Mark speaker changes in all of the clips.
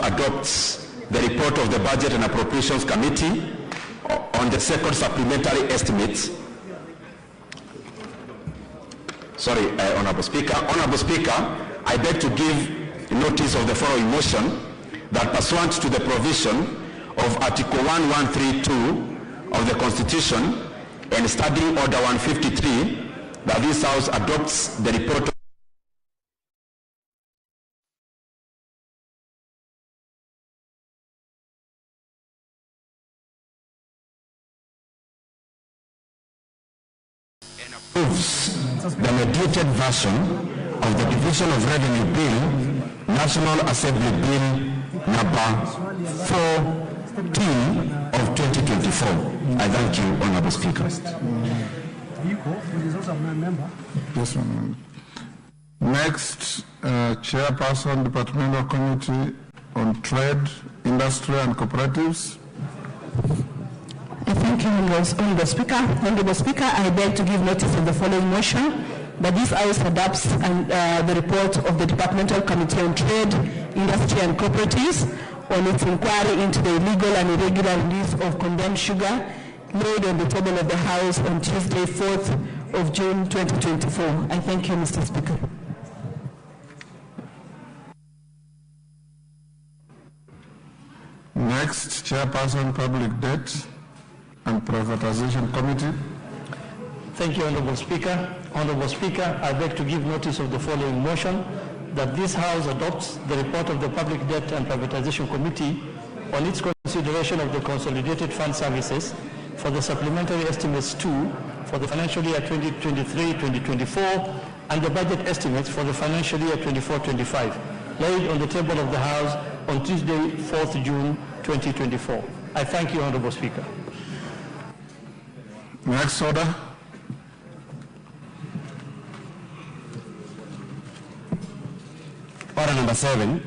Speaker 1: adopts the report of the Budget and Appropriations Committee on the second supplementary estimate. Sorry, Honorable Speaker. Honorable Speaker, I beg to give notice of the following motion that pursuant to the provision of Article 1132 of the Constitution and Standing Order 153, that this House adopts the report of and approves the mediated version of the Division of Revenue Bill, National Assembly Bill number 14 of 2024. I thank you, Honorable Speaker.
Speaker 2: Yes, ma'am. Next, Chairperson, Departmental Committee on Trade, Industry and Cooperatives.
Speaker 3: Thank you, Honorable Speaker. Honorable Speaker, I beg to give notice of the following motion that this House adopts the report of the Departmental Committee on Trade, Industry and Cooperatives on its inquiry into the illegal and irregular release of condemned sugar laid on the table of the House on Tuesday, 4th of June 2024. I thank you, Mr. Speaker.
Speaker 2: Next, Chairperson, Public Debt and Privatization Committee.
Speaker 4: Thank you, Honorable Speaker. Honorable Speaker, I beg to give notice of the following motion that this House adopts the report of the Public Debt and Privatization Committee on its consideration of the Consolidated Fund Services for the Supplementary Estimates 2 for the financial year 2023-2024 and the budget estimates for the financial year 24-25, laid on the table of the House on Tuesday, 4th June 2024. I thank you, Honorable Speaker.
Speaker 2: Next order.
Speaker 5: Order number 7,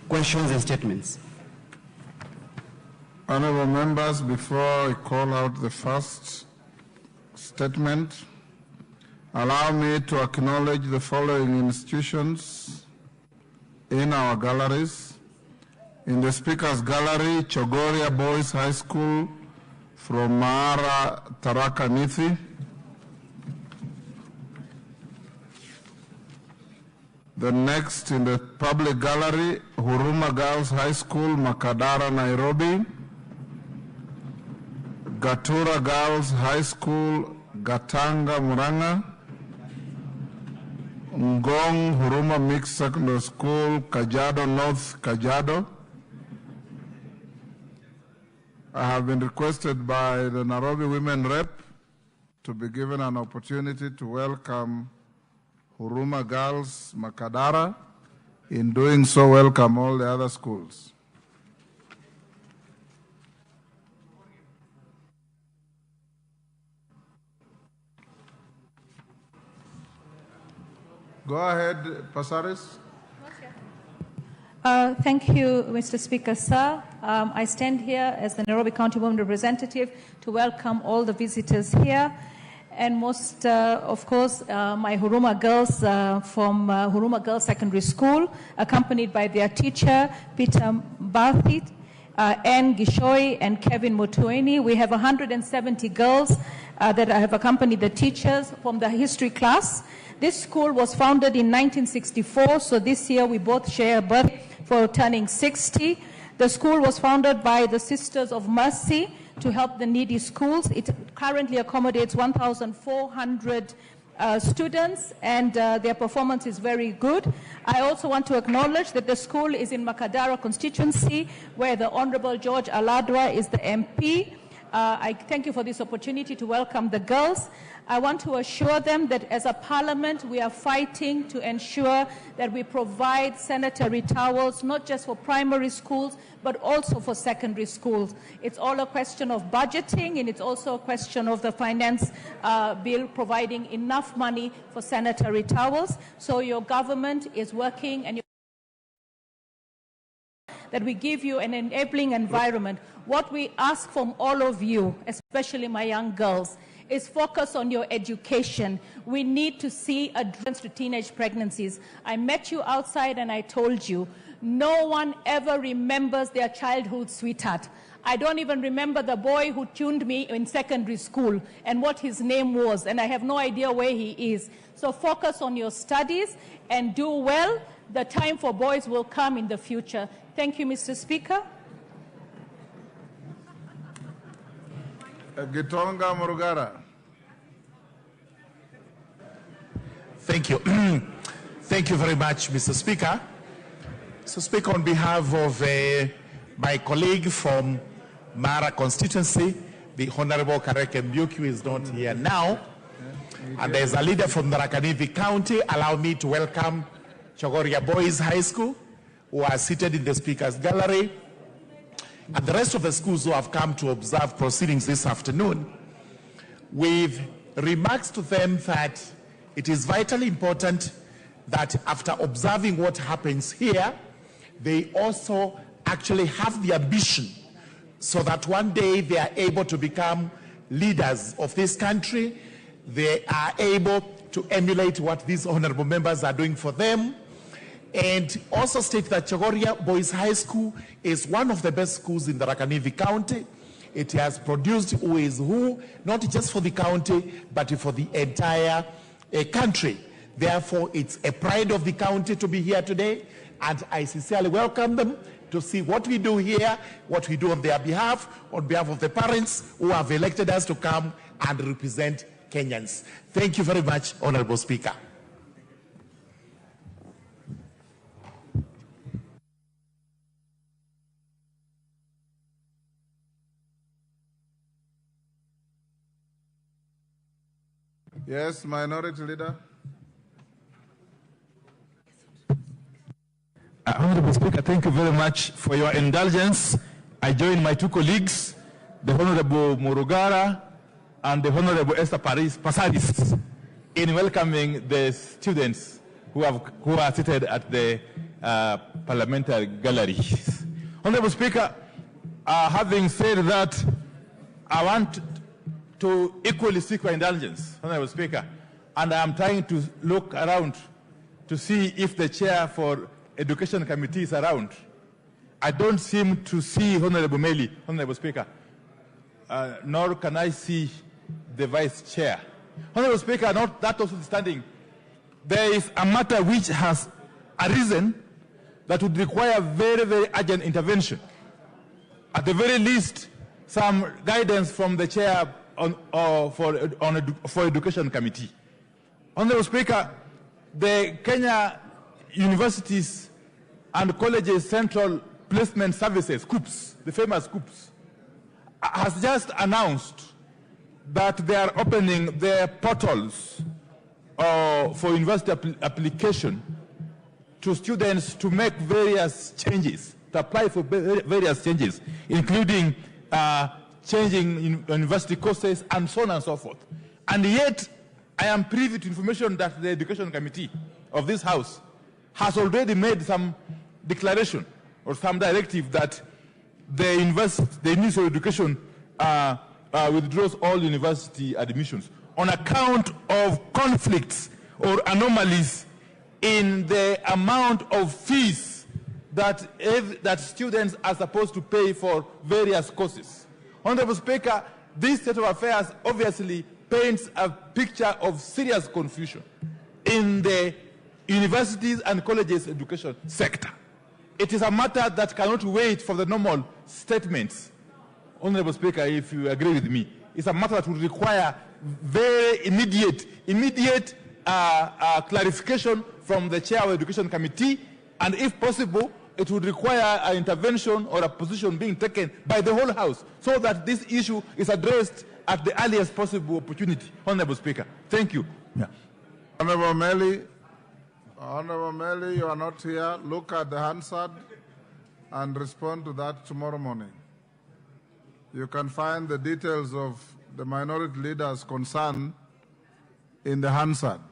Speaker 5: questions and statements.
Speaker 2: Honorable members, before I call out the first statement, allow me to acknowledge the following institutions in our galleries. In the Speaker's Gallery, Chogoria Boys High School from Mara, Tharaka Nithi. The next in the Public Gallery, Huruma Girls High School, Makadara, Nairobi. Gatura Girls High School, Gatanga, Muranga. Ngong Huruma Mixed Secondary School, Kajiado North, Kajiado. I have been requested by the Nairobi Women Rep to be given an opportunity to welcome Huruma Girls, Makadara. In doing so, welcome all the other schools. Go ahead, Pasaris.
Speaker 6: Thank you, Mr. Speaker, sir. I stand here as the Nairobi County Women Representative to welcome all the visitors here, and most, of course, my Huruma girls from Huruma Girls Secondary School, accompanied by their teacher, Peter Barthit, Anne Gishoi, and Kevin Mutueni. We have 170 girls that have accompanied the teachers from the history class. This school was founded in 1964, so this year we both share a birthday for turning 60. The school was founded by the Sisters of Mercy to help the needy schools. It currently accommodates 1,400 students, and their performance is very good. I also want to acknowledge that the school is in Makadara constituency, where the Honorable George Aladwa is the MP. I thank you for this opportunity to welcome the girls. I want to assure them that as a parliament, we are fighting to ensure that we provide sanitary towels, not just for primary schools, but also for secondary schools. It's all a question of budgeting, and it's also a question of the finance bill providing enough money for sanitary towels. So your government is working, and that we give you an enabling environment. What we ask from all of you, especially my young girls, is focus on your education. We need to see a difference to teenage pregnancies. I met you outside and I told you, no one ever remembers their childhood sweetheart. I don't even remember the boy who tuned me in secondary school and what his name was, and I have no idea where he is. So focus on your studies and do well. The time for boys will come in the future. Thank you, Mr. Speaker.
Speaker 2: Gitonga Murugara.
Speaker 7: Thank you. Thank you very much, Mr. Speaker. So, Speaker, on behalf of my colleague from Mara constituency, the Honorable Kareke Mbuki, is not here now, and there's a leader from Tharaka County. Allow me to welcome Chogoria Boys High School, who are seated in the Speaker's gallery, and the rest of the schools who have come to observe proceedings this afternoon, with remarks to them that it is vitally important that after observing what happens here, they also actually have the ambition so that one day they are able to become leaders of this country. They are able to emulate what these honorable members are doing for them, and also state that Chogoria Boys High School is one of the best schools in the Tharaka County. It has produced who is who, not just for the county, but for the entire country. Therefore, it's a pride of the county to be here today, and I sincerely welcome them to see what we do here, what we do on their behalf, on behalf of the parents who have elected us to come and represent Kenyans. Thank you very much, Honorable Speaker.
Speaker 2: Yes, Minority Leader.
Speaker 8: Honorable Speaker, thank you very much for your indulgence. I join my two colleagues, the Honorable Murugara and the Honorable Esther Pasadis, in welcoming the students who are seated at the parliamentary gallery. Honorable Speaker, having said that, I want to equally seek your indulgence, Honorable Speaker, and I am trying to look around to see if the chair for Education Committee is around. I don't seem to see Honorable Meli, Honorable Speaker, nor can I see the Vice Chair. Honorable Speaker, not that notwithstanding, there is a matter which has arisen that would require very, very urgent intervention. At the very least, some guidance from the Chair for Education Committee. Honorable Speaker, the Kenya Universities and Colleges Central Placement Services, COOPS, the famous COOPS, has just announced that they are opening their portals for university application to students to make various changes, to apply for various changes, including changing university courses and so on and so forth. And yet, I am privy to information that the Education Committee of this House has already made some declaration or some directive that the Ministry of Education withdraws all university admissions on account of conflicts or anomalies in the amount of fees that students are supposed to pay for various courses. Honorable Speaker, this state of affairs obviously paints a picture of serious confusion in the universities and colleges education sector. It is a matter that cannot wait for the normal statements. Honorable Speaker, if you agree with me, it's a matter that would require very immediate clarification from the Chair of Education Committee, and if possible, it would require an intervention or a position being taken by the whole House so that this issue is addressed at the earliest possible opportunity. Honorable Speaker, thank you. Yeah.
Speaker 2: Honorable Meli, you are not here. Look at the Hansard and respond to that tomorrow morning. You can find the details of the minority leaders' concern in the Hansard.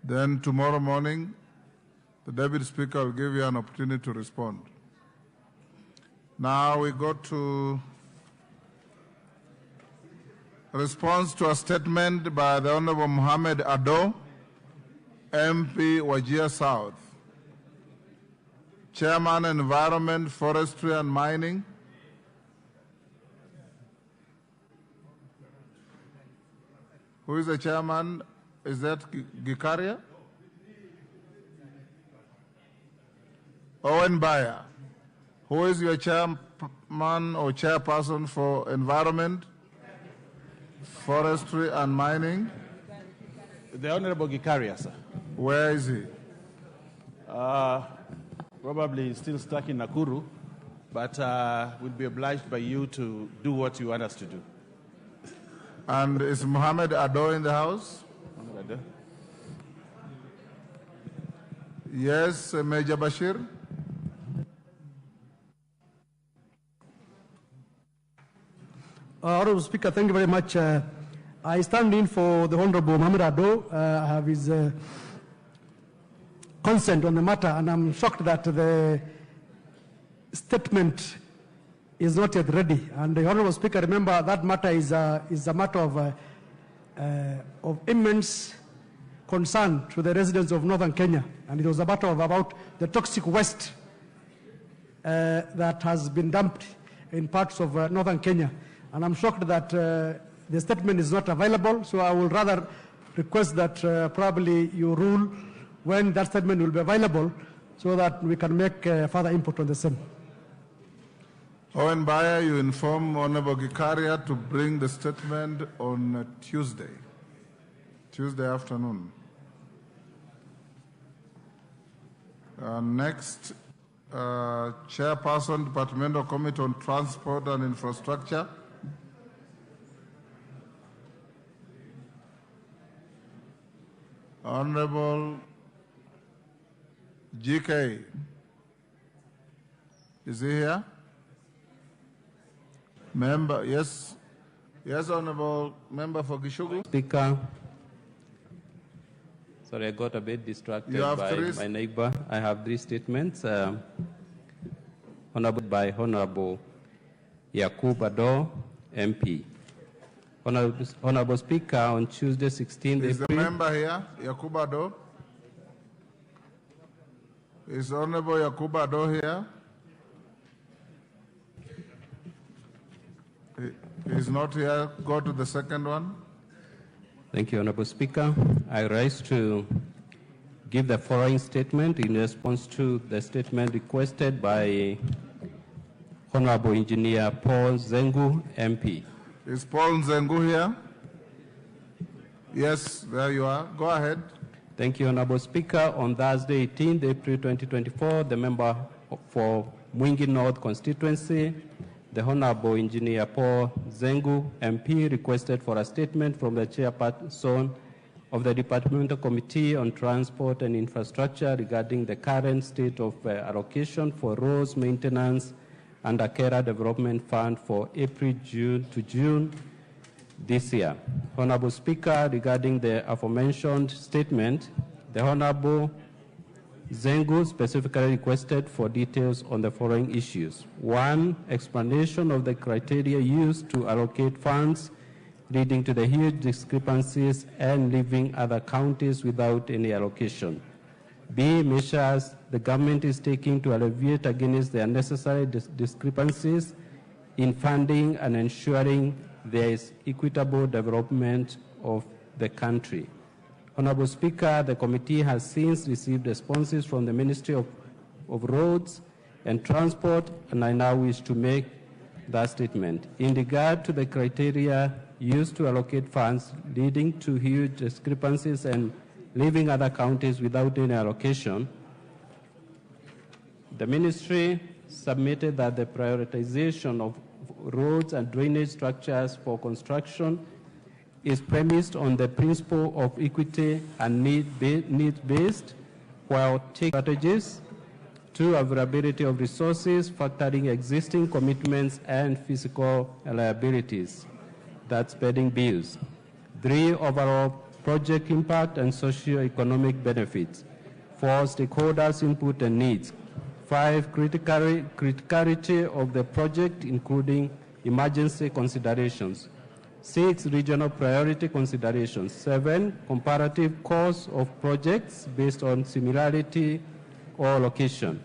Speaker 2: Then tomorrow morning, the Deputy Speaker will give you an opportunity to respond. Now we go to response to a statement by the Honorable Mohammed Ado, MP Wajir South. Chairman, Environment, Forestry and Mining. Who is the chairman? Is that Gikaria? Owen Bayer. Who is your chairman or chairperson for Environment, Forestry and Mining?
Speaker 8: The Honorable Gikaria, sir.
Speaker 2: Where is he?
Speaker 8: Probably still stuck in Nakuru, but we'll be obliged by you to do what you want us to do.
Speaker 2: And is Mohammed Ado in the house?
Speaker 8: Mohammed Ado?
Speaker 2: Yes, Major Bashir.
Speaker 9: Honorable Speaker, thank you very much. I stand in for the Honorable Mohammed Ado. I have his consent on the matter, and I'm shocked that the statement is not yet ready. And the Honorable Speaker, remember that matter is a matter of immense concern to the residents of northern Kenya, and it was a matter of about the toxic waste that has been dumped in parts of northern Kenya. And I'm shocked that the statement is not available, so I will rather request that probably you rule when that statement will be available so that we can make further input on the same.
Speaker 2: Owen Bayer, you inform Honorable Gikaria to bring the statement on Tuesday afternoon. Next, Chairperson, Departmental Committee on Transport and Infrastructure. Honorable GK, is he here? Member, yes. Yes, Honorable Member for Gishugu.
Speaker 10: Speaker, sorry, I got a bit distracted by my neighbor. I have three statements. Honorable Yakub Ado, MP. Honorable Speaker, on Tuesday, 16th April...
Speaker 2: Is the member here, Yakub Ado? Is Honorable Yakub Ado here? He's not here. Go to the second one.
Speaker 10: Thank you, Honorable Speaker. I rise to give the following statement in response to the statement requested by Honorable Engineer Paul Zengu, MP.
Speaker 2: Is Paul Zengu here? Yes, there you are. Go ahead.
Speaker 10: Thank you, Honorable Speaker. On Thursday, 18th April 2024, the member for Mwingi North constituency, the Honorable Engineer Paul Zengu, MP, requested for a statement from the chairperson of the Departmental Committee on Transport and Infrastructure regarding the current state of allocation for roads maintenance under Kera Development Fund for April to June this year. Honorable Speaker, regarding the aforementioned statement, the Honorable Zengu specifically requested for details on the following issues. One, explanation of the criteria used to allocate funds leading to the huge discrepancies and leaving other counties without any allocation. B, measures the government is taking to alleviate against the unnecessary discrepancies in funding and ensuring there is equitable development of the country. Honorable Speaker, the committee has since received responses from the Ministry of Roads and Transport, and I now wish to make that statement. In regard to the criteria used to allocate funds leading to huge discrepancies and leaving other counties without any allocation, the Ministry submitted that the prioritization of roads and drainage structures for construction is premised on the principle of equity and need-based, while taking strategies to availability of resources, factoring existing commitments and physical liabilities, that's paying bills. 3, overall project impact and socio-economic benefits. 4, stakeholders' input and needs. 5, criticality of the project, including emergency considerations. 6, regional priority considerations. 7, comparative cost of projects based on similarity or location.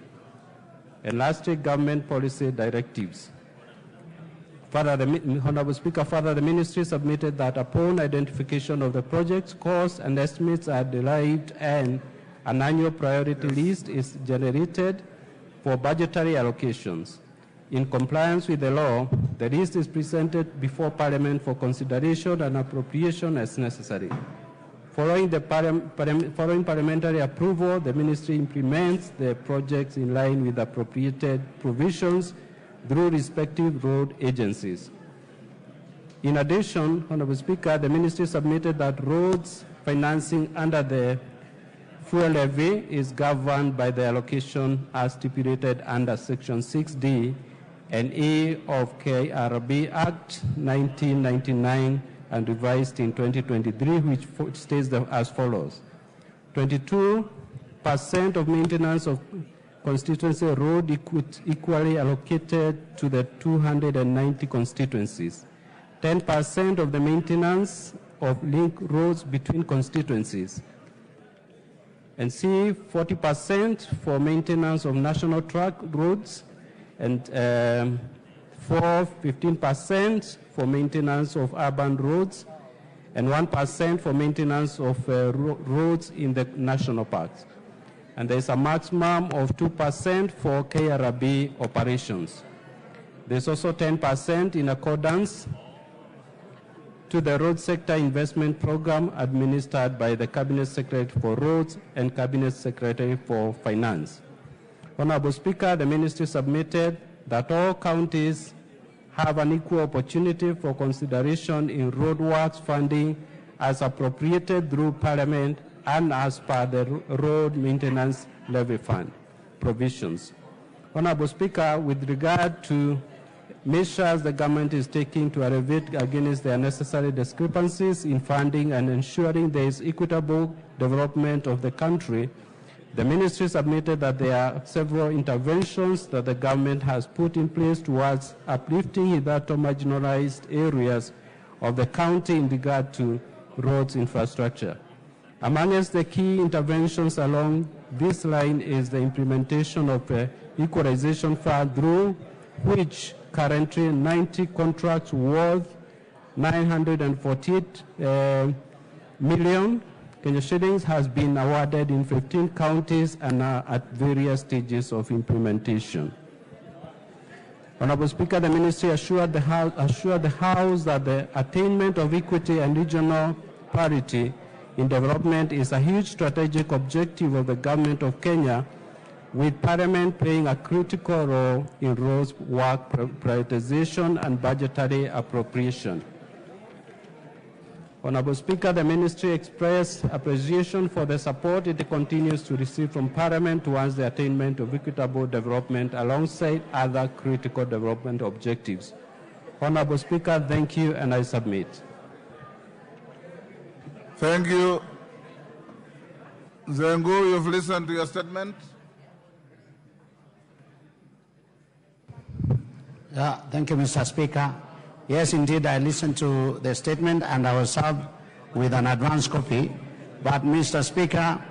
Speaker 10: and lastly, government policy directives. Further, Honorable Speaker, further, the Ministry submitted that upon identification of the project's costs and estimates are derived and an annual priority list is generated for budgetary allocations. In compliance with the law, the list is presented before Parliament for consideration and appropriation as necessary. Following parliamentary approval, the Ministry implements the projects in line with appropriated provisions through respective road agencies. In addition, Honorable Speaker, the Ministry submitted that roads financing under the fuel levy is governed by the allocation as stipulated under Section 6D and A of KRB Act 1999 and revised in 2023, which states as follows. 22% of maintenance of constituency road equally allocated to the 290 constituencies. 10% of the maintenance of link roads between constituencies. And C, 40% for maintenance of national track roads, and 15% for maintenance of urban roads, and 1% for maintenance of roads in the national parks. And there is a maximum of 2% for KRB operations. There's also 10% in accordance to the Road Sector Investment Program administered by the Cabinet Secretary for Roads and Cabinet Secretary for Finance. Honorable Speaker, the Ministry submitted that all counties have an equal opportunity for consideration in roadworks funding as appropriated through Parliament and as per the Road Maintenance Levy Fund provisions. Honorable Speaker, with regard to measures the government is taking to elevate against the unnecessary discrepancies in funding and ensuring there is equitable development of the country, the Ministry submitted that there are several interventions that the government has put in place towards uplifting hitherto marginalized areas of the county in regard to roads infrastructure. Amongst the key interventions along this line is the implementation of the Equalization Fund, through which currently 90 contracts worth 948 million Kenya shillings has been awarded in 15 counties and are at various stages of implementation. Honorable Speaker, the Ministry assured the House that the attainment of equity and regional parity in development is a huge strategic objective of the Government of Kenya, with Parliament playing a critical role in roads work prioritization and budgetary appropriation. Honorable Speaker, the Ministry expressed appreciation for the support it continues to receive from Parliament towards the attainment of equitable development alongside other critical development objectives. Honorable Speaker, thank you, and I submit.
Speaker 2: Thank you. Zengu, you've listened to your statement.
Speaker 11: Thank you, Mr. Speaker. Yes, indeed, I listened to the statement and I was served with an advance copy. But, Mr. Speaker,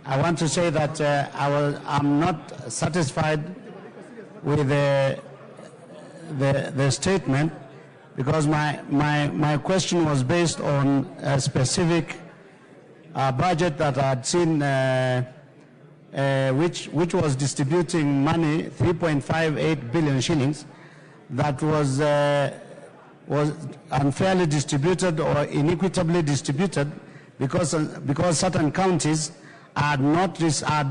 Speaker 11: I want to say that I'm not satisfied with the statement, because my question was based on a specific budget that I had seen, which was distributing money, 3.58 billion shillings, that was unfairly distributed or inequitably distributed, because certain counties had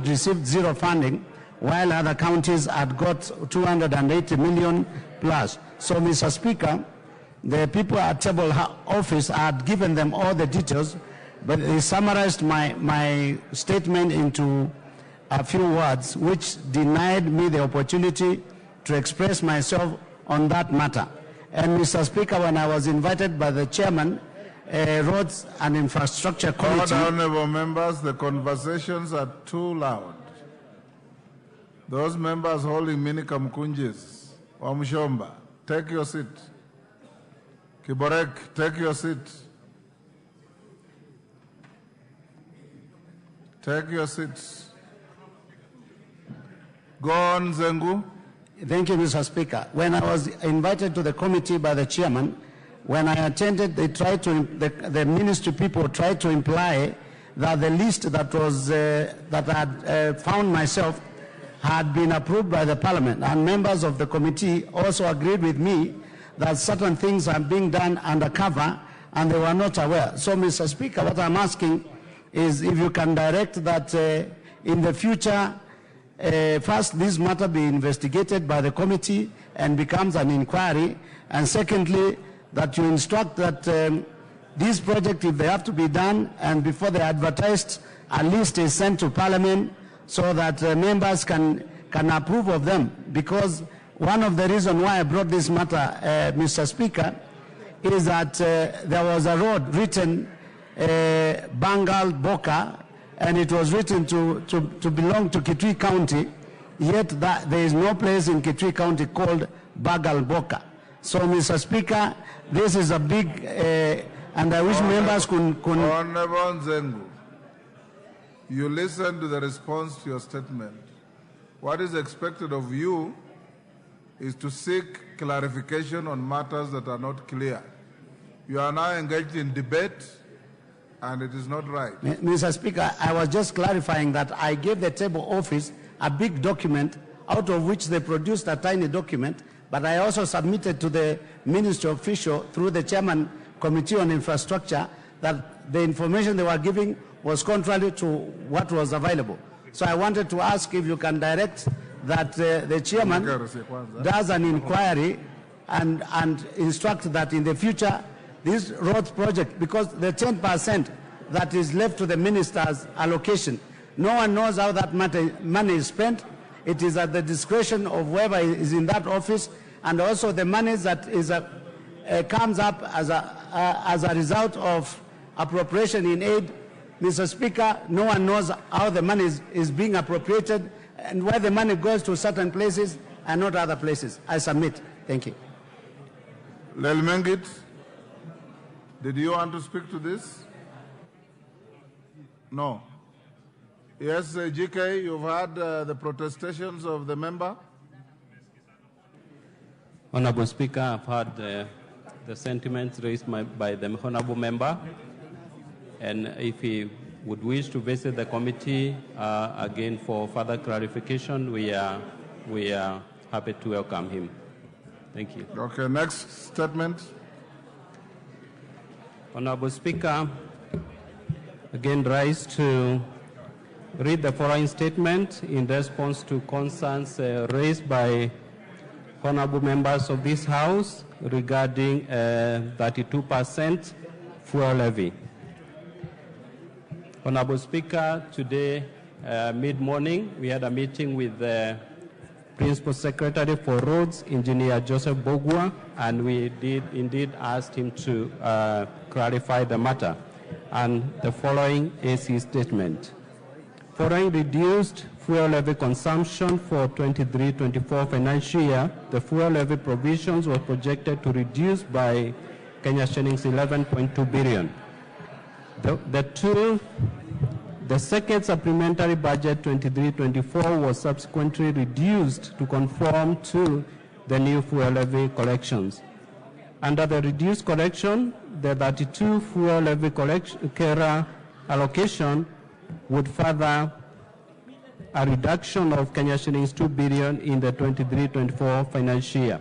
Speaker 11: received zero funding, while other counties had got 280 million plus. So, Mr. Speaker, the people at Table Office had given them all the details, but they summarized my statement into a few words, which denied me the opportunity to express myself on that matter. And, Mr. Speaker, when I was invited by the chairman, Roads and Infrastructure Committee...
Speaker 2: Honorable members, the conversations are too loud. Those members holding mini kamkunjis, Wamshomba, take your seat. Kiborek, take your seat. Take your seats. Go on, Zengu.
Speaker 11: Thank you, Mr. Speaker. When I was invited to the committee by the chairman, when I attended, they tried to, the ministry people tried to imply that the list that was that I had found myself had been approved by the parliament, and members of the committee also agreed with me that certain things are being done undercover and they were not aware. So, Mr. Speaker, what I'm asking is if you can direct that in the future, first, this matter be investigated by the committee and becomes an inquiry, and secondly, that you instruct that this project, if they have to be done, and before they're advertised, a list is sent to Parliament so that members can approve of them. Because one of the reasons why I brought this matter, Mr. Speaker, is that there was a road written Bangal Boka, and it was written to belong to Kitui County, yet there is no place in Kitui County called Bagal Boka. So, Mr. Speaker, this is a big, and I wish members could...
Speaker 2: Honorable Zengu, you listen to the response to your statement. What is expected of you is to seek clarification on matters that are not clear. You are now engaged in debate, and it is not right.
Speaker 11: Mr. Speaker, I was just clarifying that I gave the table office a big document, out of which they produced a tiny document, but I also submitted to the ministry official through the chairman Committee on Infrastructure that the information they were giving was contrary to what was available. So I wanted to ask if you can direct that the chairman does an inquiry and instruct that in the future this road project, because the 10% that is left to the minister's allocation, no one knows how that money is spent. It is at the discretion of whoever is in that office, and also the money that is comes up as a result of appropriation in aid. Mr. Speaker, no one knows how the money is being appropriated and where the money goes to certain places and not other places. I submit. Thank you.
Speaker 2: Lelmengit, did you want to speak to this? No. Yes, GK, you've heard the protestations of the member.
Speaker 10: Honorable Speaker, I've heard the sentiments raised by the honorable member, and if he would wish to visit the committee again for further clarification, we are happy to welcome him. Thank you.
Speaker 2: Okay, next statement.
Speaker 10: Honorable Speaker, again rise to read the following statement in response to concerns raised by honorable members of this House regarding 32% fuel levy. Honorable Speaker, today mid-morning we had a meeting with the Principal Secretary for Roads, Engineer Joseph Bogua, and we did indeed ask him to clarify the matter. And the following is his statement. Following reduced fuel levy consumption for 23-24 financial year, the fuel levy provisions were projected to reduce by Kenya shillings 11.2 billion. The second supplementary budget 23-24 was subsequently reduced to conform to the new fuel levy collections. Under the reduced collection, the 32 fuel levy KERA allocation would further a reduction of Kenya shillings 2 billion in the 23-24 financial year.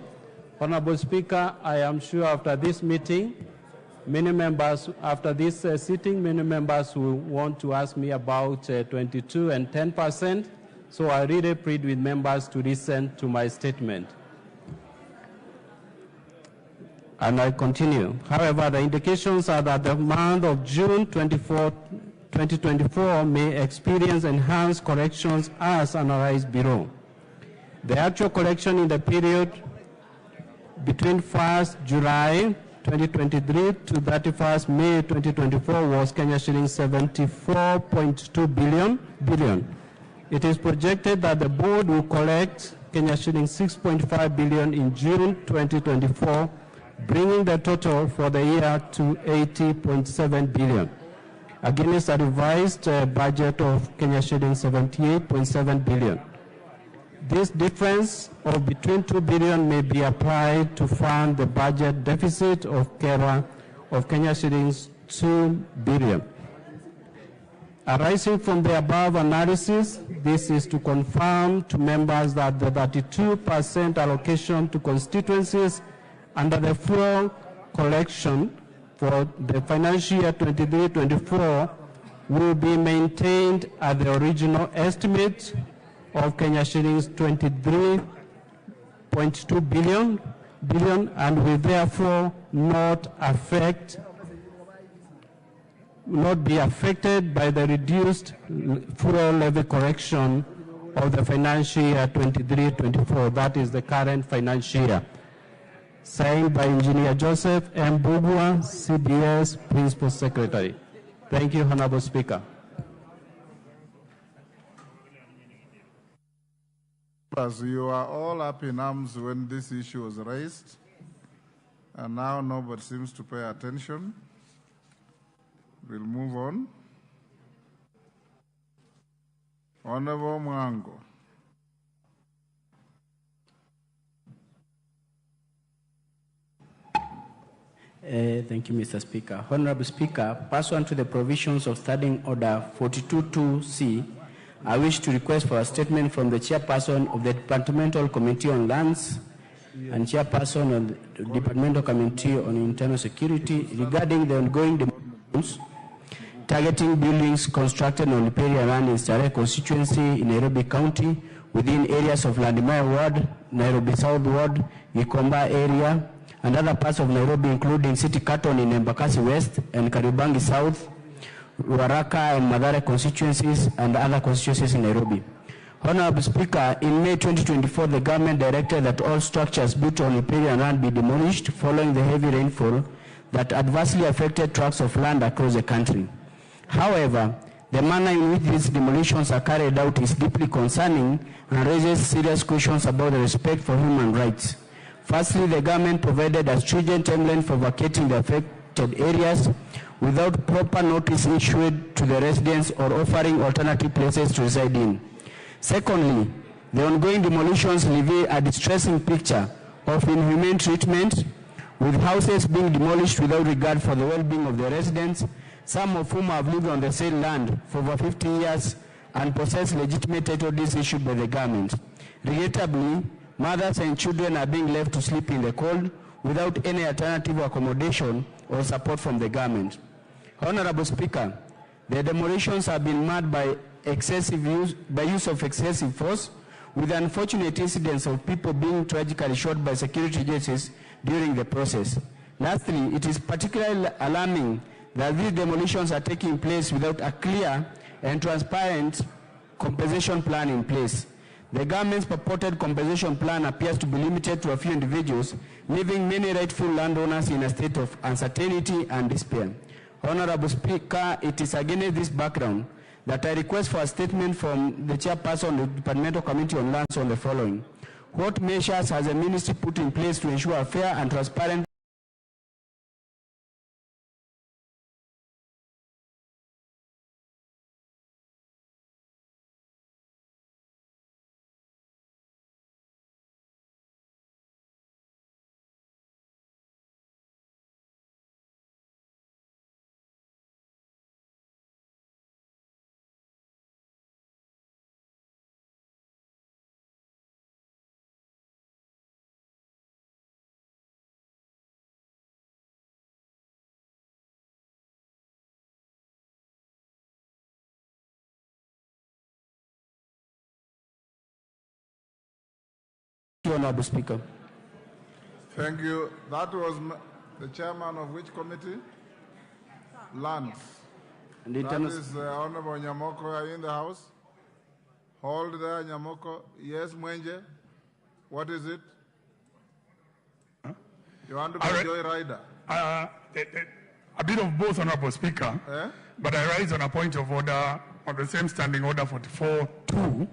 Speaker 10: Honorable Speaker, I am sure after this meeting, many members, after this sitting, many members will want to ask me about 22 and 10%, so I really plead with members to listen to my statement. And I continue. However, the indications are that the month of June 2024 may experience enhanced corrections as analyzed below. The actual collection in the period between 1st July 2023 to 31st May 2024 was Kenya shillings 74.2 billion. It is projected that the board will collect Kenya shillings 6.5 billion in June 2024, bringing the total for the year to 80.7 billion, against a revised budget of Kenya shillings 78.7 billion. This difference of between 2 billion may be applied to fund the budget deficit of Kenya shillings 2 billion. Arising from the above analysis, this is to confirm to members that the 32% allocation to constituencies under the fuel collection for the financial year 23-24 will be maintained at the original estimate of Kenya shillings 23.2 billion and will therefore not be affected by the reduced fuel levy correction of the financial year 23-24. That is the current financial year. Signed by Engineer Joseph M. Bugwa, CDS Principal Secretary. Thank you, Honorable Speaker.
Speaker 2: As you are all up in arms when this issue was raised, and now nobody seems to pay attention. We'll move on. Honorable Mwango.
Speaker 5: Thank you, Mr. Speaker. Honorable Speaker, pursuant to the provisions of Standing Order 42.2c, I wish to request for a statement from the Chairperson of the Departmental Committee on Lands and Chairperson of the Departmental Committee on Internal Security regarding the ongoing demolitions targeting buildings constructed on riparian land in Starehe constituency in Nairobi County within areas of Landimaya Ward, Nairobi South Ward, Gikomba area, and other parts of Nairobi, including City Canton in Embakasi West and Kariobangi South, Ruaraka and Mathare constituencies, and other constituencies in Nairobi. Honorable Speaker, in May 2024, the government directed that all structures built on riparian land be demolished following the heavy rainfall that adversely affected tracts of land across the country. However, the manner in which these demolitions are carried out is deeply concerning and raises serious questions about the respect for human rights. Firstly, the government provided a stringent timeline for vacating the affected areas without proper notice issued to the residents or offering alternative places to reside in. Secondly, the ongoing demolitions reveal a distressing picture of inhumane treatment, with houses being demolished without regard for the well-being of the residents, some of whom have lived on the said land for over 50 years and possess legitimate title deeds issued by the government. Regrettably, mothers and children are being left to sleep in the cold without any alternative accommodation or support from the government. Honorable Speaker, the demolitions have been marred by use of excessive force, with unfortunate incidents of people being tragically shot by security agencies during the process. Lastly, it is particularly alarming that these demolitions are taking place without a clear and transparent compensation plan in place. The government's purported compensation plan appears to be limited to a few individuals, leaving many rightful landowners in a state of uncertainty and despair. Honorable Speaker, it is against this background that I request for a statement from the Chairperson of the Departmental Committee on Lands on the following. What measures has the Ministry put in place to ensure a fair and transparent Honorable Speaker.
Speaker 2: Thank you. That was the chairman of which committee? Lands.
Speaker 5: And
Speaker 2: that is Honorable Nyamoko. Are you in the house? Hold there, Nyamoko. Yes, Mwenje. What is it?
Speaker 12: Huh?
Speaker 2: You want to be a joyrider?
Speaker 12: A bit of both, Honorable Speaker. But I rise on a point of order on the same Standing Order 44.2.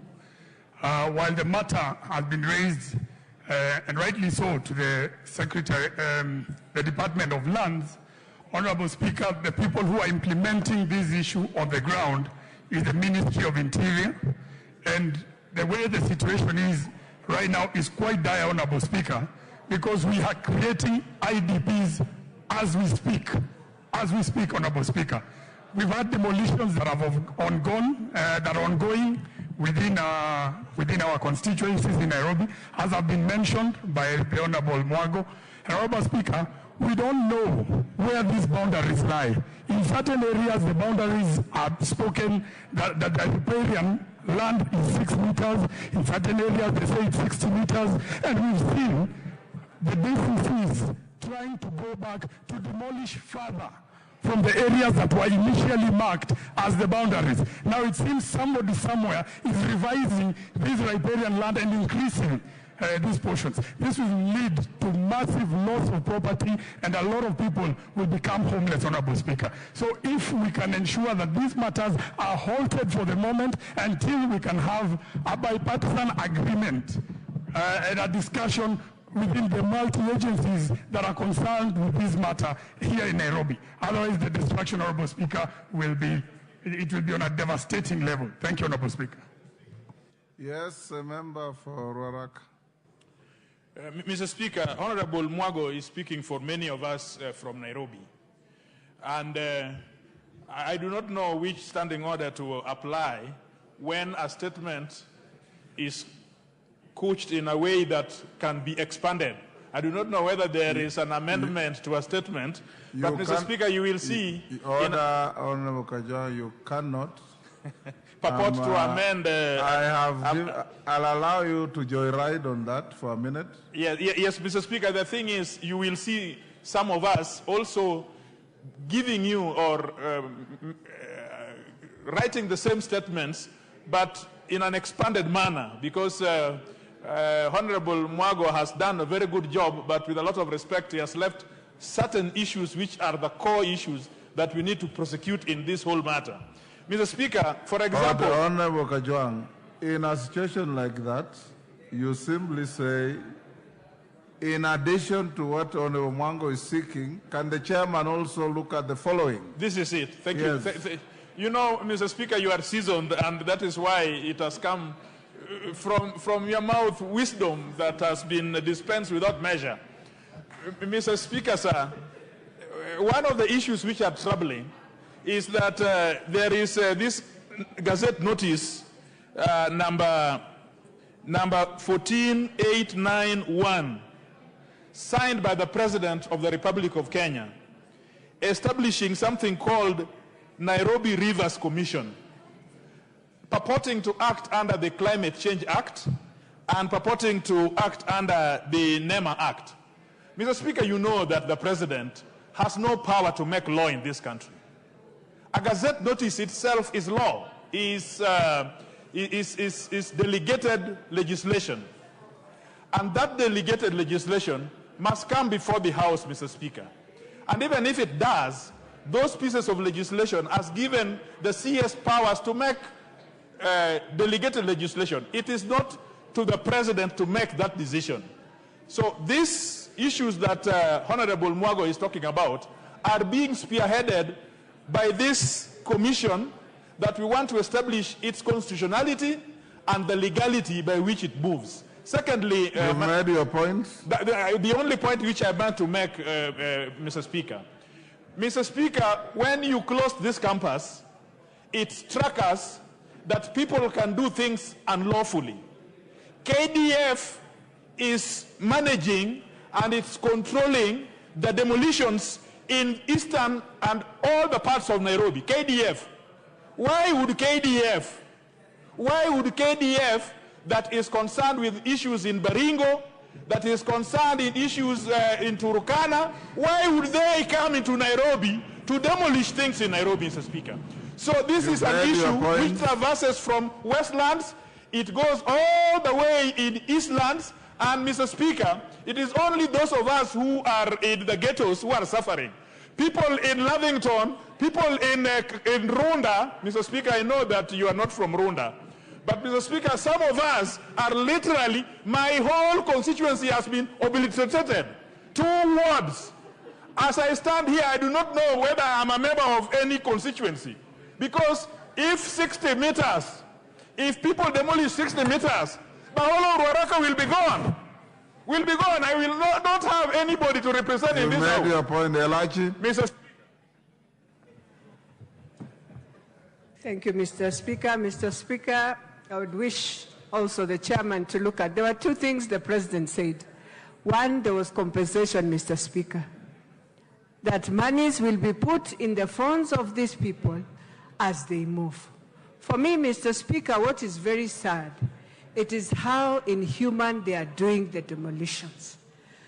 Speaker 12: While the matter has been raised, and rightly so, to the Secretary, the Department of Lands, Honorable Speaker, the people who are implementing this issue on the ground is the Ministry of Interior, and the way the situation is right now is quite dire, Honorable Speaker, because we are creating IDPs as we speak. As we speak, Honorable Speaker. We've had demolitions that are ongoing within our constituencies in Nairobi, as have been mentioned by the Honorable Mwago. Honorable Speaker, we don't know where these boundaries lie. In certain areas, the boundaries are spoken that the riparian land is 6 meters. In certain areas, they say it's 60 meters. And we've seen the DCCs trying to go back to demolish further from the areas that were initially marked as the boundaries. Now it seems somebody somewhere is revising this riparian land and increasing these portions. This will lead to massive loss of property, and a lot of people will become homeless, Honorable Speaker. So if we can ensure that these matters are halted for the moment until we can have a bipartisan agreement and a discussion within the multi-agencies that are concerned with this matter here in Nairobi. Otherwise, the destruction, Honorable Speaker, will be on a devastating level. Thank you, Honorable Speaker.
Speaker 2: Yes, a member for Ruarak.
Speaker 13: Mr. Speaker, Honorable Mwago is speaking for many of us from Nairobi. And I do not know which standing order to apply when a statement is couched in a way that can be expanded. I do not know whether there is an amendment to a statement, but Mr. Speaker, you will see...
Speaker 2: Honorable Kajwa, you cannot
Speaker 13: purport to amend...
Speaker 2: I'll allow you to joyride on that for a minute.
Speaker 13: Yes, Mr. Speaker, the thing is, you will see some of us also giving you or writing the same statements, but in an expanded manner, because Honorable Mwago has done a very good job, but with a lot of respect, he has left certain issues which are the core issues that we need to prosecute in this whole matter. Mr. Speaker, for example...
Speaker 2: Honorable Kajwang, in a situation like that, you simply say, in addition to what Honorable Mwago is seeking, can the chairman also look at the following?
Speaker 13: This is it. Thank you. You know, Mr. Speaker, you are seasoned, and that is why it has come from your mouth wisdom that has been dispensed without measure. Mr. Speaker, sir, one of the issues which are troubling is that there is this Gazette notice number 14891, signed by the President of the Republic of Kenya, establishing something called Nairobi Rivers Commission, purporting to act under the Climate Change Act and purporting to act under the NEMA Act. Mr. Speaker, you know that the President has no power to make law in this country. A Gazette notice itself is law, is delegated legislation. And that delegated legislation must come before the House, Mr. Speaker. And even if it does, those pieces of legislation has given the CS powers to make delegated legislation. It is not to the President to make that decision. So these issues that Honorable Mwago is talking about are being spearheaded by this commission that we want to establish its constitutionality and the legality by which it moves. Secondly,
Speaker 2: you've made your point.
Speaker 13: The only point which I want to make, Mr. Speaker. Mr. Speaker, when you closed this campus, it struck us that people can do things unlawfully. KDF is managing and it's controlling the demolitions in eastern and all the parts of Nairobi. KDF. Why would KDF that is concerned with issues in Baringo, that is concerned in issues in Turkana, why would they come into Nairobi to demolish things in Nairobi, Mr. Speaker? So this is an issue which traverses from Westlands, it goes all the way in Eastlands, and Mr. Speaker, it is only those of us who are in the ghettos who are suffering. People in Lavington, people in Runda, Mr. Speaker, I know that you are not from Runda, but Mr. Speaker, some of us are literally, my whole constituency has been obliterated. 2 wards. As I stand here, I do not know whether I'm a member of any constituency. Because if 60 meters If people demolish 60 meters, the whole of Ruaraka will be gone. Will be gone. I will not have anybody to represent in this house.
Speaker 2: You made your point, Elachi.
Speaker 13: Mr.
Speaker 14: Thank you, Mr. Speaker. Mr. Speaker, I would wish also the chairman to look at. There were two things the president said. One, there was compensation, Mr. Speaker. That monies will be put in the funds of these people as they move. For me, Mr. Speaker, what is very sad, it is how inhuman they are doing the demolitions.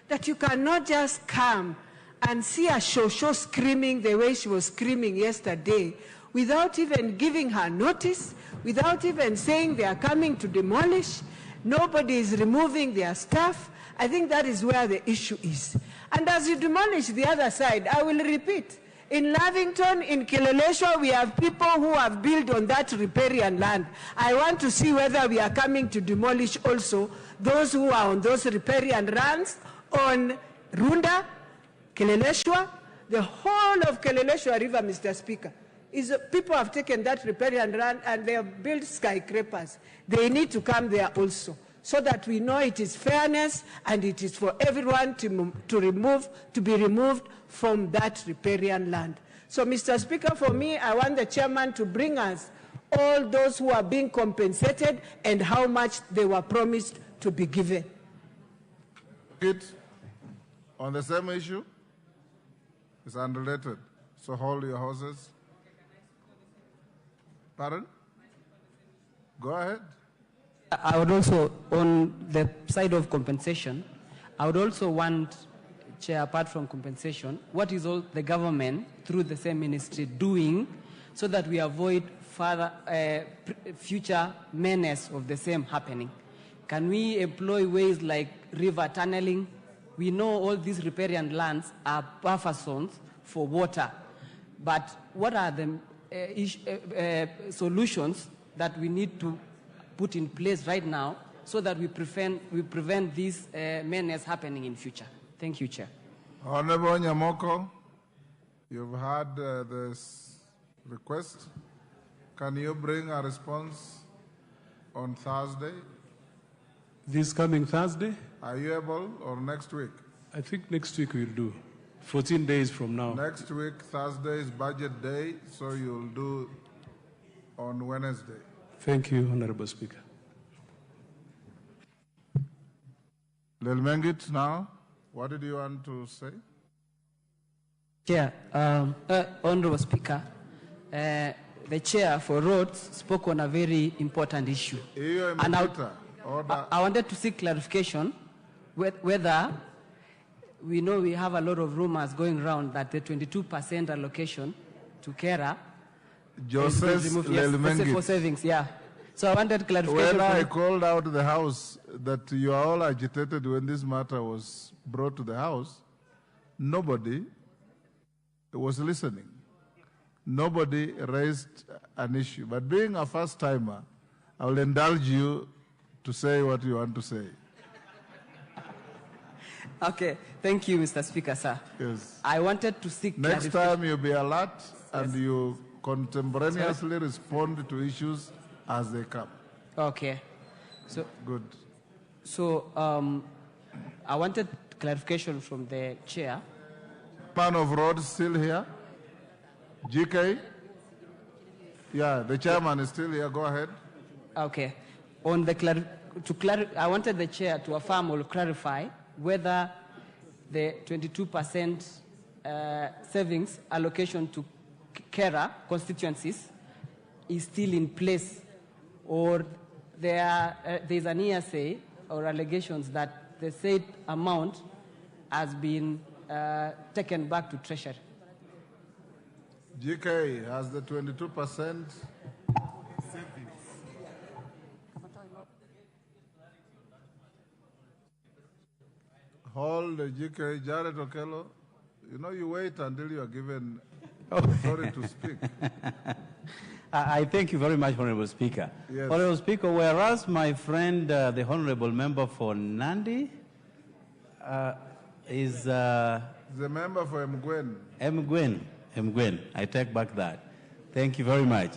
Speaker 14: That you cannot just come and see a Shosho screaming the way she was screaming yesterday without even giving her notice, without even saying they are coming to demolish. Nobody is removing their stuff. I think that is where the issue is. And as you demolish the other side, I will repeat, in Lavington, in Kileleshwa, we have people who have built on that riparian land. I want to see whether we are coming to demolish also those who are on those riparian lands on Runda, Kileleshwa, the whole of Kileleshwa River, Mr. Speaker. People have taken that riparian land and they have built skyscrapers. They need to come there also, so that we know it is fairness and it is for everyone to be removed from that riparian land. So, Mr. Speaker, for me, I want the chairman to bring us all those who are being compensated and how much they were promised to be given.
Speaker 2: On the same issue, it's unrelated. So hold your horses. Pardon? Go ahead.
Speaker 5: I would also, on the side of compensation, I would also want, Chair, apart from compensation, what is all the government, through the same ministry, doing so that we avoid further future menace of the same happening? Can we employ ways like river tunneling? We know all these riparian lands are buffer zones for water, but what are the solutions that we need to put in place right now so that we prevent this menace happening in future? Thank you, Chair.
Speaker 2: Honorable Nyamoko, you've heard this request. Can you bring a response on Thursday?
Speaker 15: This coming Thursday?
Speaker 2: Are you able, or next week?
Speaker 15: I think next week we'll do. 14 days from now.
Speaker 2: Next week, Thursday is budget day, so you'll do on Wednesday.
Speaker 15: Thank you, Honorable Speaker.
Speaker 2: Lelmengit now, what did you want to say?
Speaker 5: Chair, Honorable Speaker, the Chair for Roads spoke on a very important issue. And I wanted to seek clarification whether we know we have a lot of rumors going around that the 22% allocation to Kera is removed for savings. Yeah. So I wanted clarification.
Speaker 2: When I called out the House that you are all agitated when this matter was brought to the House, nobody was listening. Nobody raised an issue. But being a first-timer, I will indulge you to say what you want to say.
Speaker 5: Okay, thank you, Mr. Speaker, sir.
Speaker 2: Yes.
Speaker 5: I wanted to seek
Speaker 2: next
Speaker 5: clarification.
Speaker 2: time you'll be alert and you contemporaneously respond to issues as they come.
Speaker 5: Okay. So
Speaker 2: good.
Speaker 5: So I wanted clarification from the chair.
Speaker 2: Man of roads still here? GK? Yeah, the chairman is still here. Go ahead.
Speaker 5: Okay. On the I wanted the chair to affirm or clarify whether the 22% savings allocation to Kera constituencies is still in place, or there's an hearsay or allegations that the said amount has been taken back to Treasury.
Speaker 2: GK has the 22%. Hold the GK, Jared Okello. You know, you wait until you are given authority to speak.
Speaker 16: I thank you very much, Honorable Speaker.
Speaker 2: Yes.
Speaker 16: Honorable Speaker, whereas my friend, the Honorable Member for Nandi, is... the
Speaker 2: member for Mgwen.
Speaker 16: Mgwen. I take back that. Thank you very much.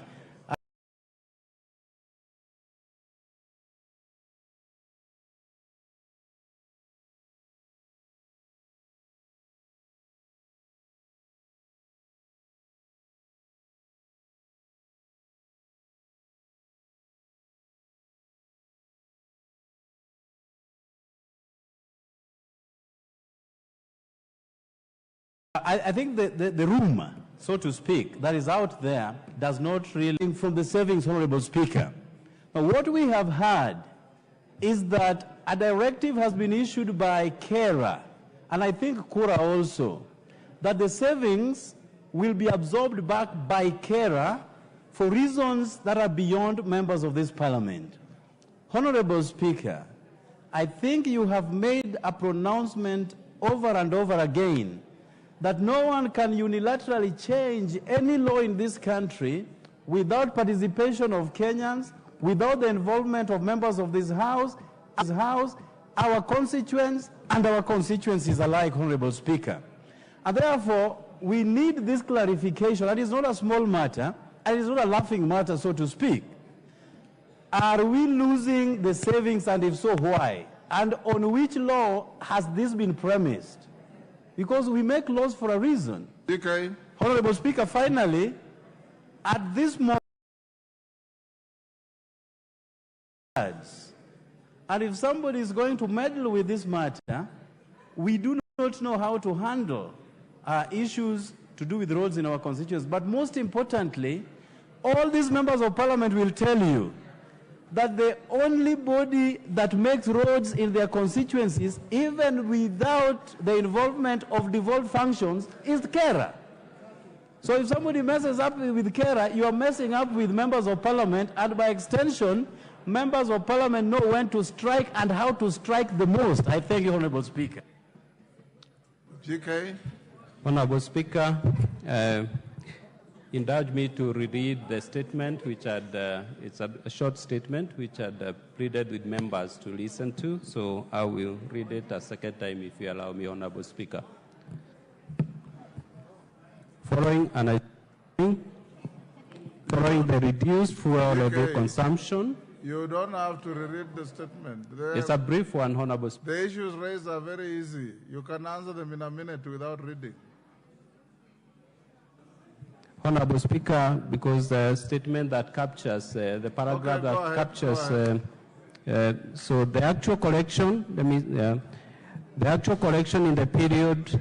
Speaker 16: I think the room, so to speak, that is out there does not really from the savings, Honorable Speaker. Now, what we have heard is that a directive has been issued by KERA, and I think KURA also, that the savings will be absorbed back by KERA for reasons that are beyond members of this parliament. Honorable Speaker, I think you have made a pronouncement over and over again that no one can unilaterally change any law in this country without participation of Kenyans, without the involvement of members of this House, our constituents, and our constituencies alike, Honorable Speaker. And therefore, we need this clarification. That is not a small matter, and it is not a laughing matter, so to speak. Are we losing the savings, and if so, why? And on which law has this been premised? Because we make laws for a reason.
Speaker 2: Okay.
Speaker 16: Honorable Speaker, finally, at this moment, and if somebody is going to meddle with this matter, we do not know how to handle issues to do with roads in our constituencies. But most importantly, all these members of parliament will tell you that the only body that makes roads in their constituencies, even without the involvement of devolved functions, is KERA. So if somebody messes up with KERA, you are messing up with members of parliament, and by extension, members of parliament know when to strike and how to strike the most. I thank you, Honorable Speaker.
Speaker 2: GK.
Speaker 10: Honorable Speaker, indulge me to reread the statement, which had, it's a short statement, which had pleaded with members to listen to. So I will read it a second time, if you allow me, Honorable Speaker. Following the reduced fuel level consumption.
Speaker 2: You don't have to reread the statement.
Speaker 10: It's a brief one, Honorable Speaker.
Speaker 2: The issues raised are very easy. You can answer them in a minute without reading.
Speaker 10: Honorable Speaker, because the statement that captures, the paragraph that captures, so the actual collection, the actual collection in the period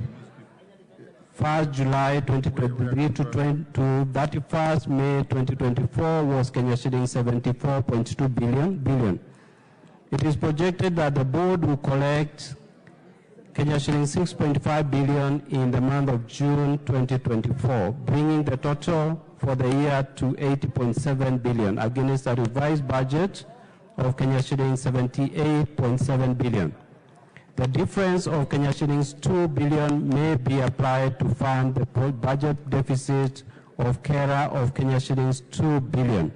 Speaker 10: 1st July 2023 to 31st May 2024 was Kenya shillings 74.2 billion. It is projected that the board will collect Kenya shillings 6.5 billion in the month of June 2024, bringing the total for the year to 80.7 billion against a revised budget of Kenya shillings 78.7 billion. The difference of Kenya shillings 2 billion may be applied to fund the budget deficit of KERA of Kenya shillings 2 billion.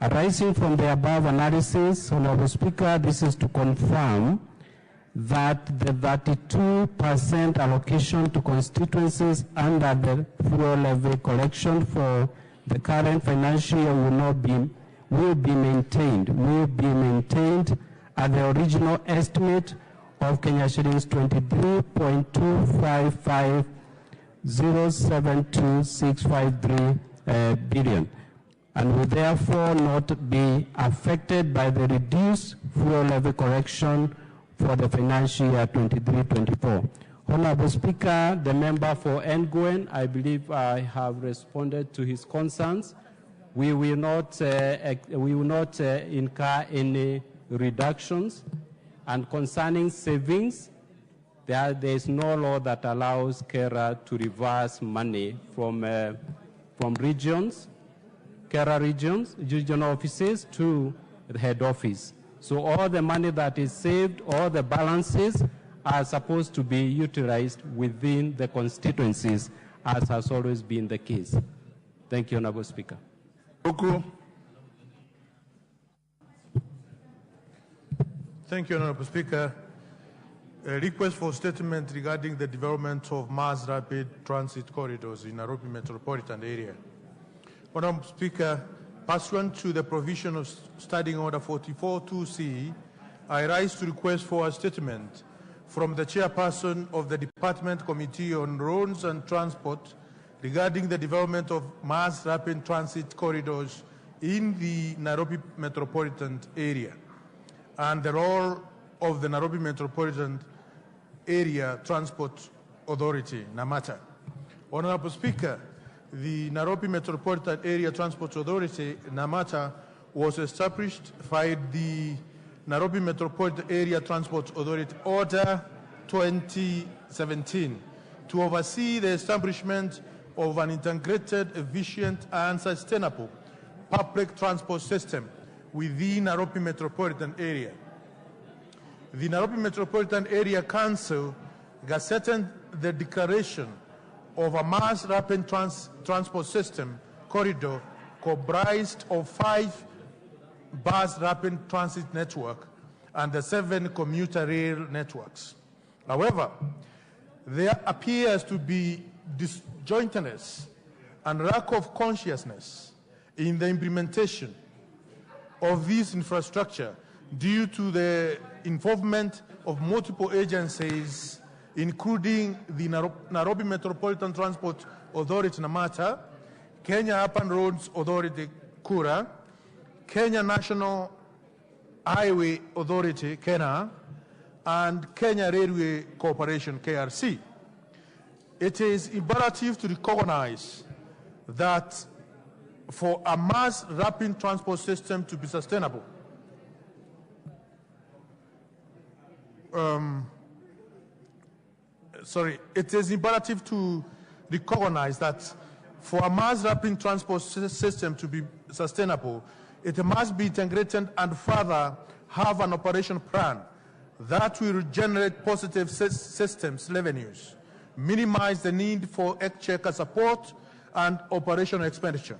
Speaker 10: Arising from the above analysis, Honorable Speaker, this is to confirm that the 32% allocation to constituencies under the fuel levy collection for the current financial year will be maintained at the original estimate of Kenya shillings 23.255072653 billion, and will therefore not be affected by the reduced fuel levy correction for the financial year 23-24. Honorable Speaker, the member for Nguyen, I believe I have responded to his concerns. We will not incur any reductions. And concerning savings, there is no law that allows KERA to reverse money from regions, KERA regions, regional offices to the head office. So all the money that is saved, all the balances are supposed to be utilized within the constituencies, as has always been the case. Thank you, Honorable Speaker.
Speaker 17: Thank you, Honorable Speaker. A request for statement regarding the development of mass rapid transit corridors in Nairobi metropolitan area. Honorable Speaker, pursuant to the provision of Standing Order 44-2C, I rise to request for a statement from the chairperson of the Department Committee on Roads and Transport regarding the development of mass rapid transit corridors in the Nairobi metropolitan area and the role of the Nairobi Metropolitan Area Transport Authority, NAMATA. Honorable Speaker, the Nairobi Metropolitan Area Transport Authority, NAMATA, was established by the Nairobi Metropolitan Area Transport Authority Order 2017 to oversee the establishment of an integrated, efficient, and sustainable public transport system within Nairobi Metropolitan Area. The Nairobi Metropolitan Area Council gazetted the declaration of a mass rapid transport system corridor comprised of 5 bus rapid transit network and the 7 commuter rail networks. However, there appears to be disjointedness and lack of consciousness in the implementation of this infrastructure due to the involvement of multiple agencies, including the Nairobi Metropolitan Transport Authority, NAMATA, Kenya Urban Roads Authority, KURA, Kenya National Highway Authority, KENHA, and Kenya Railway Corporation, KRC. It is imperative to recognize that for a mass rapid transport system to be sustainable, it is imperative to recognize that for a mass rapid transport system to be sustainable, it must be integrated and further have an operation plan that will generate positive systems revenues, minimize the need for exchequer support and operational expenditure.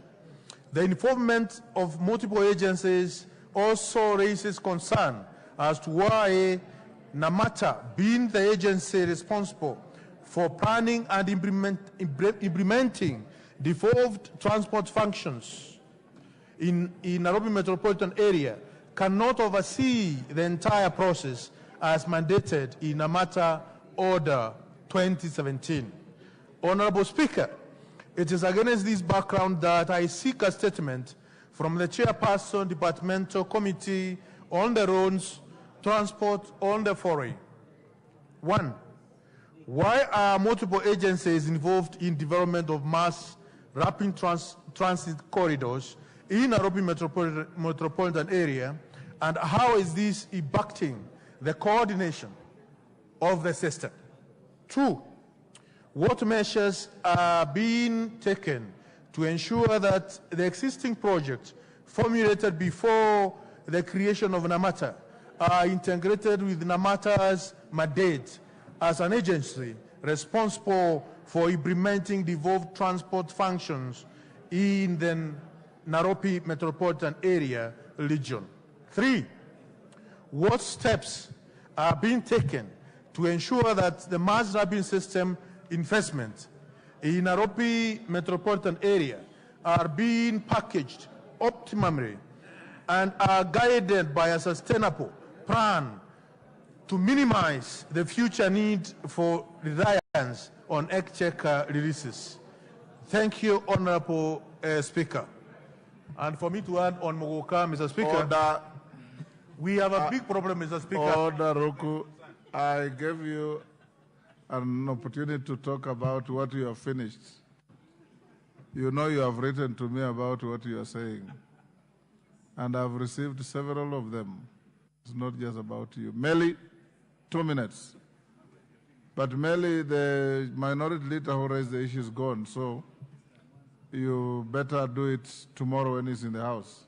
Speaker 17: The involvement of multiple agencies also raises concern as to why NAMATA, being the agency responsible for planning and implementing devolved transport functions in Nairobi Metropolitan Area, cannot oversee the entire process as mandated in NAMATA Order 2017. Honorable Speaker, it is against this background that I seek a statement from the Chairperson, Departmental Committee on the Roads, Transport on the following. 1. Why are multiple agencies involved in development of mass rapid transit corridors in Nairobi Metropolitan Area, and how is this impacting the coordination of the system? 2. What measures are being taken to ensure that the existing projects formulated before the creation of NAMATA are integrated with NAMATA's mandate as an agency responsible for implementing devolved transport functions in the Nairobi Metropolitan Area region? 3. What steps are being taken to ensure that the mass rapid system investment in Nairobi Metropolitan Area are being packaged optimally and are guided by a sustainable plan to minimize the future need for reliance on exchequer releases? Thank you, Honorable Speaker. And for me to add on Mogoka, Mr. Speaker,
Speaker 2: Order.
Speaker 17: We have a big problem, Mr. Speaker.
Speaker 2: Order, Roku. I gave you an opportunity to talk about what you have finished. You know you have written to me about what you are saying. And I've received several of them. It's not just about you. Meli, 2 minutes. But Meli, the minority leader who raised the issue is gone, so you better do it tomorrow when he's in the House.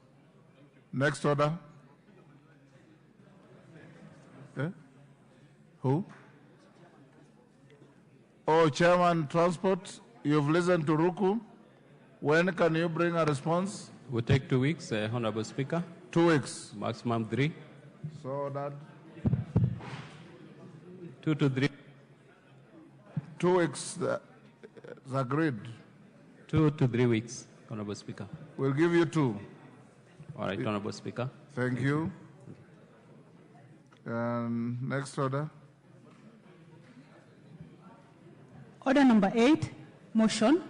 Speaker 2: Next order. Who? Oh, Chairman Transport, you've listened to Ruku. When can you bring a response?
Speaker 10: We'll take 2 weeks, Honorable Speaker.
Speaker 2: 2 weeks.
Speaker 10: Maximum 3.
Speaker 2: So that
Speaker 10: 2 to 3.
Speaker 2: 2 weeks is agreed.
Speaker 10: 2 to 3 weeks, Honorable Speaker.
Speaker 2: We'll give you 2.
Speaker 10: All right, Honorable Speaker.
Speaker 2: Thank you. And next order.
Speaker 18: Order number 8, motion,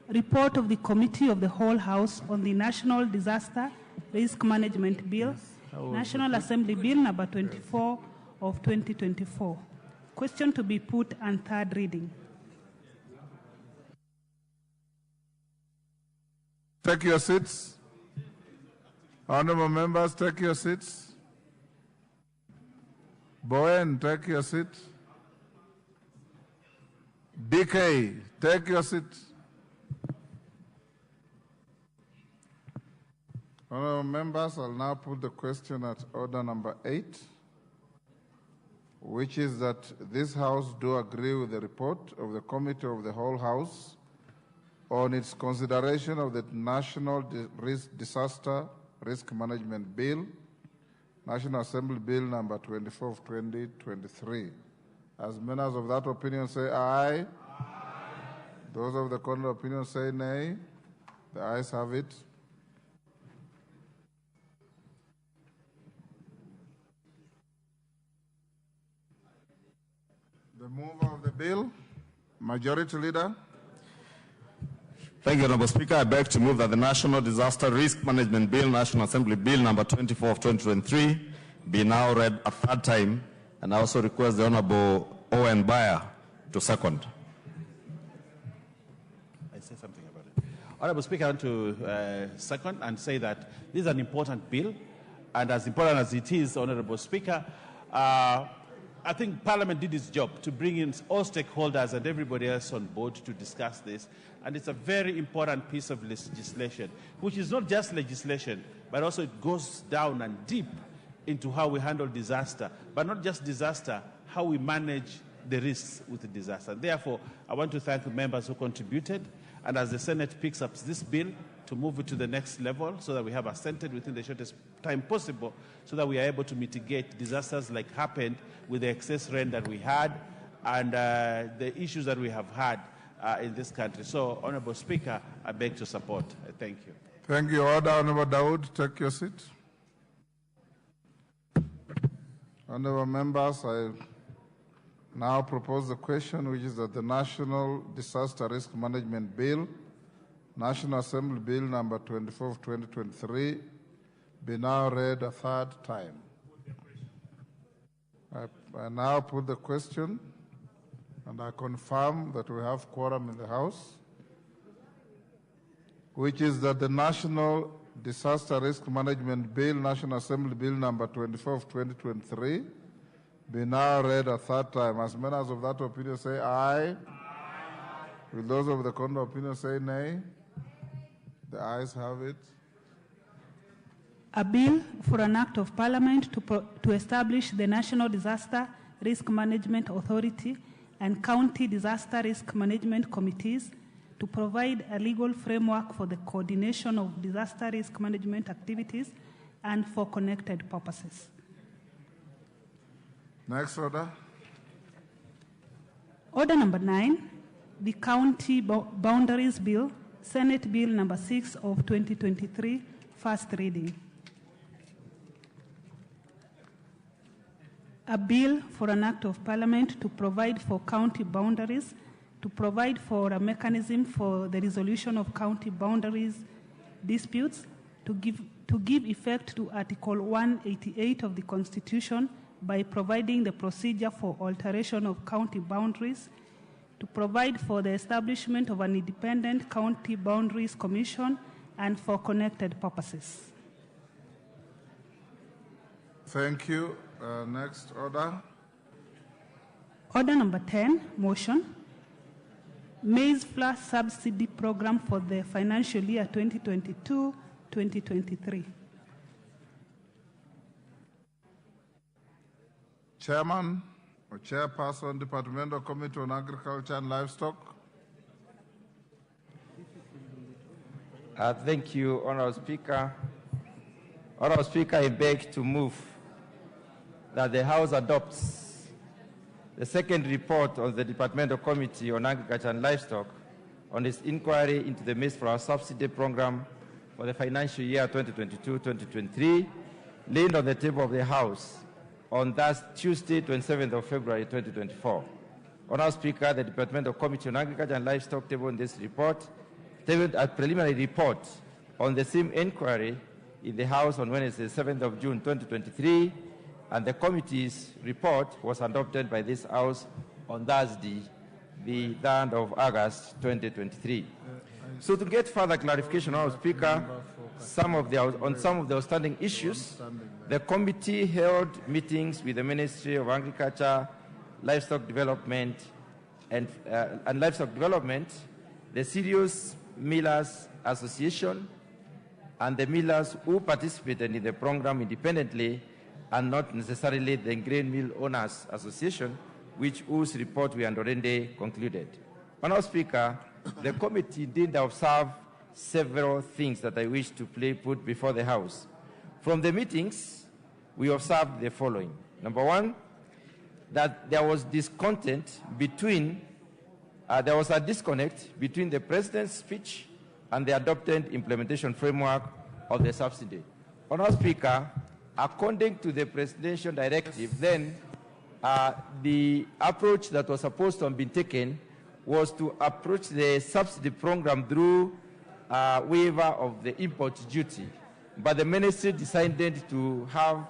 Speaker 18: report of the Committee of the Whole House on the National Disaster Risk Management Bill, National Assembly Bill number 24 of 2024. Question to be put and third reading.
Speaker 2: take your seats. Honorable members, take your seats. Bowen, take your seat. DK, take your seat. Honorable members, I'll now put the question at order number 8, which is that this House do agree with the report of the Committee of the Whole House on its consideration of the National Disaster Risk Management Bill, National Assembly Bill number 24 of 2023. As members of that opinion say aye. Aye. Those of the contrary opinion say nay. The ayes have it. The mover of the bill, Majority Leader.
Speaker 19: Thank you, Honorable Speaker. I beg to move that the National Disaster Risk Management Bill, National Assembly Bill number 24 of 2023, be now read a third time, and I also request the Honorable Owen Bayer to second.
Speaker 16: I say something about it. Honorable Speaker, I want to second and say that this is an important bill, and as important as it is, Honorable Speaker, I think Parliament did its job to bring in all stakeholders and everybody else on board to discuss this. And it's a very important piece of legislation, which is not just legislation, but also it goes down and deep into how we handle disaster, but not just disaster, how we manage the risks with the disaster. Therefore, I want to thank the members who contributed, and as the Senate picks up this bill, to move it to the next level so that we have assented within the shortest time possible so that we are able to mitigate disasters like happened with the excess rain that we had and the issues that we have had in this country. So, Honorable Speaker, I beg to support. Thank you.
Speaker 2: Thank you. Order, Honorable Dawood, take your seat. Honorable members, I now propose the question, which is that the National Disaster Risk Management Bill, National Assembly Bill number 24 of 2023, be now read a third time. I now put the question, and I confirm that we have quorum in the House, which is that the National Disaster Risk Management Bill, National Assembly Bill number 24 of 2023, be now read a third time. As members of that opinion say aye. Aye. Will those of the contrary opinion say nay? The ayes have it.
Speaker 18: A bill for an act of Parliament to establish the National Disaster Risk Management Authority and County Disaster Risk Management Committees to provide a legal framework for the coordination of disaster risk management activities and for connected purposes.
Speaker 2: Next order.
Speaker 18: Order number 9, the County Boundaries Bill, Senate Bill number 6 of 2023, first reading. A bill for an act of Parliament to provide for county boundaries, to provide for a mechanism for the resolution of county boundaries disputes, to give effect to Article 188 of the Constitution by providing the procedure for alteration of county boundaries, to provide for the establishment of an independent county boundaries commission, and for connected purposes.
Speaker 2: Thank you. Next order.
Speaker 18: Order number 10, motion. Maize flour subsidy program for the financial year 2022-2023.
Speaker 2: Chairman or Chairperson, Departmental Committee on Agriculture and Livestock.
Speaker 20: Thank you, Honorable Speaker. Honorable Speaker, I beg to move that the House adopts the second report of the Departmental Committee on Agriculture and Livestock on its inquiry into the maize flour subsidy program for the financial year 2022-2023, laid on the table of the House on Tuesday, 27th of February 2024. Honorable Speaker, the Departmental Committee on Agriculture and Livestock tabled this report, tabled a preliminary report on the same inquiry in the House on Wednesday, 7th of June 2023, and the committee's report was adopted by this House on Thursday, the 3rd of August 2023. So to get further clarification, Honourable Speaker, on some of the outstanding issues, the committee held meetings with the Ministry of Agriculture, Livestock Development, and Livestock Development, the Serious Millers Association, and the millers who participated in the program independently, and not necessarily the Grain Mill Owners Association, whose report we had already concluded. Honourable Speaker, the committee did observe several things that I wish to put before the House. From the meetings, we observed the following. Number one, that there was discontent between, there was a disconnect between the President's speech and the adopted implementation framework of the subsidy. Honourable Speaker, according to the presidential directive, then the approach that was supposed to have been taken was to approach the subsidy program through waiver of the import duty. But the ministry decided to have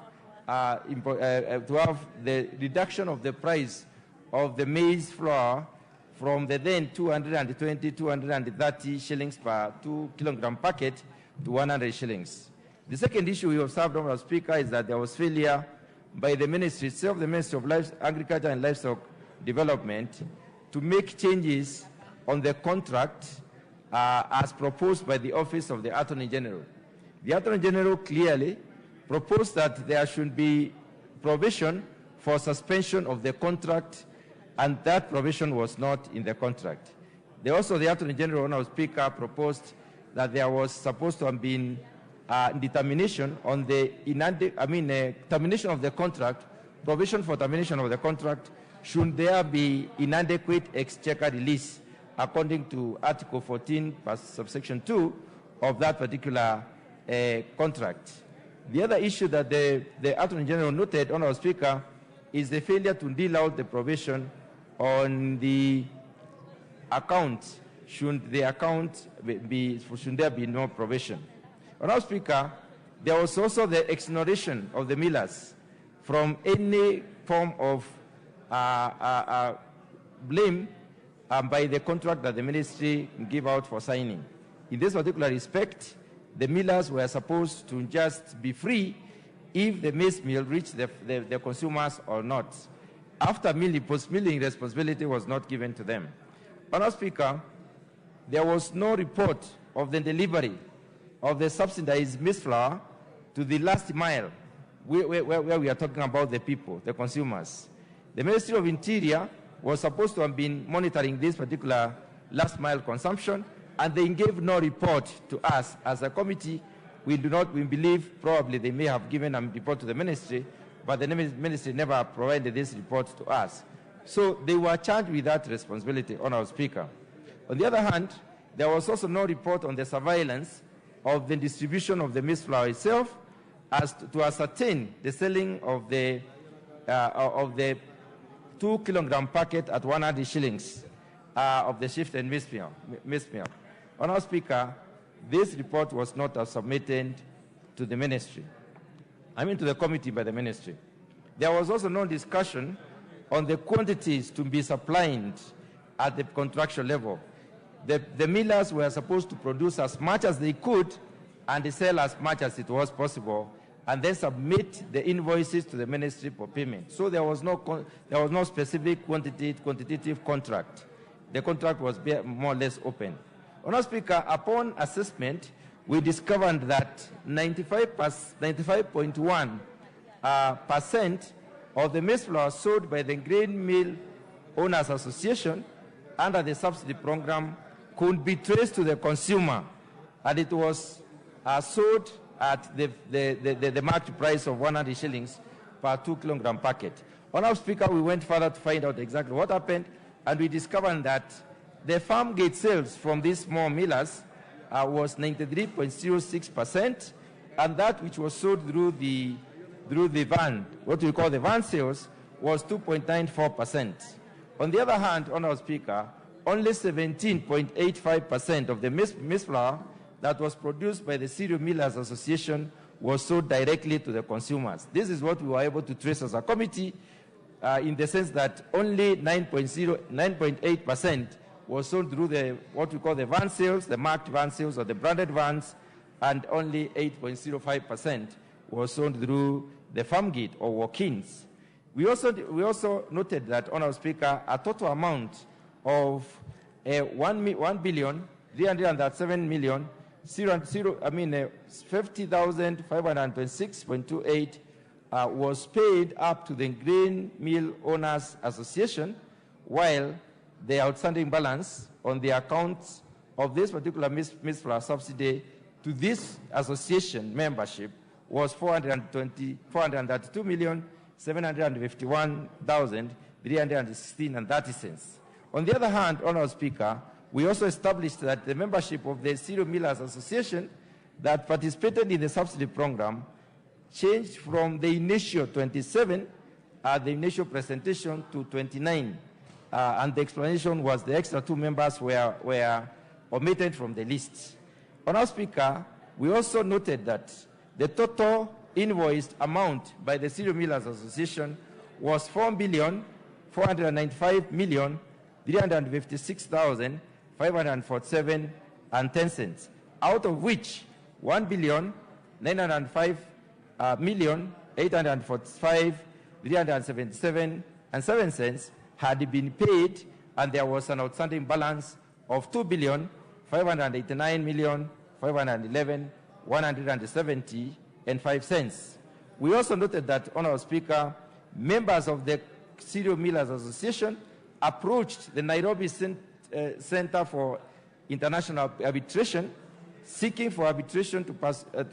Speaker 20: the reduction of the price of the maize flour from the then 220, 230 shillings per 2 kilogram packet to 100 shillings. The second issue we observed, Honourable Speaker, is that there was failure by the ministry itself, the Ministry of Agriculture and Livestock Development, to make changes on the contract as proposed by the Office of the Attorney General. The Attorney General clearly proposed that there should be provision for suspension of the contract, and that provision was not in the contract. The Attorney General, Honourable Speaker, proposed that there was supposed to have been determination on the termination of the contract, provision for termination of the contract, should there be inadequate exchequer release according to Article 14, subsection 2 of that particular contract. The other issue that the Attorney General noted, Honourable Speaker, is the failure to deal out the provision on the account. Should there be no provision? Honourable Speaker, there was also the exoneration of the millers from any form of blame by the contract that the ministry gave out for signing. In this particular respect, the millers were supposed to just be free if the maize meal reached the consumers or not. After milling, post-milling responsibility was not given to them. Honourable Speaker, there was no report of the delivery of the subsidized maize flour to the last mile, where we are talking about the people, the consumers. The Ministry of Interior was supposed to have been monitoring this particular last mile consumption, and they gave no report to us as a committee. We believe probably they may have given a report to the ministry, but the ministry never provided this report to us. So they were charged with that responsibility, Honourable Speaker. On the other hand, there was also no report on the surveillance of the distribution of the maize flour itself, as to ascertain the selling of the 2 kilogram packet at 100 shillings of the shift and maize meal. Honourable Speaker, this report was not submitted to the ministry. To the committee by the ministry. There was also no discussion on the quantities to be supplied at the contractual level. The millers were supposed to produce as much as they could and sell as much as it was possible, and then submit the invoices to the ministry for payment. So there was no specific quantitative contract. The contract was more or less open. Honourable Speaker, upon assessment, we discovered that 95.1% of the maize flour sold by the Grain Mill Owners Association under the subsidy program could be traced to the consumer, and it was sold at the market price of 100 shillings per 2 kilogram packet. Honourable Speaker, we went further to find out exactly what happened, and we discovered that the farm gate sales from these small millers was 93.06%, and that which was sold through the van, what we call the van sales, was 2.94%. On the other hand, Honourable Speaker, only 17.85% of the maize flour that was produced by the Cereal Millers Association was sold directly to the consumers. This is what we were able to trace as a committee, in the sense that only 9.8% was sold through what we call the van sales, the marked van sales or the branded vans, and only 8.05% was sold through the farm gate or walk-ins. We also noted that, Honourable Speaker, a total amount of 50,526.28 was paid up to the Grain Mill Owners Association, while the outstanding balance on the accounts of this particular maize flour subsidy to this association membership was 432,751,316.30. On the other hand, Honourable Speaker, we also established that the membership of the Cereal Millers Association that participated in the subsidy program changed from the initial 27 at the initial presentation to 29. And the explanation was the extra 2 members were omitted from the list. Honourable Speaker, we also noted that the total invoiced amount by the Cereal Millers Association was 4,495,356,547.10, out of which 1,905,845,377.07 had been paid, and there was an outstanding balance of 2,589,511,170.05. We also noted that, Honourable Speaker, members of the Cereal Millers Association approached the Nairobi Center for International Arbitration, seeking for arbitration to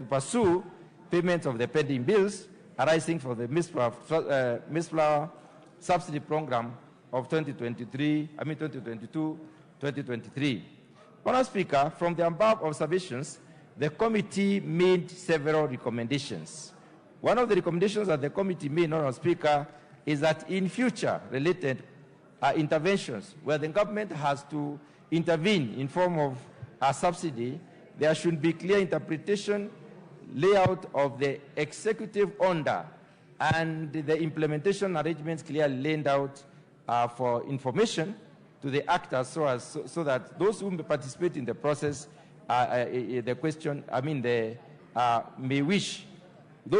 Speaker 20: pursue payment of the pending bills arising from the maize flour subsidy program of 2022-2023. Honourable Speaker, from the above observations, the committee made several recommendations. One of the recommendations that the committee made, Honourable Speaker, is that in future related interventions where the government has to intervene in form of a subsidy, there should be clear interpretation, layout of the executive order, and the implementation arrangements clearly laid out for information to the actors, so that those who may participate in the process, those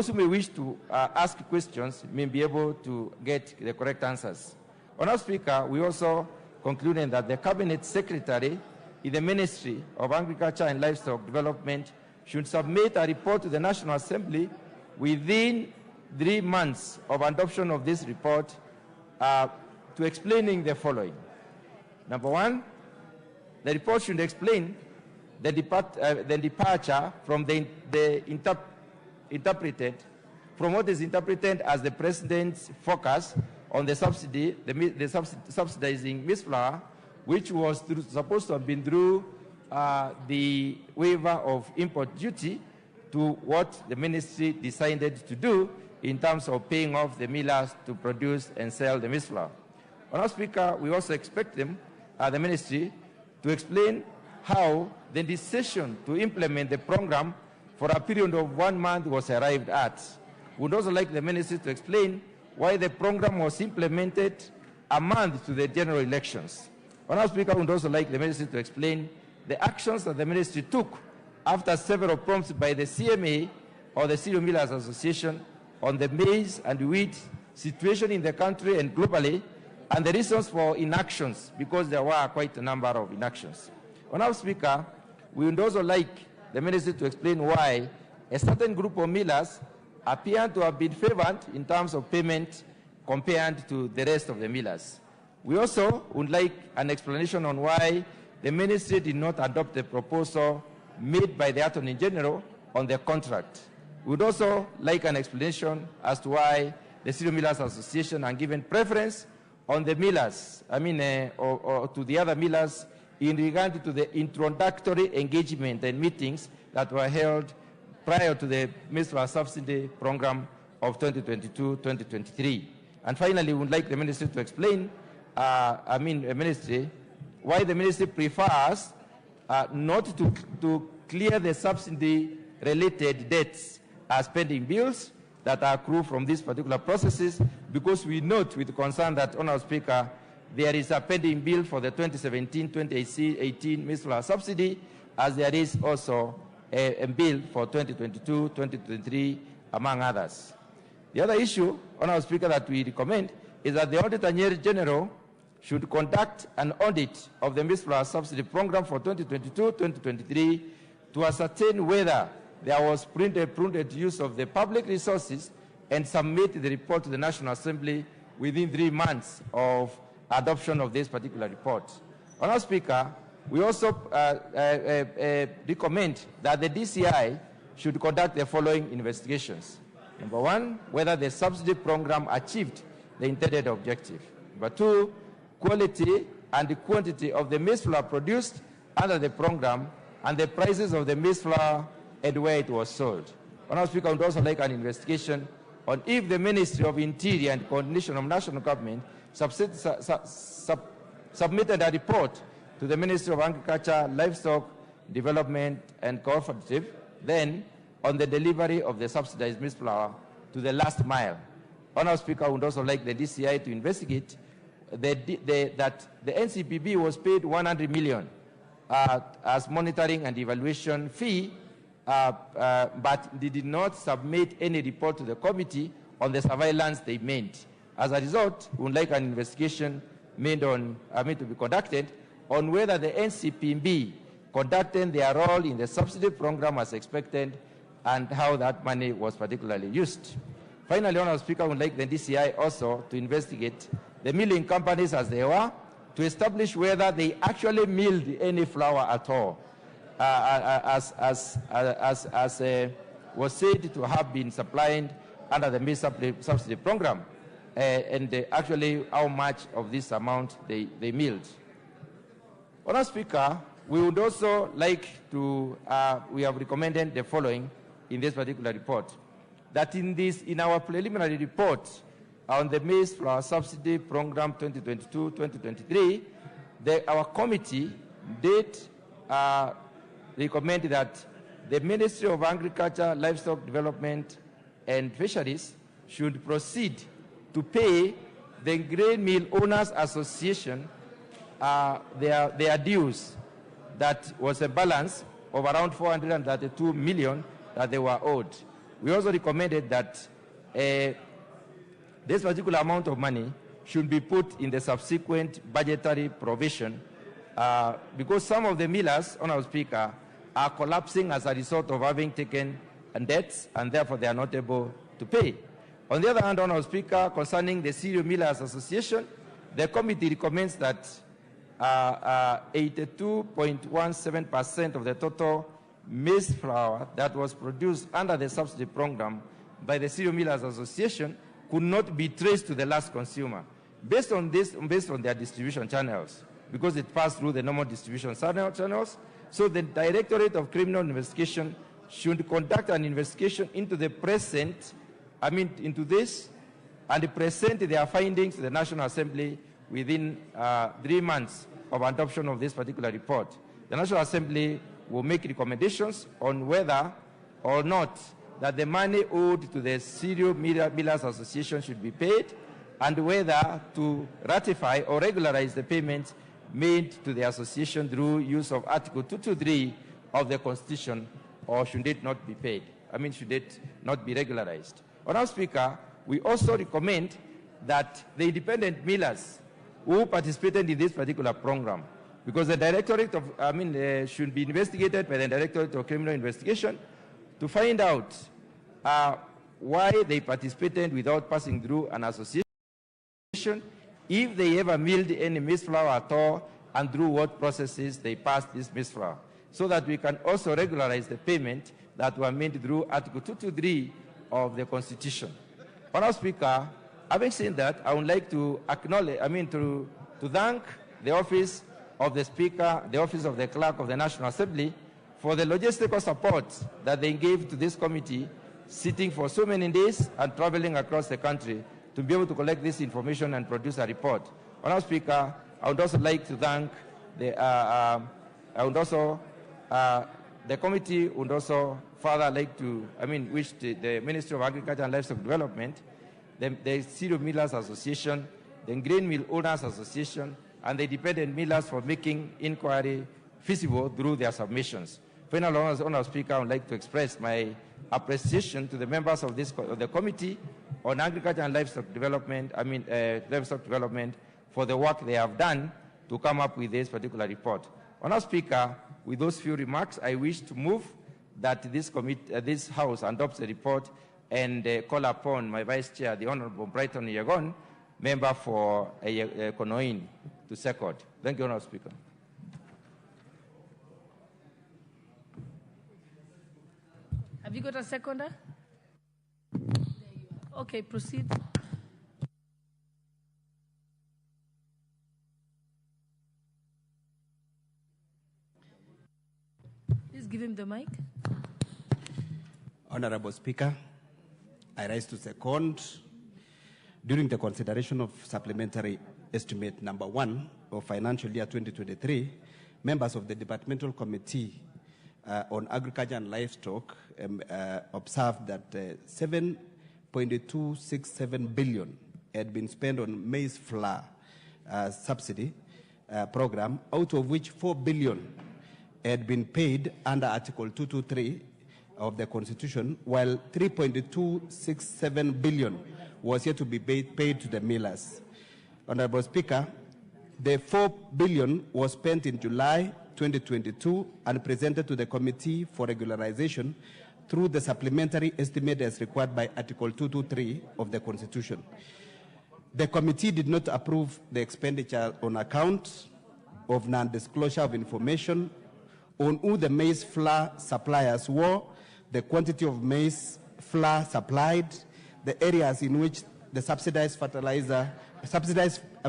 Speaker 20: who may wish to ask questions may be able to get the correct answers. Honourable Speaker, we also concluded that the Cabinet Secretary in the Ministry of Agriculture and Livestock Development should submit a report to the National Assembly within 3 months of adoption of this report to explaining the following. Number one, the report should explain the departure from from what is interpreted as the President's focus on the subsidy, subsidizing maize flour, which was supposed to have been through the waiver of import duty, to what the ministry decided to do in terms of paying off the millers to produce and sell the maize flour. Honourable Speaker, we also expect them, the ministry, to explain how the decision to implement the program for a period of 1 month was arrived at. We would also like the ministry to explain why the program was implemented a month to the general elections. Honourable Speaker, we would also like the ministry to explain the actions that the ministry took after several prompts by the CMA or the Cereal Millers Association on the maize and wheat situation in the country and globally, and the reasons for inactions, because there were quite a number of inactions. Honourable Speaker, we would also like the ministry to explain why a certain group of millers appear to have been favoured in terms of payment compared to the rest of the millers. We also would like an explanation on why the ministry did not adopt the proposal made by the Attorney General on the contract. We would also like an explanation as to why the Cereal Millers Association are given preference on the millers, or to the other millers, in regard to the introductory engagement and meetings that were held prior to the maize flour subsidy program of 2022-2023. And finally, we would like the ministry to explain, why the ministry prefers not to clear the subsidy-related debts as pending bills that are accrued from these particular processes, because we note with concern that, Honourable Speaker, there is a pending bill for the 2017-2018 maize flour subsidy, as there is also a bill for 2022-2023, among others. The other issue, Honourable Speaker, that we recommend is that the Auditor General should conduct an audit of the maize flour subsidy program for 2022-2023 to ascertain whether there was prudent use of the public resources and submit the report to the National Assembly within 3 months of adoption of this particular report. Honourable Speaker, we also recommend that the DCI should conduct the following investigations. Number one, whether the subsidy program achieved the intended objective. Number two, quality and the quantity of the maize flour produced under the program and the prices of the maize flour and where it was sold. Honourable Speaker, I would also like an investigation on if the Ministry of Interior and Coordination of National Government submitted a report to the Ministry of Agriculture, Livestock Development and Cooperative, then on the delivery of the subsidized maize flour to the last mile. Honourable Speaker, I would also like the DCI to investigate that the NCPB was paid 100 million as monitoring and evaluation fee, but they did not submit any report to the committee on the surveillance they made. As a result, we would like an investigation made on, to be conducted on whether the NCPB conducted their role in the subsidy program as expected and how that money was particularly used. Finally, Honourable Speaker, I would like the DCI also to investigate the milling companies as they were, to establish whether they actually milled any flour at all, as was said to have been supplied under the maize subsidy program, and actually how much of this amount they milled. Honourable Speaker, we would also like to, we have recommended the following in this particular report, that in our preliminary report on the maize flour subsidy program 2022-2023, our committee did recommend that the Ministry of Agriculture, Livestock Development and Fisheries should proceed to pay the Grain Mill Owners Association their dues. That was a balance of around 432 million that they were owed. We also recommended that this particular amount of money should be put in the subsequent budgetary provision because some of the millers, Honourable Speaker, are collapsing as a result of having taken debts and therefore they are not able to pay. On the other hand, Honourable Speaker, concerning the Cereal Millers Association, the committee recommends that 82.17% of the total maize flour that was produced under the subsidy program by the Cereal Millers Association could not be traced to the last consumer. Based on this, based on their distribution channels, because it passed through the normal distribution channels, so the Directorate of Criminal Investigation should conduct an investigation into the present, into this, and present their findings to the National Assembly within 3 months of adoption of this particular report. The National Assembly will make recommendations on whether or not that the money owed to the Cereal Millers Association should be paid, and whether to ratify or regularize the payments made to the association through use of Article 223 of the Constitution, or should it not be paid? Should it not be regularized? Honourable Speaker, we also recommend that the independent millers who participated in this particular program, because the Directorate of, should be investigated by the Directorate of Criminal Investigation to find out why they participated without passing through an association, if they ever milled any maize flour at all, and through what processes they passed this maize flour, so that we can also regularize the payment that were made through Article 223 of the Constitution. Honourable Speaker, having said that, I would like to acknowledge, to thank the Office of the Speaker, the Office of the Clerk of the National Assembly for the logistical support that they gave to this committee, sitting for so many days and traveling across the country to be able to collect this information and produce a report. Honourable Speaker, I would also like to thank the, the committee would also further like to, wish the Ministry of Agriculture and Livestock Development, the Cereal Millers Association, the Grain Mill Owners Association, and the independent millers for making inquiry feasible through their submissions. Finally, Honourable Speaker, I would like to express my appreciation to the members of the Committee on Agriculture and Livestock Development, for the work they have done to come up with this particular report. Honourable Speaker, with those few remarks, I wish to move that this House adopts the report and call upon my Vice Chair, the Honourable Brighton Yagon, member for Konoin, to second. Thank you, Honourable Speaker.
Speaker 21: Have you got a seconder? Okay, proceed. Please give him the mic.
Speaker 22: Honorable Speaker, I rise to second. During the consideration of supplementary estimate number 1 of financial year 2023, members of the Departmental Committee on Agriculture and Livestock observed that 7.267 billion had been spent on maize flour subsidy program, out of which 4 billion had been paid under Article 223 of the Constitution, while 3.267 billion was yet to be paid to the millers. Honorable Speaker, the 4 billion was spent in July 2022 and presented to the Committee for Regularization through the supplementary estimate as required by Article 223 of the Constitution. The committee did not approve the expenditure on account of non-disclosure of information on who the maize flour suppliers were, the quantity of maize flour supplied, the areas in which the subsidized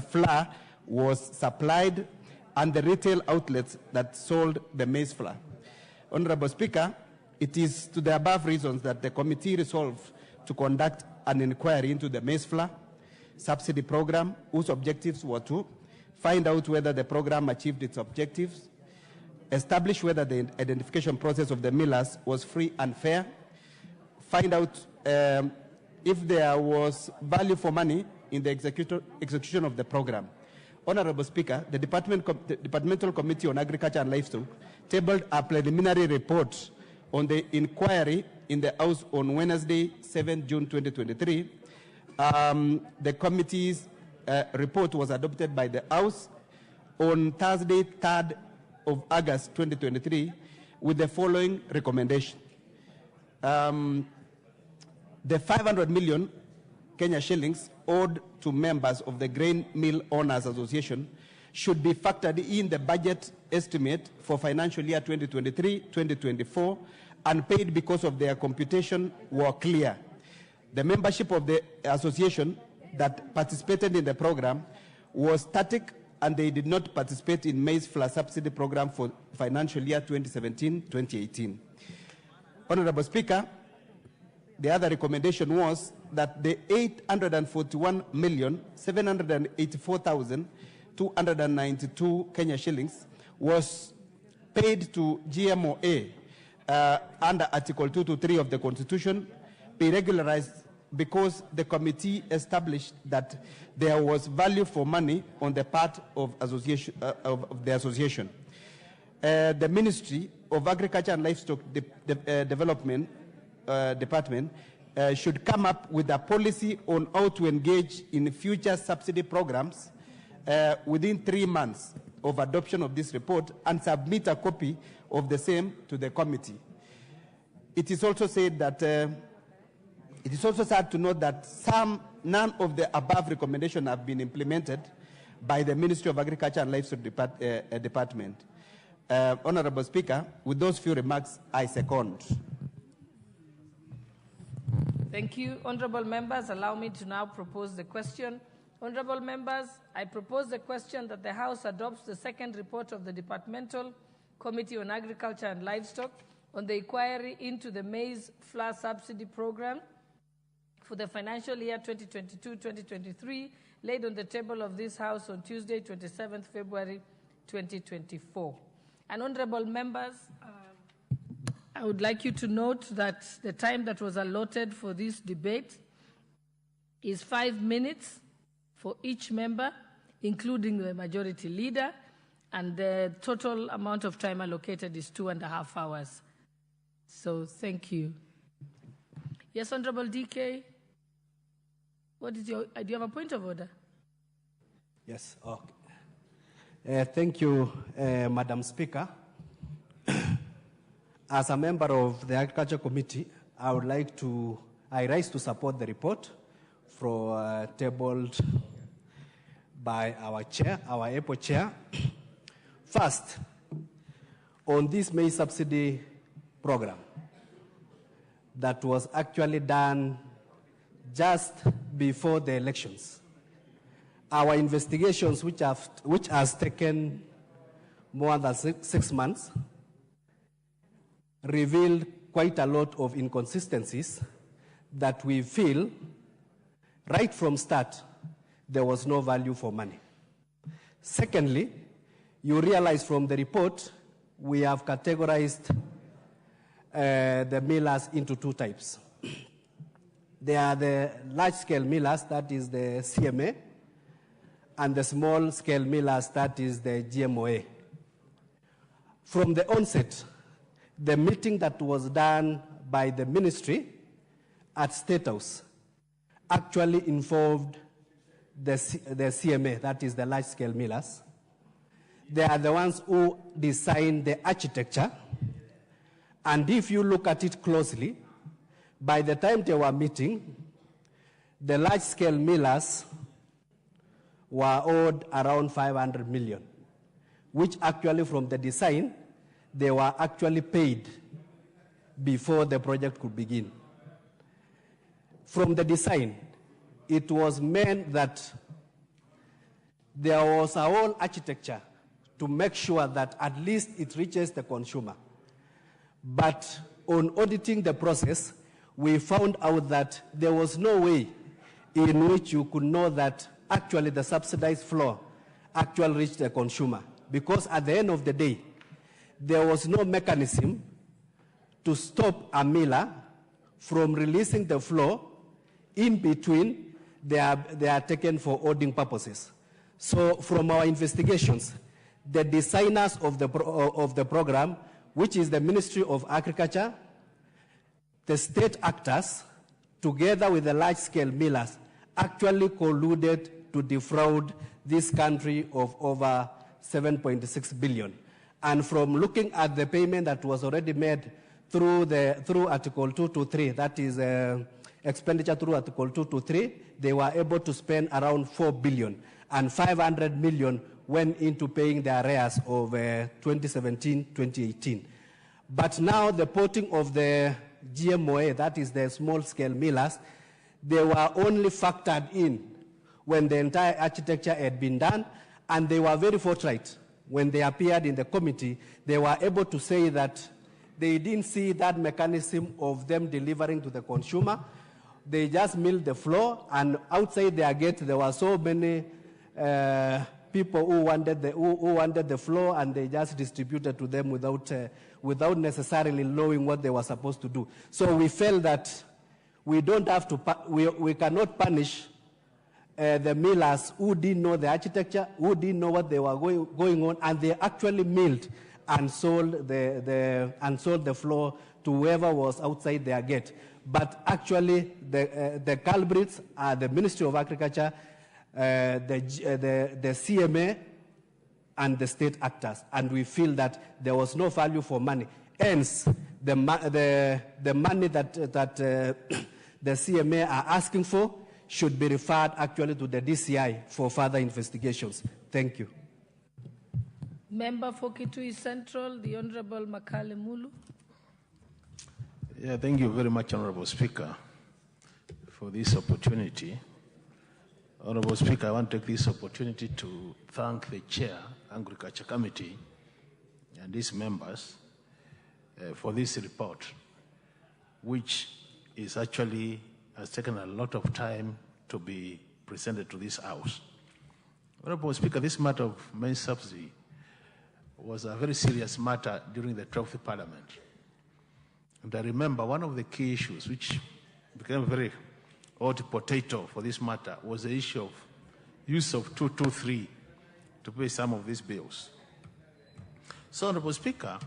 Speaker 22: flour was supplied, and the retail outlets that sold the maize flour. Honorable Speaker, it is to the above reasons that the committee resolved to conduct an inquiry into the maize flour subsidy program, whose objectives were to find out whether the program achieved its objectives, establish whether the identification process of the millers was free and fair, find out if there was value for money in the execution of the program. Honorable Speaker, the Departmental Committee on Agriculture and Livestock tabled a preliminary report on the inquiry in the House on Wednesday, 7 June 2023. The committee's report was adopted by the House on Thursday, 3rd of August 2023, with the following recommendation. The 500 million Kenya shillings owed to members of the Grain Mill Owners Association should be factored in the budget estimate for financial year 2023-2024 and paid because of their computation were clear. The membership of the association that participated in the program was static, and they did not participate in maize flour subsidy program for financial year 2017-2018. Honorable Speaker, the other recommendation was that the 841,784,292 Kenya shillings was paid to GMOA under Article 223 of the Constitution be regularized because the committee established that there was value for money on the part of the association. The Ministry of Agriculture and Livestock Development Department should come up with a policy on how to engage in future subsidy programs within 3 months of adoption of this report and submit a copy of the same to the committee. It is also said that it is also sad to note that none of the above recommendations have been implemented by the Ministry of Agriculture and Livestock Department. Honorable Speaker, with those few remarks, I second.
Speaker 21: Thank you. Honorable members, allow me to now propose the question. Honorable members, I propose the question that the House adopts the second report of the Departmental Committee on Agriculture and Livestock on the inquiry into the maize flour subsidy program for the financial year 2022-2023, laid on the table of this House on Tuesday, 27th February 2024. And honorable members, I would like you to note that the time that was allotted for this debate is 5 minutes for for each member, including the majority leader, and the total amount of time allocated is 2.5 hours. So thank you. Yes, Honorable DK. What is do you have a point of order?
Speaker 22: Yes, okay. Thank you, Madam Speaker. As a member of the Agriculture Committee, I rise to support the report tabled by our chair, our APO chair. First, on this Maize subsidy program that was actually done just before the elections. Our investigations, which has taken more than six months, revealed quite a lot of inconsistencies that we feel right from start there was no value for money. Secondly, you realize from the report we have categorized the millers into two types. There are the large-scale millers, that is the CMA, and the small-scale millers, that is the GMOA. From the onset, the meeting that was done by the ministry at State House actually involved the CMA, that is the large-scale millers. They are the ones who design the architecture, and if you look at it closely, by the time they were meeting, the large-scale millers were owed around 500 million, which actually from the design, they were actually paid before the project could begin. From the design, it was meant that there was a whole architecture to make sure that at least it reaches the consumer. But on auditing the process, we found out that there was no way in which you could know that actually the subsidized floor actually reached the consumer. Because at the end of the day, there was no mechanism to stop a miller from releasing the floor in between they are taken for auditing purposes. So from our investigations, the designers of the program, which is the Ministry of Agriculture, the state actors, together with the large-scale millers, actually colluded to defraud this country of over 7.6 billion. And from looking at the payment that was already made through Article 223, that is expenditure through Article 223, they were able to spend around 4 billion, and 500 million went into paying the arrears of 2017-2018. But now the porting of the GMOA, that is the small-scale millers, they were only factored in when the entire architecture had been done, and they were very forthright. When they appeared in the committee, they were able to say that they didn't see that mechanism of them delivering to the consumer. They just milled the floor, and outside their gate, there were so many people who wanted the floor, and they just distributed to them without necessarily knowing what they were supposed to do. So we felt that we don't have to, we cannot punish the millers who didn't know the architecture, who didn't know what they were going on, and they actually milled and sold the floor to whoever was outside their gate. But actually, the culprits are the Ministry of Agriculture, the CMA, and the state actors. And we feel that there was no value for money. Hence, the money that the CMA are asking for should be referred actually to the DCI for further investigations. Thank you.
Speaker 21: Member for Kitui Central, the Honorable Makale Mulu.
Speaker 15: Yeah, thank you very much, Honorable Speaker, for this opportunity. Honorable Speaker, I want to take this opportunity to thank the Chair, Agriculture Committee, and its members for this report, which is actually has taken a lot of time to be presented to this House. Honorable Speaker, this matter of maize subsidy was a very serious matter during the 12th Parliament. And I remember one of the key issues which became a very hot potato for this matter was the issue of use of 223 to pay some of these bills. So, Honorable Speaker,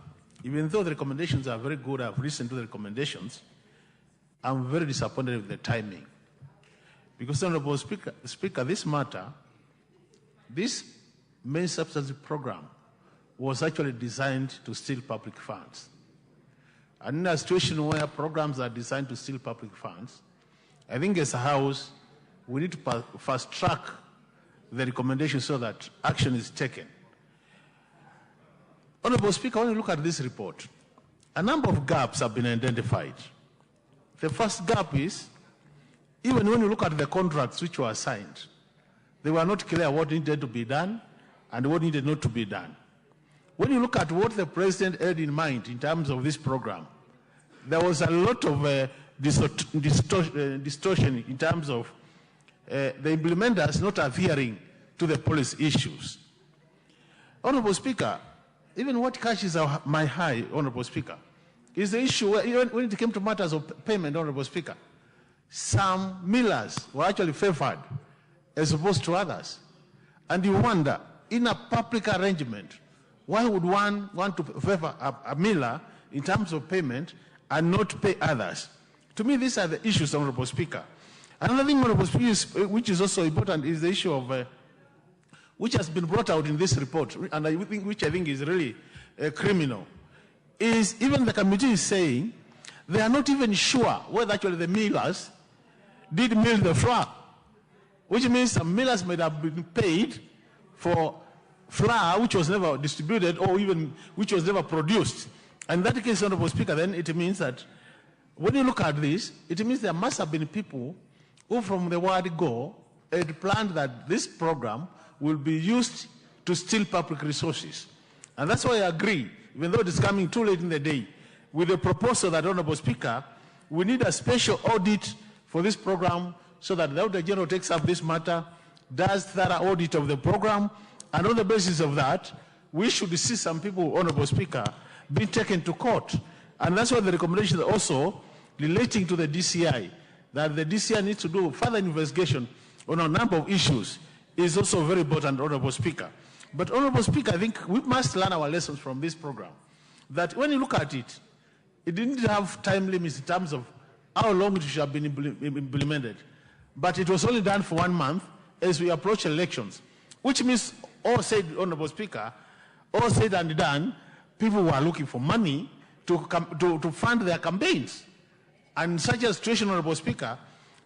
Speaker 15: even though the recommendations are very good, I've listened to the recommendations, I'm very disappointed with the timing. Because, Honorable Speaker, this matter, this main subsidy program was actually designed to steal public funds. And in a situation where programs are designed to steal public funds, I think as a House, we need to fast track the recommendation so that action is taken. Honorable Speaker, when you look at this report, a number of gaps have been identified. The first gap is, even when you look at the contracts which were signed, they were not clear what needed to be done and what needed not to be done. When you look at what the President had in mind in terms of this program, there was a lot of distortion in terms of the implementers not adhering to the policy issues. Honorable Speaker, even what catches my eye, Honorable Speaker, is the issue where, when it came to matters of payment, Honorable Speaker, some millers were actually favored as opposed to others. And you wonder, in a public arrangement, why would one want to favor a miller in terms of payment and not pay others? To me, these are the issues, Honorable Speaker. Another thing, Honorable Speaker, which is also important, is the issue of, which has been brought out in this report, and which I think is really criminal, is even the committee is saying they are not even sure whether actually the millers did mill the flour, which means some millers might have been paid for flour which was never distributed or even which was never produced. And in that case, Honorable Speaker, then it means that when you look at this, it means there must have been people who from the word go had planned that this program will be used to steal public resources. And that's why I agree, even though it is coming too late in the day, with the proposal that, Honorable Speaker, we need a special audit for this program so that the Auditor General takes up this matter, does thorough audit of the program, and on the basis of that, we should see some people, Honorable Speaker, being taken to court. And that's why the recommendation also relating to the DCI, that the DCI needs to do further investigation on a number of issues, is also very important, Honorable Speaker. But, Honorable Speaker, I think we must learn our lessons from this program. That when you look at it, it didn't have time limits in terms of how long it should have been implemented. But it was only done for 1 month as we approach elections, which means, all said, Honorable Speaker, all said and done, people were looking for money to fund their campaigns. And in such a situation, Honorable Speaker,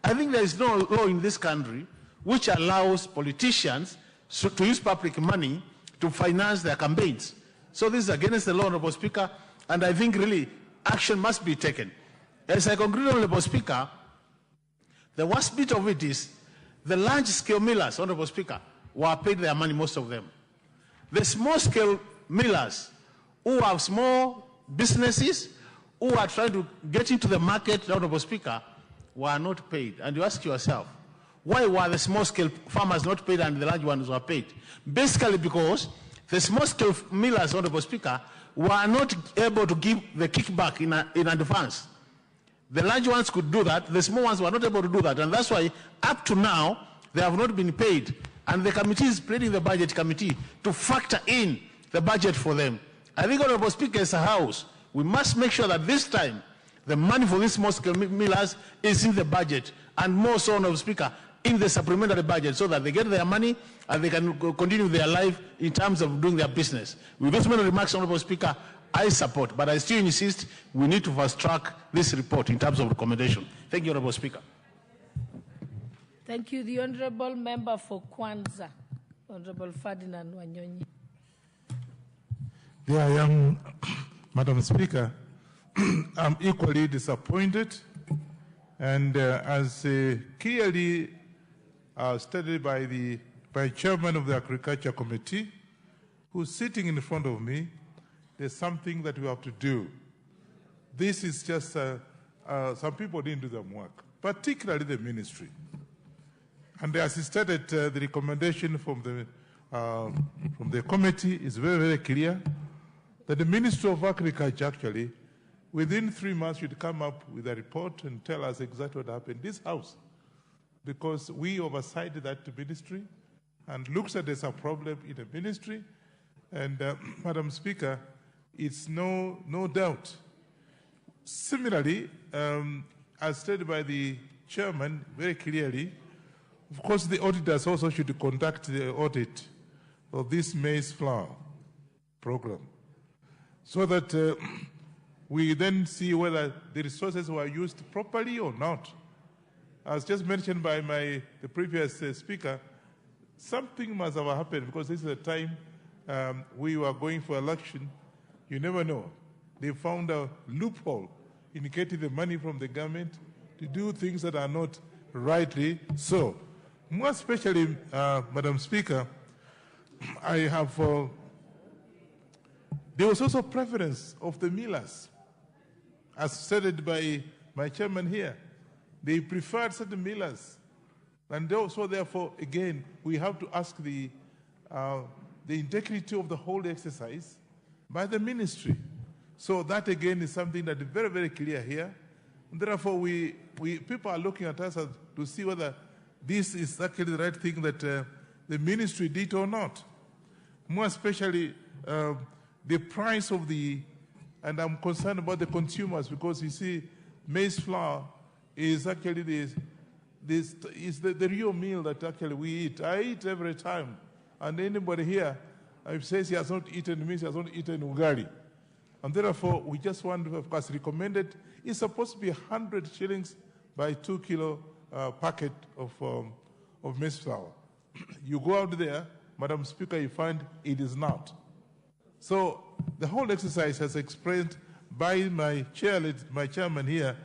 Speaker 15: I think there is no law in this country which allows politicians to use public money to finance their campaigns. So this is against the law, Honorable Speaker, and I think really action must be taken. As I conclude, Honorable Speaker, the worst bit of it is the large-scale millers, Honorable Speaker, were paid their money, most of them. The small-scale millers who have small businesses, who are trying to get into the market, Honorable Speaker, were not paid. And you ask yourself, why were the small-scale farmers not paid and the large ones were paid? Basically because the small-scale millers, Honorable Speaker, were not able to give the kickback in advance. The large ones could do that, the small ones were not able to do that, and that's why up to now they have not been paid. And the committee is pleading the budget committee to factor in the budget for them. I think, Honorable Speaker, as a House, we must make sure that this time the money for these small-scale millers is in the budget, and more so, Honorable Speaker, in the supplementary budget, so that they get their money and they can continue their life in terms of doing their business. With those many remarks, Honorable Speaker, I support, but I still insist we need to fast-track this report in terms of recommendation. Thank you, Honorable Speaker.
Speaker 21: Thank you. The Honourable Member for Kwanza, Honourable Ferdinand Wanyonyi.
Speaker 1: There I am, Madam Speaker. I'm equally disappointed, and as clearly stated by Chairman of the Agriculture Committee, who's sitting in front of me, there's something that we have to do. This is just, some people didn't do their work, particularly the ministry. And as he stated, the recommendation from the committee is very, very clear that the Ministry of Agriculture actually, within 3 months, should come up with a report and tell us exactly what happened in this House, because we oversight that ministry and looks at it as a problem in the ministry. And Madam Speaker, it's no doubt. Similarly, as stated by the chairman very clearly, of course the auditors also should conduct the audit of this maize flour program, so that we then see whether the resources were used properly or not. As just mentioned by the previous speaker, something must have happened, because this is the time we were going for election. You never know. They found a loophole in getting the money from the government to do things that are not rightly so. More especially, Madam Speaker, I have, there was also preference of the millers, as stated by my chairman here. They preferred certain millers. And also, therefore, again, we have to ask the integrity of the whole exercise by the ministry. So that, again, is something that is very, very clear here. And therefore, people are looking at us to see whether this is actually the right thing that the ministry did or not. More especially, the price of and I'm concerned about the consumers, because you see, maize flour is actually the real meal that actually we eat. I eat every time. And anybody here, if says he has not eaten means he has not eaten ugali. And therefore, we just want to, of course, recommended, it's supposed to be 100 shillings by 2 kilo packet of maize flour. You go out there, Madam Speaker, you find it is not. So the whole exercise, as explained by my chairman here,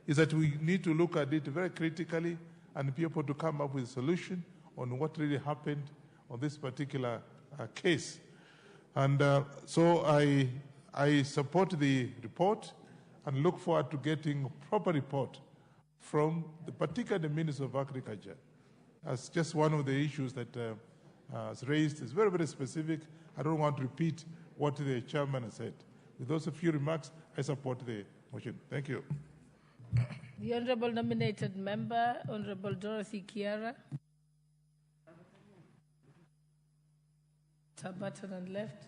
Speaker 1: is that we need to look at it very critically and be able to come up with a solution on what really happened on this particular case. And so I support the report and look forward to getting a proper report from particularly the Minister of Agriculture. As just one of the issues that is raised is very, very specific. I don't want to repeat what the chairman has said. With those few remarks, I support the motion. Thank you.
Speaker 21: The Honourable Nominated Member, Honourable Dorothy Kiara. Her button on left.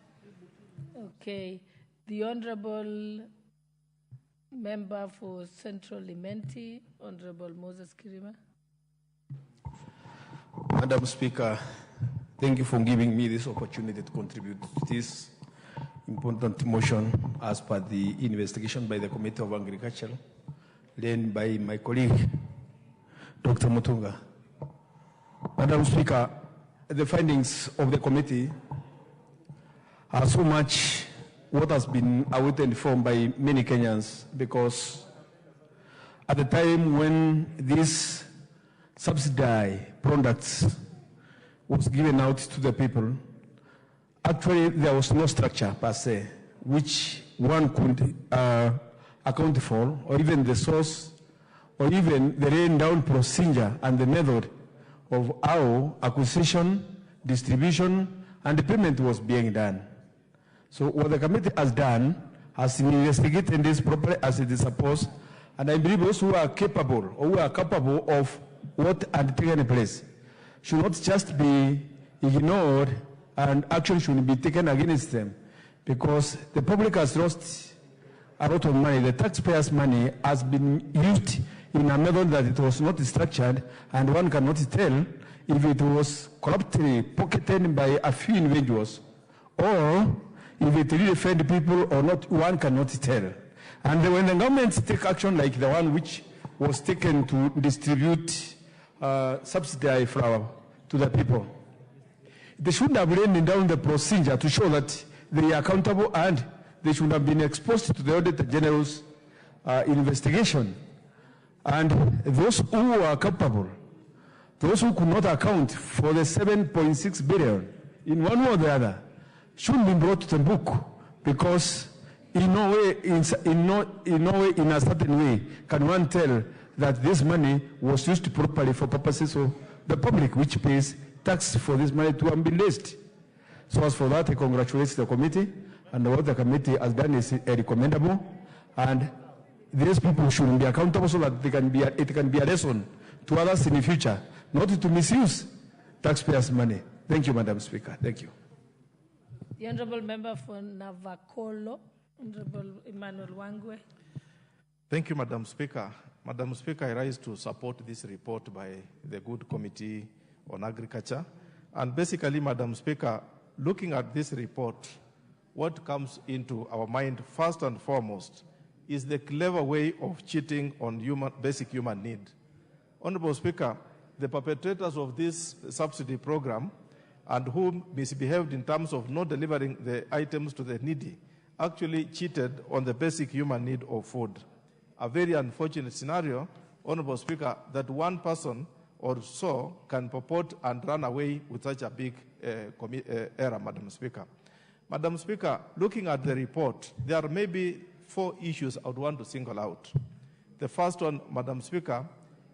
Speaker 21: Okay. The Honourable Member for Central Limenti, Honourable Moses Kirima.
Speaker 3: Madam Speaker, thank you for giving me this opportunity to contribute to this important motion as per the investigation by the Committee of Agriculture, led by my colleague, Dr. Mutunga. Madam Speaker, the findings of the committee are so much what has been awaited for by many Kenyans, because at the time when these subsidy products was given out to the people, actually there was no structure per se which one could account for, or even the source, or even the laying down procedure and the method of how acquisition, distribution, and the payment was being done. So what the committee has done has investigated this properly as it is supposed, and I believe those who are capable of what had taken place should not just be ignored and action should be taken against them, because the public has lost a lot of money. The taxpayers' money has been used in a method that it was not structured, and one cannot tell if it was corruptly pocketed by a few individuals or if it really fed people or not, one cannot tell. And when the governments take action like the one which was taken to distribute subsidized flour to the people, they should have laid down the procedure to show that they are accountable, and they should have been exposed to the Auditor General's investigation. And those who are culpable, those who could not account for the 7.6 billion in one way or the other, should be brought to the book, because in no way, in a certain way, can one tell that this money was used properly for purposes of the public, which pays tax for this money to have been raised. So as for that, I congratulate the committee, and what the committee has done is recommendable, and these people should be accountable so that it can be a lesson to others in the future, not to misuse taxpayers' money. Thank you, Madam Speaker. Thank you.
Speaker 21: The Honorable Member for Navakolo, Honorable Emmanuel Wangwe.
Speaker 4: Thank you, Madam Speaker. Madam Speaker, I rise to support this report by the good Committee on Agriculture. And basically, Madam Speaker, looking at this report, what comes into our mind first and foremost is the clever way of cheating on basic human need. Honorable Speaker, the perpetrators of this subsidy program and who misbehaved in terms of not delivering the items to the needy actually cheated on the basic human need of food. A very unfortunate scenario, Honorable Speaker, that one person or so can purport and run away with such a big error, Madam Speaker. Madam Speaker, looking at the report, there are maybe 4 issues I would want to single out. The first one, Madam Speaker,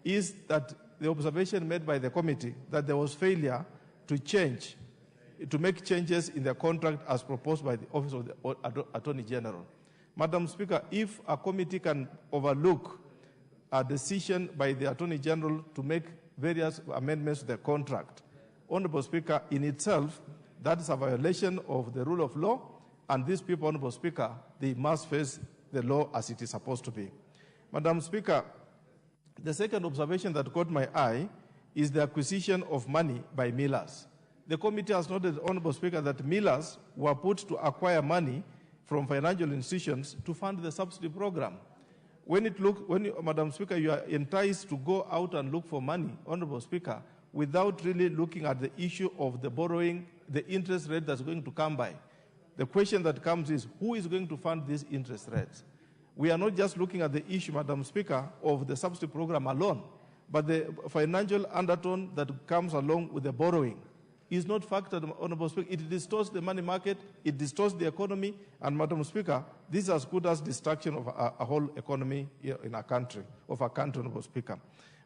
Speaker 4: is that the observation made by the committee that there was failure to make changes in the contract as proposed by the Office of the Attorney General. Madam Speaker, if a committee can overlook a decision by the Attorney General to make various amendments to the contract, Honorable Speaker, in itself, that is a violation of the rule of law, and these people, Honorable Speaker, they must face the law as it is supposed to be. Madam Speaker, the second observation that caught my eye is the acquisition of money by millers. The committee has noted, Honorable Speaker, that millers were put to acquire money from financial institutions to fund the subsidy program. Madam Speaker, you are enticed to go out and look for money, Honorable Speaker, without really looking at the issue of the borrowing, the interest rate that's going to come by. The question that comes is, who is going to fund these interest rates? We are not just looking at the issue, Madam Speaker, of the subsidy program alone, but the financial undertone that comes along with the borrowing is not factored, Honorable Speaker. It distorts the money market, it distorts the economy, and Madam Speaker, this is as good as destruction of a whole economy in a country, Honorable Speaker.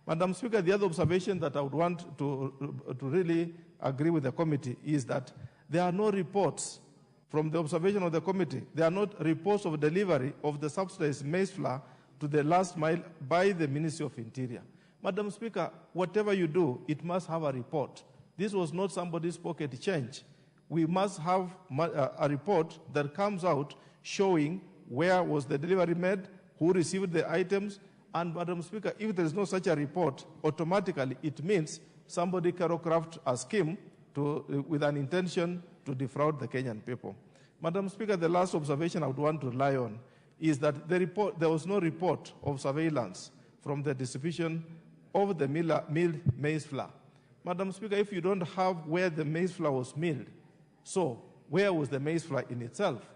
Speaker 4: Madam Speaker, the other observation that I would want to really agree with the committee is that there are no reports from the observation of the committee. There are not reports of delivery of the subsidized maize flour to the last mile by the Ministry of Interior. Madam Speaker, whatever you do, it must have a report. This was not somebody's pocket change. We must have a report that comes out showing where was the delivery made, who received the items, and Madam Speaker, if there is no such a report, automatically it means somebody choreographed a scheme with an intention to defraud the Kenyan people. Madam Speaker, the last observation I would want to rely on is that there was no report of surveillance from the distribution of the milled maize flour. Madam Speaker, if you don't have where the maize flour was milled, so where was the maize flour in itself?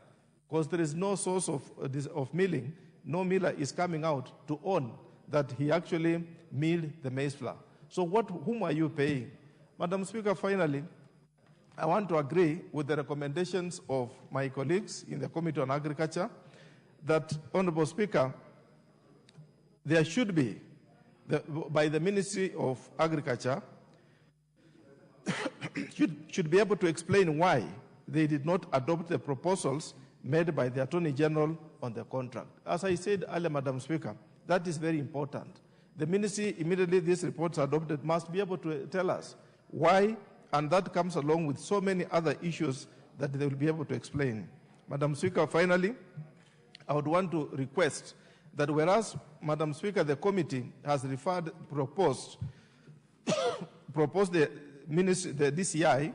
Speaker 4: Because there is no source of milling, no miller is coming out to own that he actually milled the maize flour. So whom are you paying? Madam Speaker, finally, I want to agree with the recommendations of my colleagues in the Committee on Agriculture that, Honorable Speaker, there should be, by the Ministry of Agriculture, should be able to explain why they did not adopt the proposals made by the Attorney General on the contract. As I said earlier, Madam Speaker, that is very important. The Ministry, immediately these reports are adopted, must be able to tell us why, and that comes along with so many other issues that they will be able to explain. Madam Speaker, finally, I would want to request that whereas, Madam Speaker, the committee has proposed the DCI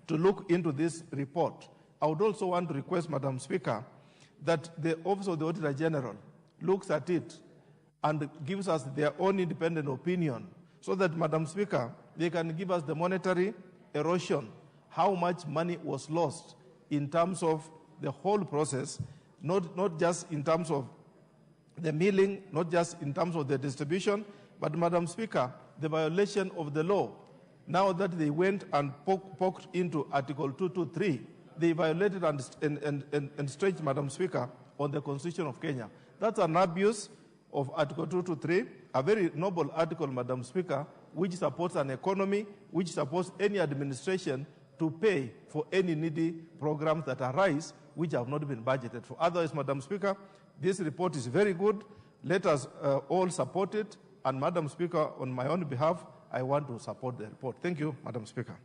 Speaker 4: to look into this report, I would also want to request, Madam Speaker, that the Office of the Auditor General looks at it and gives us their own independent opinion so that, Madam Speaker, they can give us the monetary erosion, how much money was lost in terms of the whole process, not just in terms of the milling, not just in terms of the distribution, but, Madam Speaker, the violation of the law. Now that they went and poked into Article 223, they violated and stretched, Madam Speaker, on the Constitution of Kenya. That's an abuse of Article 223, a very noble article, Madam Speaker, which supports an economy, which supports any administration to pay for any needy programs that arise which have not been budgeted for. Otherwise, Madam Speaker, this report is very good. Let us all support it. And Madam Speaker, on my own behalf, I want to support the report. Thank you, Madam Speaker.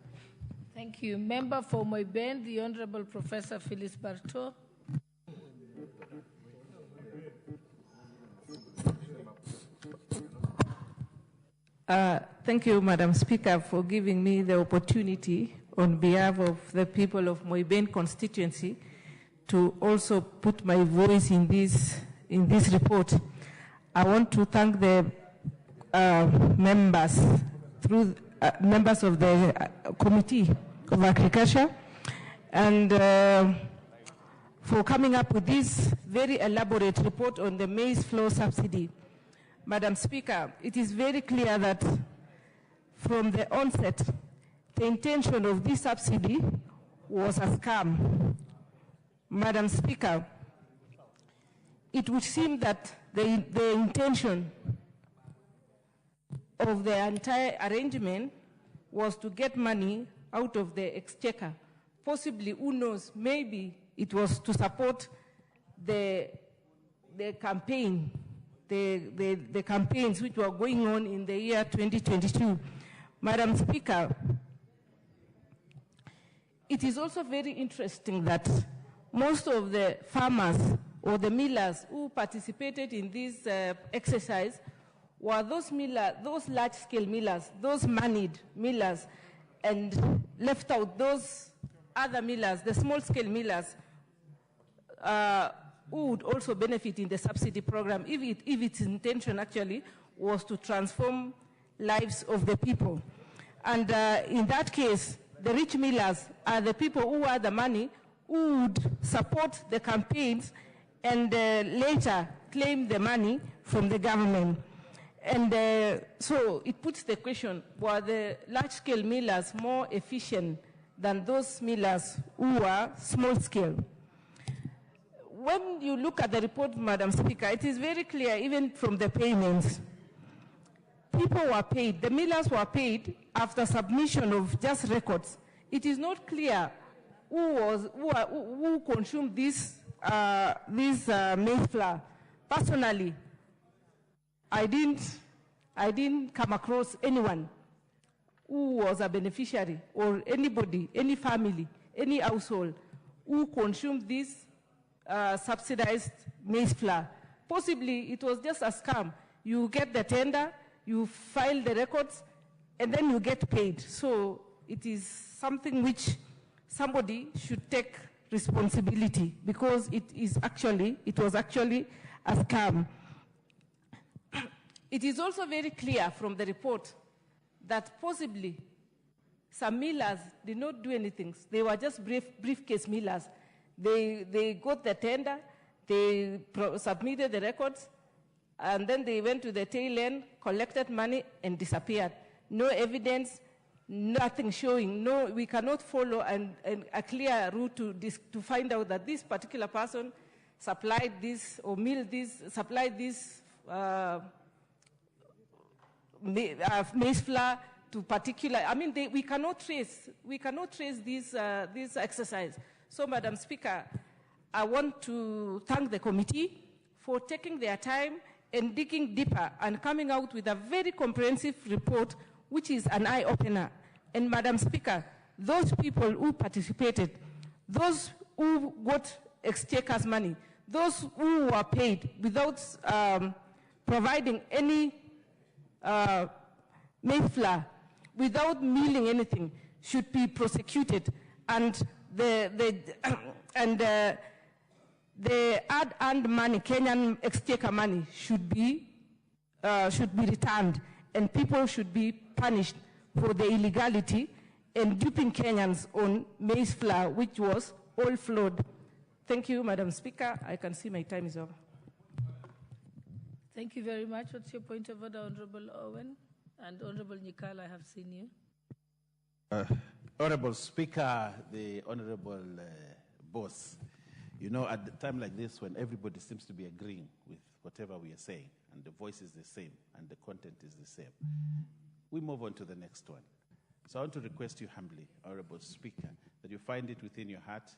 Speaker 21: Thank you. Member for Moiben, the Honorable Professor Phyllis Barto.
Speaker 6: Thank you, Madam Speaker, for giving me the opportunity on behalf of the people of Moiben constituency to also put my voice in this report. I want to thank the members of the Committee of Agriculture and for coming up with this very elaborate report on the maize flour subsidy. Madam Speaker, it is very clear that from the onset, the intention of this subsidy was a scam. Madam Speaker, it would seem that the intention of the entire arrangement was to get money out of the exchequer. Possibly, who knows, maybe it was to support the campaign, the campaigns which were going on in the year 2022. Madam Speaker, it is also very interesting that most of the farmers or the millers who participated in this exercise were those large-scale millers, those moneyed millers, and left out those other millers, the small-scale millers, who would also benefit in the subsidy program if its intention actually was to transform lives of the people. And in that case, the rich millers are the people who had the money, who would support the campaigns and later claim the money from the government. And so it puts the question, were the large-scale millers more efficient than those millers who were small-scale? When you look at the report, Madam Speaker, it is very clear, even from the payments, people were paid, the millers were paid after submission of just records. It is not clear who consumed this maize flour. Personally, I didn't come across anyone who was a beneficiary or anybody, any family, any household who consumed this subsidized maize flour. Possibly it was just a scam. You get the tender, you file the records, and then you get paid. So it is something which somebody should take responsibility, because it was actually a scam. It is also very clear from the report that possibly some millers did not do anything. They were just briefcase millers. They got the tender, they submitted the records, and then they went to the tail end, collected money, and disappeared. No evidence, nothing showing. No, we cannot follow a clear route to find out that this particular person supplied this or milled this, supplied this maize flour to particular. I mean, we cannot trace this exercise. So, Madam Speaker, I want to thank the committee for taking their time and digging deeper and coming out with a very comprehensive report, which is an eye-opener. And Madam Speaker, those people who participated, those who got exchequer's money, those who were paid without providing any maize flour, without milling anything, should be prosecuted, and the hard-earned money, Kenyan exchequer money, should be returned, and people should be punished for the illegality and duping Kenyans on maize flour, which was all flawed. Thank you, Madam Speaker. I can see my time is over.
Speaker 21: Thank you very much. What's your point of order, Honorable Owen? And Honorable Nyikal, I have seen you.
Speaker 7: Honorable Speaker, the Honorable Boss, you know, at a time like this, when everybody seems to be agreeing with whatever we are saying, and the voice is the same, and the content is the same, we move on to the next one. So I want to request you humbly, Honorable Speaker, that you find it within your heart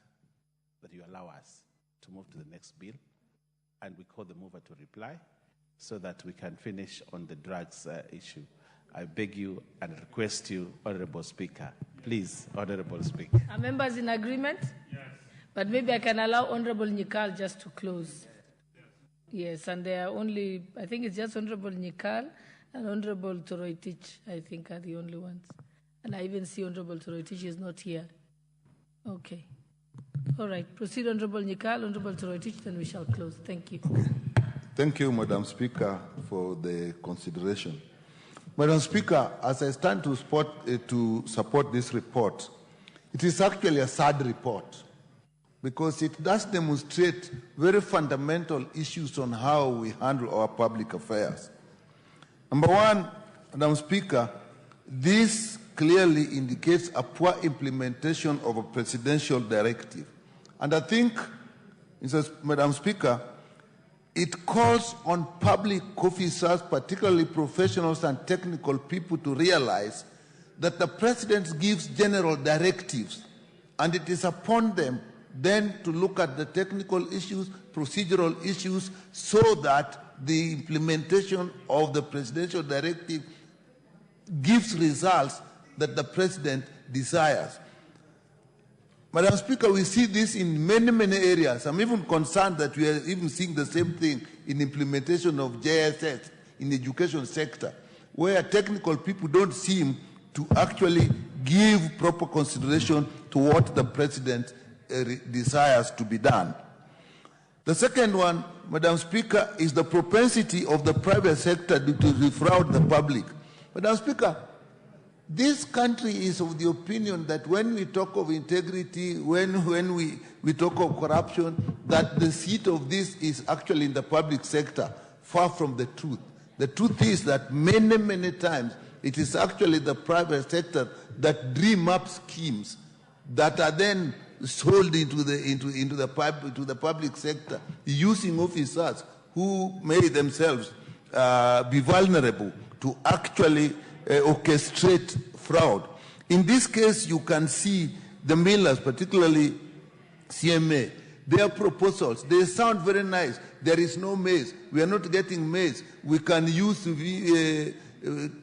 Speaker 7: that you allow us to move to the next bill, and we call the mover to reply, so that we can finish on the drugs issue. I beg you and request you, Honorable Speaker,
Speaker 15: Please, Honorable Speaker.
Speaker 21: Are members in agreement? Yes. But maybe I can allow Honorable Nyikal just to close. Yes, and there are only, I think it's just Honorable Nyikal and Honorable Toroitich, I think, are the only ones. And I even see Honorable Toroitich is not here. Okay. All right. Proceed, Honorable Nyikal, Honorable Toroitich, then we shall close. Thank you.
Speaker 8: Thank you, Madam Speaker, for the consideration. Madam Speaker, as I stand to support this report, it is actually a sad report because it does demonstrate very fundamental issues on how we handle our public affairs. Number one, Madam Speaker, this clearly indicates a poor implementation of a presidential directive. And I think, Madam Speaker, it calls on public officers, particularly professionals and technical people, to realize that the President gives general directives, and it is upon them then to look at the technical issues, procedural issues, so that the implementation of the presidential directive gives results that the President desires. Madam Speaker, we see this in many, many areas. I'm even concerned that we are even seeing the same thing in implementation of JSS in the education sector, where technical people don't seem to actually give proper consideration to what the President desires to be done. The second one, Madam Speaker, is the propensity of the private sector to defraud the public. Madam Speaker, this country is of the opinion that when we talk of integrity, when we talk of corruption, that the seat of this is actually in the public sector, far from the truth. The truth is that many, many times it is actually the private sector that dream up schemes that are then sold into the public sector, using officers who may themselves be vulnerable to actually orchestrate fraud. In this case, you can see the millers, particularly CMA, their proposals, they sound very nice. There is no maize. We are not getting maize. We can use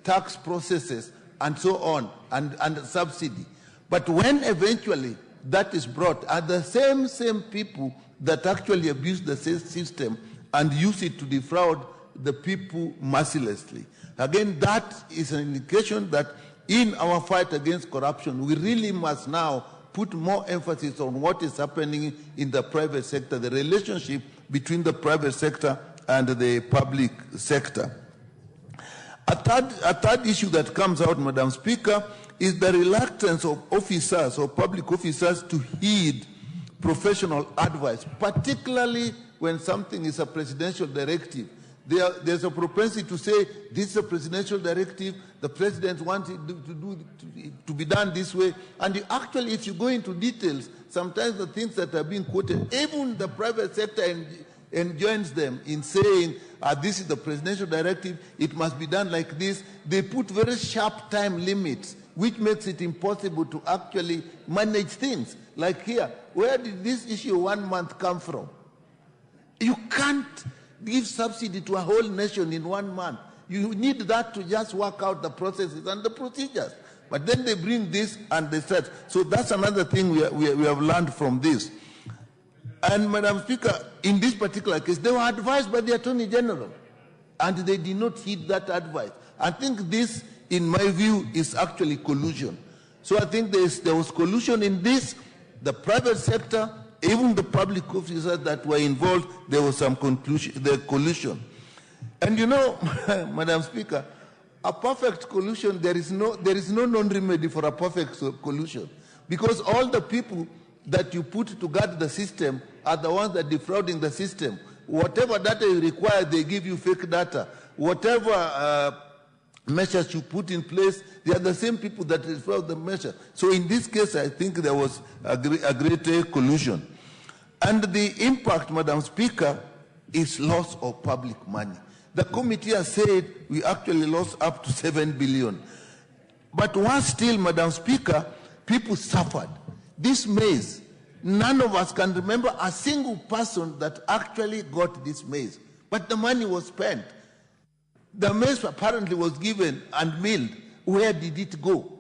Speaker 8: tax processes and so on, and subsidy. But when eventually that is brought, are the same people that actually abuse the system and use it to defraud the people mercilessly. Again, that is an indication that in our fight against corruption, we really must now put more emphasis on what is happening in the private sector, the relationship between the private sector and the public sector. A third issue that comes out, Madam Speaker, is the reluctance of officers or public officers to heed professional advice, particularly when something is a presidential directive. There's a propensity to say, this is a presidential directive, the president wants it to be done this way. And actually, if you go into details, sometimes the things that are being quoted, even the private sector joins them in saying, this is the presidential directive, it must be done like this. They put very sharp time limits, which makes it impossible to actually manage things. Like here, where did this issue 1 month come from? You can't give subsidy to a whole nation in 1 month. You need that to just work out the processes and the procedures. But then they bring this and they said, so that's another thing we have learned from this. And Madam Speaker, in this particular case, they were advised by the Attorney General, and they did not heed that advice. I think this, in my view, is actually collusion. So I think there was collusion in this. The private sector, even the public officers that were involved, there was some collusion. And you know, Madam Speaker, a perfect collusion, there is no non-remedy for a perfect collusion, because all the people that you put to guard the system are the ones that are defrauding the system. Whatever data you require, they give you fake data. Whatever measures you put in place, they are the same people that defraud the measure. So in this case, I think there was a great collusion. And the impact, Madam Speaker, is loss of public money. The committee has said we actually lost up to 7 billion. But once still, Madam Speaker, people suffered. This maize, none of us can remember a single person that actually got this maize. But the money was spent. The maize apparently was given and milled. Where did it go?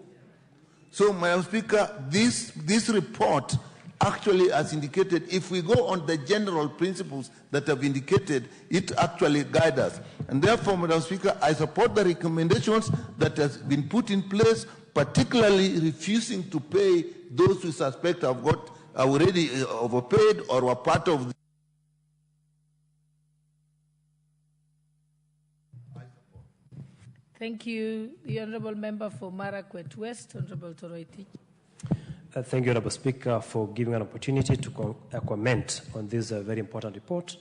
Speaker 8: So, Madam Speaker, this report actually has indicated, if we go on the general principles that have indicated, it actually guides us. And therefore, Madam Speaker, I support the recommendations that has been put in place, particularly refusing to pay those who suspect have got already overpaid or were part of the
Speaker 21: Thank you. The Honourable Member for Marakwet West, Honourable Toroitich.
Speaker 9: Thank you, Honourable Speaker, for giving an opportunity to comment on this very important report.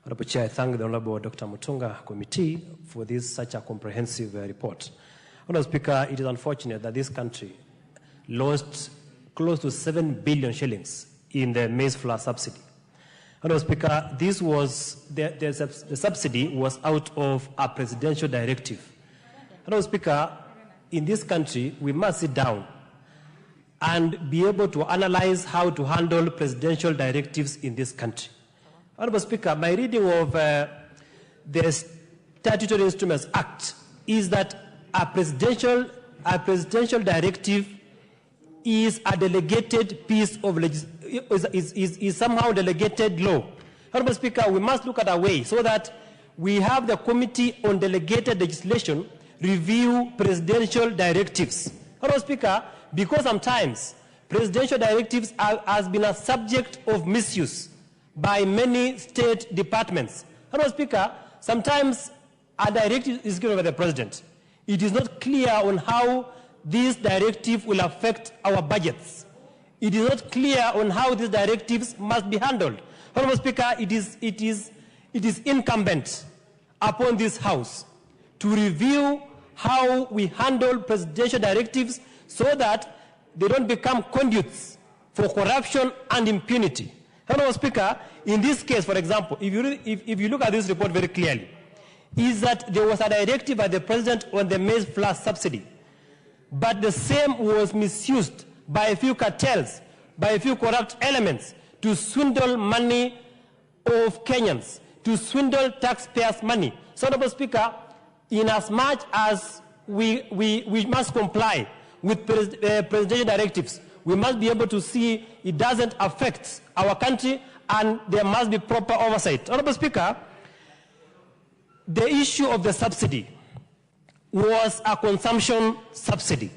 Speaker 9: Honourable Chair, I thank the Honourable Dr. Mutunga Committee for this such a comprehensive report. Honourable Speaker, it is unfortunate that this country lost close to 7 billion shillings in the maize flour subsidy. Honourable Speaker, this was the subsidy was out of a presidential directive. Honourable Speaker, in this country, we must sit down and be able to analyze how to handle presidential directives in this country. Honourable Speaker, my reading of the Statutory Instruments Act is that a presidential directive is a delegated piece of is somehow delegated law. Honourable Speaker, we must look at a way so that we have the Committee on Delegated Legislation review presidential directives. Honourable Speaker, because sometimes presidential directives has been a subject of misuse by many state departments. Honourable Speaker, sometimes a directive is given by the President. It is not clear on how this directive will affect our budgets. It is not clear on how these directives must be handled. Honourable Speaker, it is incumbent upon this House to review how we handle presidential directives so that they don't become conduits for corruption and impunity. Honourable Speaker, in this case, for example, if you look at this report very clearly, is that there was a directive by the President on the maize flour subsidy, but the same was misused by a few cartels, by a few corrupt elements to swindle money of Kenyans, to swindle taxpayers' money. So, Honourable Speaker, in as much as we must comply with presidential directives, we must be able to see it doesn't affect our country and there must be proper oversight. Honourable Speaker, the issue of the subsidy was a consumption subsidy.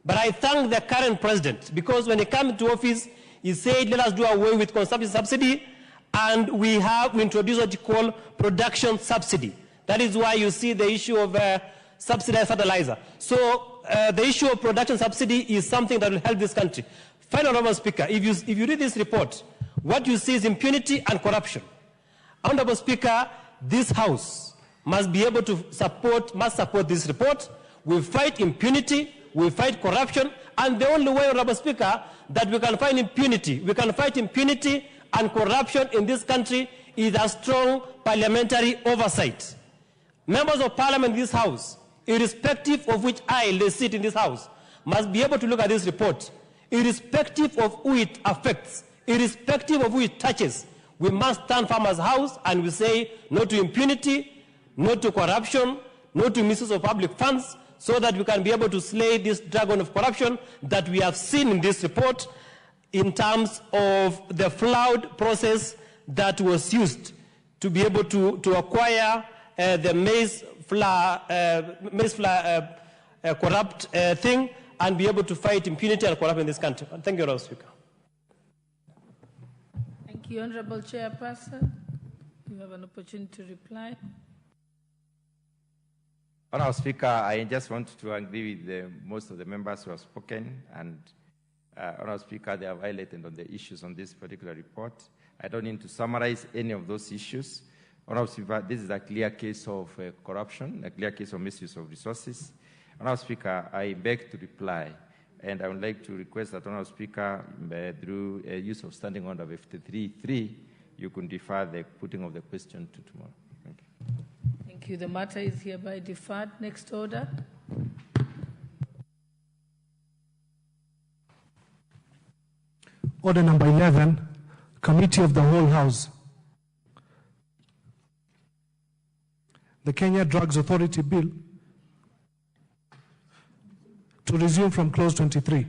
Speaker 9: But I thank the current president because when he came into office, he said, let us do away with consumption subsidy, and we introduced what you call production subsidy. That is why you see the issue of subsidized fertilizer. So the issue of production subsidy is something that will help this country. Final, Honourable Speaker, if you read this report, what you see is impunity and corruption. Honourable Speaker, this House must be able to support this report. We fight impunity, we fight corruption, and the only way, Honourable Speaker, that we can fight impunity and corruption in this country is a strong parliamentary oversight. Members of Parliament in this House, irrespective of which aisle they sit in this House, must be able to look at this report, irrespective of who it affects, irrespective of who it touches. We must stand firm as a House and we say no to impunity, no to corruption, no to misuse of public funds, so that we can be able to slay this dragon of corruption that we have seen in this report in terms of the flawed process that was used to be able to acquire the maize flour corrupt thing and be able to fight impunity and corruption in this country. Thank you, Honourable Speaker.
Speaker 21: Thank you, Honourable Chairperson. You have an opportunity to reply.
Speaker 20: Honourable Speaker, I just want to agree with most of the members who have spoken, and Honourable Speaker, they have highlighted on the issues on this particular report. I don't need to summarize any of those issues. Honourable Speaker, this is a clear case of corruption, a clear case of misuse of resources. Honourable Speaker, I beg to reply, and I would like to request that Honourable Speaker, through use of Standing Order 53.3, you can defer the putting of the question to tomorrow. Thank you.
Speaker 21: Thank you. The matter is hereby deferred. Next order.
Speaker 11: Order number 11, Committee of the Whole House. The Kenya Drugs Authority Bill to resume from clause 23.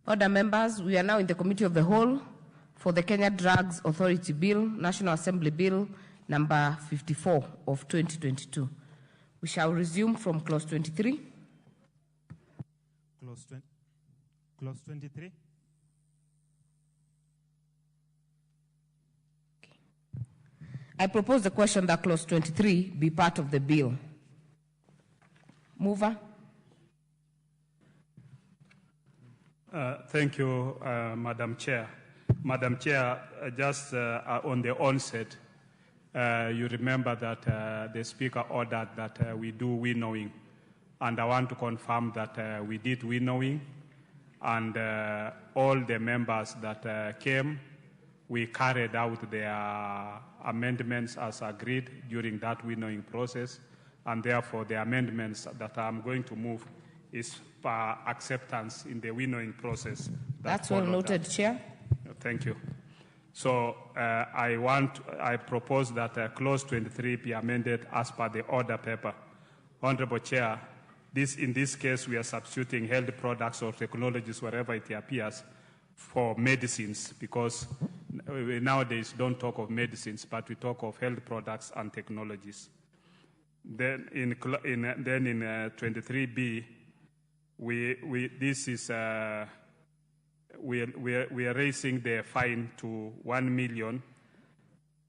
Speaker 6: Order members, we are now in the Committee of the Whole for the Kenya Drugs Authority Bill, National Assembly Bill number 54 of 2022. We shall resume from clause 23.
Speaker 12: Clause 23.
Speaker 6: Okay. I propose the question that clause 23 be part of the bill. Mover.
Speaker 12: Thank you, Madam Chair. Madam Chair, just on the onset, you remember that the Speaker ordered that we do winnowing, and I want to confirm that we did winnowing, and all the members that came, we carried out their amendments as agreed during that winnowing process, and therefore the amendments that I'm going to move is for acceptance in the winnowing process.
Speaker 6: That's well noted, Chair.
Speaker 12: Thank you. So I propose that clause 23 be amended as per the order paper. Honorable Chair, in this case we are substituting health products or technologies wherever it appears for medicines, because we nowadays don't talk of medicines, but we talk of health products and technologies. Then in 23B, we are raising the fine to 1 million,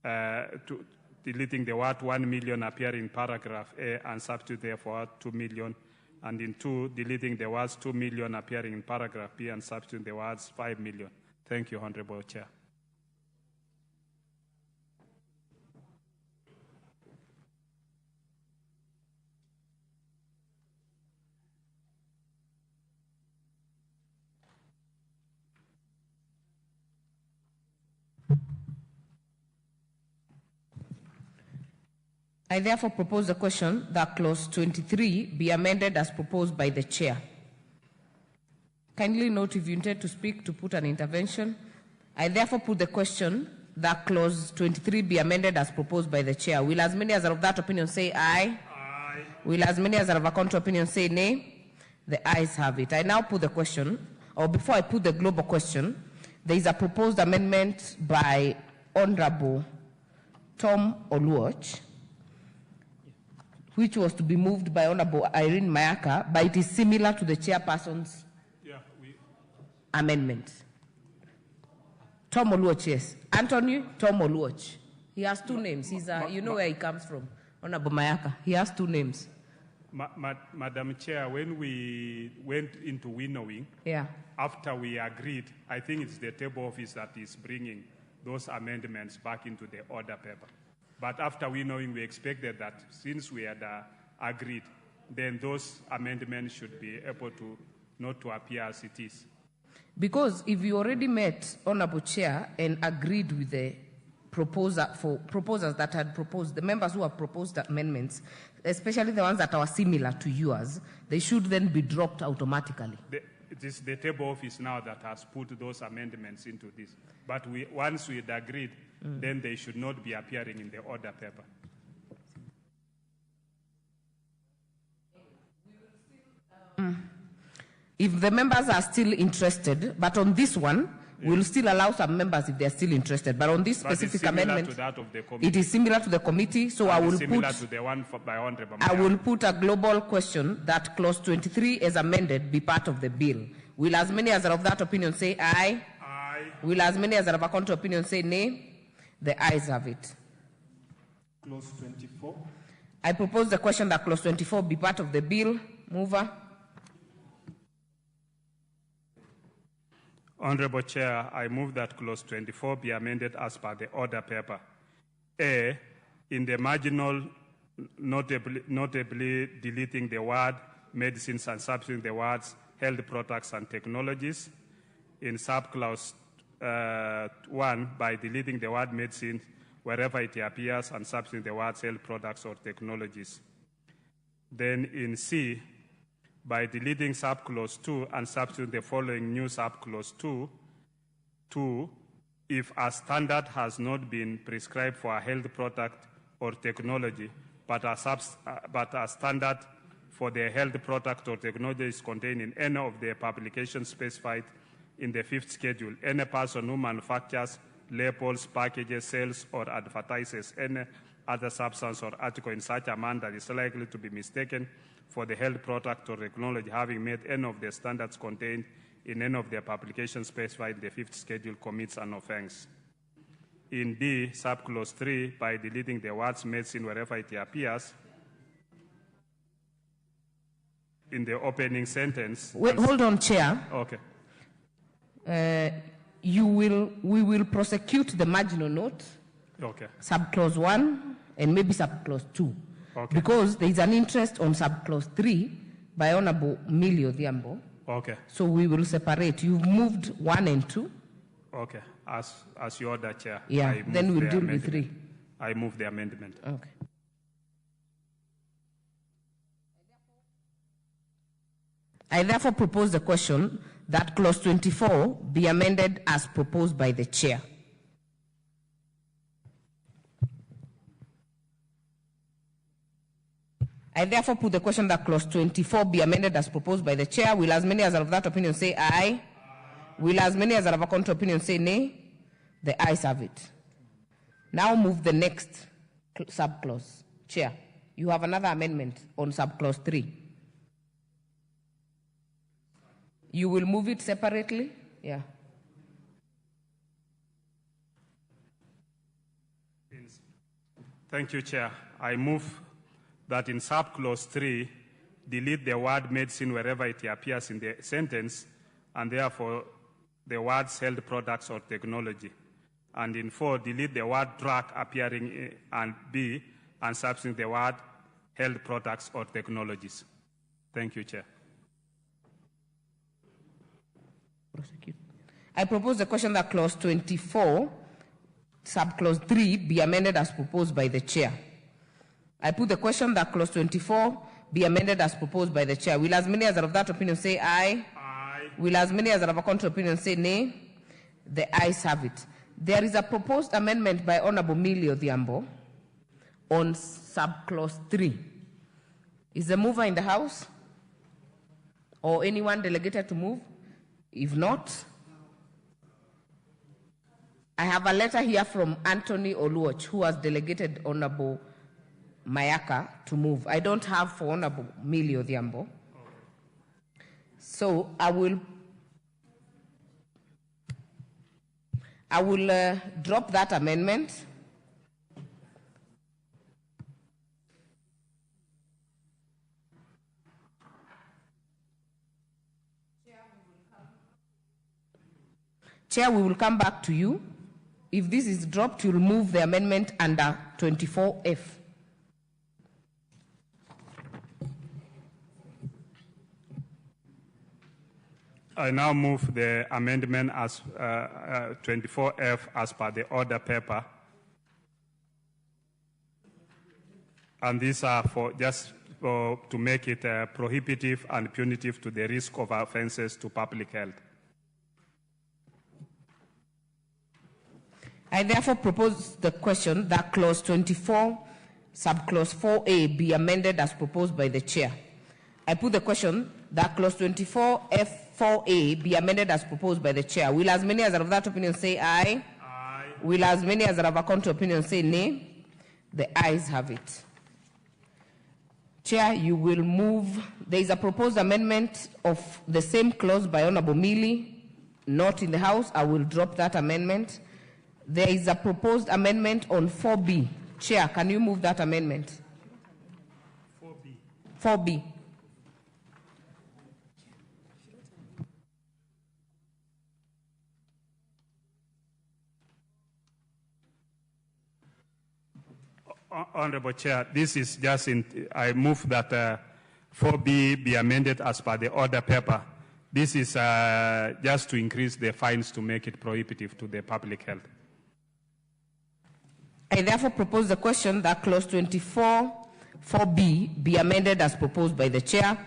Speaker 12: to deleting the word 1 million appearing in paragraph A and substitute therefore 2 million, and in 2, deleting the words 2 million appearing in paragraph B and substitute the words 5 million. Thank you, Honorable Chair.
Speaker 6: I therefore propose the question that clause 23 be amended as proposed by the chair. Kindly note if you intend to speak to put an intervention. I therefore put the question that clause 23 be amended as proposed by the chair. Will as many as are of that opinion say aye? Aye. Will as many as are of a contrary opinion say nay? The ayes have it. I now put the question, or before I put the global question, there is a proposed amendment by Honorable Tom Oluoch, which was to be moved by Honorable Irene Mayaka, but it is similar to the chairperson's amendment. Tom Oluoch, yes. Anthony Tom Oluoch. He has two names. He's you know where he comes from. Honorable Mayaka. He has two names.
Speaker 12: Madam Chair, when we went into winnowing, after we agreed, I think it's the table office that is bringing those amendments back into the order paper. But after winnowing, we expected that since we had agreed, then those amendments should be able to not to appear as it is.
Speaker 13: Because if you already met, Honorable Chair, and agreed with the proposers that had proposed, the members who have proposed amendments, especially the ones that are similar to yours, they should then be dropped automatically.
Speaker 12: It is the table office now that has put those amendments into this. But once we had agreed, then they should not be appearing in the order paper.
Speaker 13: If the members are still interested, but on this one, we'll still allow some members if they're still interested. But on this specific amendment,
Speaker 12: to that of the committee.
Speaker 13: It is similar to the committee, so I will
Speaker 12: similar to the one by Honorable
Speaker 13: I will put a global question that clause 23 as amended be part of the bill. Will as many as are of that opinion say aye?
Speaker 12: Aye.
Speaker 13: Will as many as are of a contrary opinion say nay? The ayes have it.
Speaker 12: Clause 24.
Speaker 13: I propose the question that clause 24 be part of the bill. Mover.
Speaker 12: Honorable Chair, I move that clause 24 be amended as per the order paper. A, in the marginal, notably deleting the word medicines and substituting the words health products and technologies. In subclause 1, by deleting the word medicine wherever it appears and substituting the words health products or technologies. Then in C, by deleting subclause 2 and substituting the following new subclause 2, if a standard has not been prescribed for a health product or technology, but a standard for the health product or technology is contained in any of the publications specified in the 5th schedule, any person who manufactures, labels, packages, sells, or advertises any other substance or article in such a manner that is likely to be mistaken for the health product or technology having met any of the standards contained in any of the publications specified in the 5th schedule commits an offense. In D, subclause 3, by deleting the words medicine wherever it appears, in the opening sentence.
Speaker 13: Wait, hold on, Chair.
Speaker 12: Okay.
Speaker 13: We will prosecute the marginal note,
Speaker 12: Okay.
Speaker 13: subclause 1, and maybe subclause 2.
Speaker 12: Okay.
Speaker 13: Because there is an interest on subclause 3 by Honorable Millie Odhiambo.
Speaker 12: Okay.
Speaker 13: So we will separate. You've moved 1 and 2.
Speaker 12: Okay. As you order, Chair.
Speaker 13: Yeah, then we'll deal with 3.
Speaker 12: I move the amendment.
Speaker 13: Okay. I therefore propose the question that clause 24 be amended as proposed by the chair. I therefore put the question that clause 24 be amended as proposed by the chair. Will as many as are of that opinion say aye? Aye. Will as many as are of a contrary opinion say nay? The ayes have it. Now move the next subclause. Chair, you have another amendment on subclause 3. You will move it separately? Yeah.
Speaker 12: Thank you, Chair. I move that in subclause 3, delete the word medicine wherever it appears in the sentence, and therefore the words health products or technology. And in 4, delete the word drug appearing in B and substitute the word health products or technologies. Thank you, Chair.
Speaker 13: I propose the question that clause 24, subclause 3, be amended as proposed by the chair. I put the question that clause 24 be amended as proposed by the chair. Will as many as are of that opinion say aye?
Speaker 12: Aye.
Speaker 13: Will as many as are of a contrary opinion say nay? The ayes have it. There is a proposed amendment by Honorable Millie Odhiambo on subclause 3. Is the mover in the House? Or anyone delegated to move? If not, I have a letter here from Anthony Oluoch, who has delegated Honorable Mayaka to move. I don't have for Honorable Millie Odhiambo. So I will drop that amendment. Chair, we will come back to you. If this is dropped, you'll move the amendment under 24F.
Speaker 12: I now move the amendment as 24F as per the order paper. And these are for just to make it prohibitive and punitive to the risk of offenses to public health.
Speaker 13: I therefore propose the question that clause 24, subclause 4A be amended as proposed by the chair. I put the question that clause 24F4A be amended as proposed by the chair. Will as many as are of that opinion say aye? Aye. Will as many as are of a contrary opinion say nay? The ayes have it. Chair, you will move. There is a proposed amendment of the same clause by Honorable Millie, not in the House. I will drop that amendment. There is a proposed amendment on 4B. Chair, can you move that amendment? 4B. 4B.
Speaker 12: Honorable Chair, this is just I move that 4B be amended as per the order paper. This is just to increase the fines to make it prohibitive to the public health.
Speaker 13: I therefore propose the question that clause 24, 4B be amended as proposed by the chair.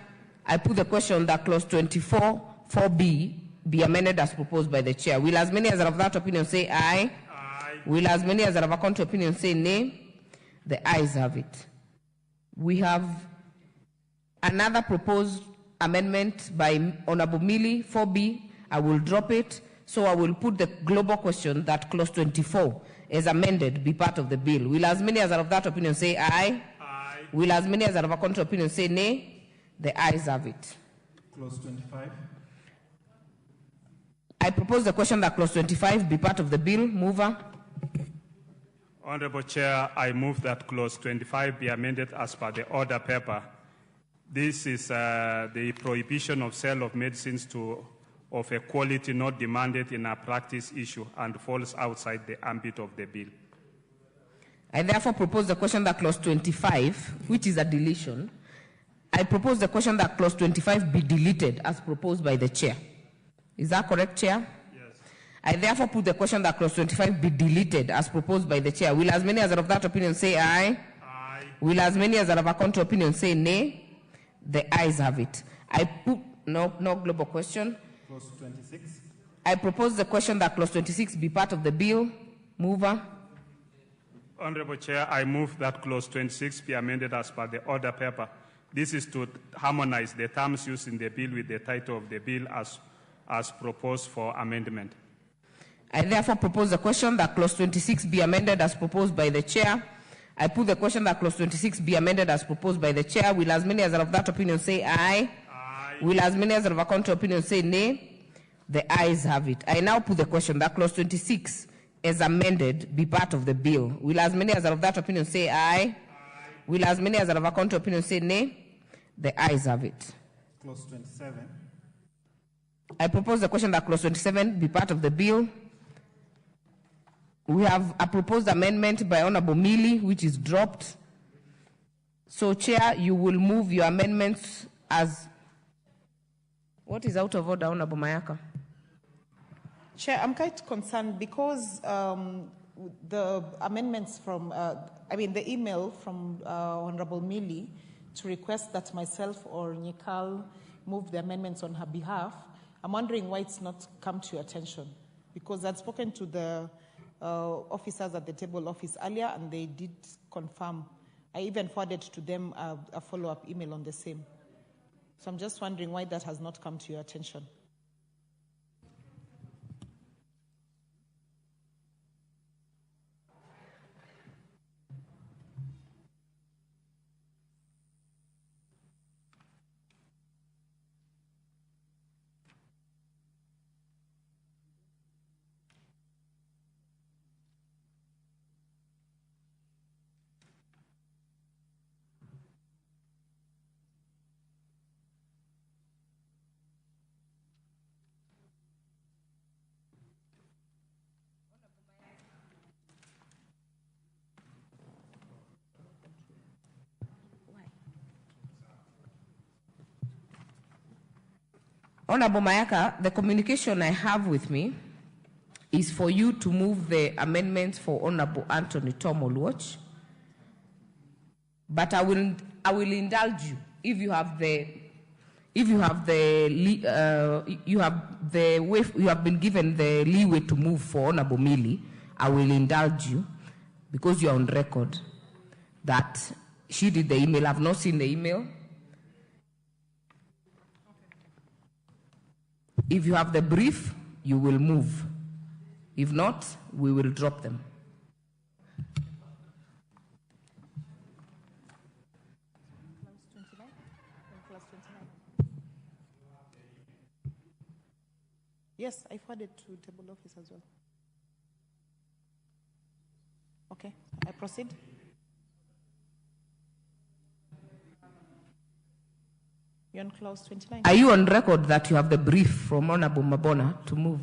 Speaker 13: I put the question that clause 24, 4B be amended as proposed by the chair. Will as many as are of that opinion say aye? Aye. Will as many as are of a contrary opinion say nay? The ayes have it. We have another proposed amendment by Honorable Millie, 4B. I will drop it. So I will put the global question that clause 24 is amended be part of the bill. Will as many as are of that opinion say aye? Aye. Will as many as are of a contrary opinion say nay? The ayes have it.
Speaker 11: Clause 25.
Speaker 13: I propose the question that clause 25 be part of the bill. Mover.
Speaker 12: Honorable Chair, I move that clause 25 be amended as per the order paper. This is the prohibition of sale of medicines of a quality not demanded in a practice issue and falls outside the ambit of the bill.
Speaker 13: I therefore propose the question that clause 25, which is a deletion, I propose the question that clause 25 be deleted as proposed by the chair. Is that correct, Chair? Yes. I therefore put the question that clause 25 be deleted as proposed by the chair. Will as many as are of that opinion say aye? Aye. Will as many as are of a contrary opinion say nay? The ayes have it. I put no global question.
Speaker 11: Clause 26.
Speaker 13: I propose the question that clause 26 be part of the bill. Mover.
Speaker 12: Honorable Chair, I move that clause 26 be amended as per the order paper. This is to harmonize the terms used in the bill with the title of the bill as proposed for amendment.
Speaker 13: I therefore propose the question that clause 26 be amended as proposed by the chair. I put the question that clause 26 be amended as proposed by the chair. Will as many as are of that opinion say aye? Aye. Will as many as are of a contrary opinion say nay? The ayes have it. I now put the question that clause 26 as amended be part of the bill. Will as many as are of that opinion say aye? Aye. Will as many as are of a contrary opinion say nay? The ayes have it.
Speaker 11: Clause 27.
Speaker 13: I propose the question that clause 27 be part of the bill. We have a proposed amendment by Honorable Millie, which is dropped. So, Chair, you will move your amendments as... What is out of order, Honorable Mayaka?
Speaker 5: Chair, I'm quite concerned because the amendments from, the email from Honorable Millie to request that myself or Nikal move the amendments on her behalf, I'm wondering why it's not come to your attention. Because I'd spoken to the officers at the table office earlier and they did confirm. I even forwarded to them a follow-up email on the same. So I'm just wondering why that has not come to your attention.
Speaker 13: Honorable Mayaka, the communication I have with me is for you to move the amendments for Honorable Anthony Tom Oluoch. But I will indulge you if you have been given the leeway to move for Honorable Millie. I will indulge you because you are on record that she did the email. I've not seen the email. If you have the brief, you will move. If not, we will drop them.
Speaker 5: Yes, I forwarded to table office as well. Okay, I proceed. You're on clause 29.
Speaker 13: Are you on record that you have the brief from Honorable Mabona to move?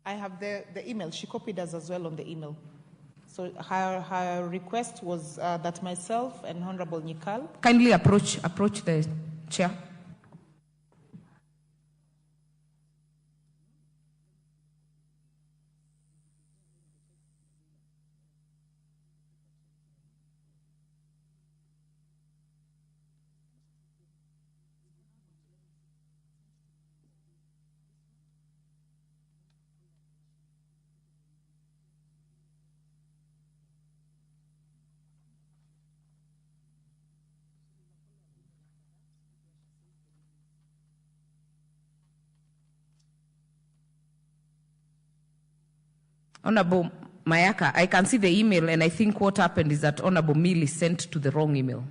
Speaker 5: I have the email. She copied us as well on the email. So her request was that myself and Honorable Nikal.
Speaker 13: Kindly approach the chair. Honorable Mayaka, I can see the email, and I think what happened is that Honorable Millie sent to the wrong email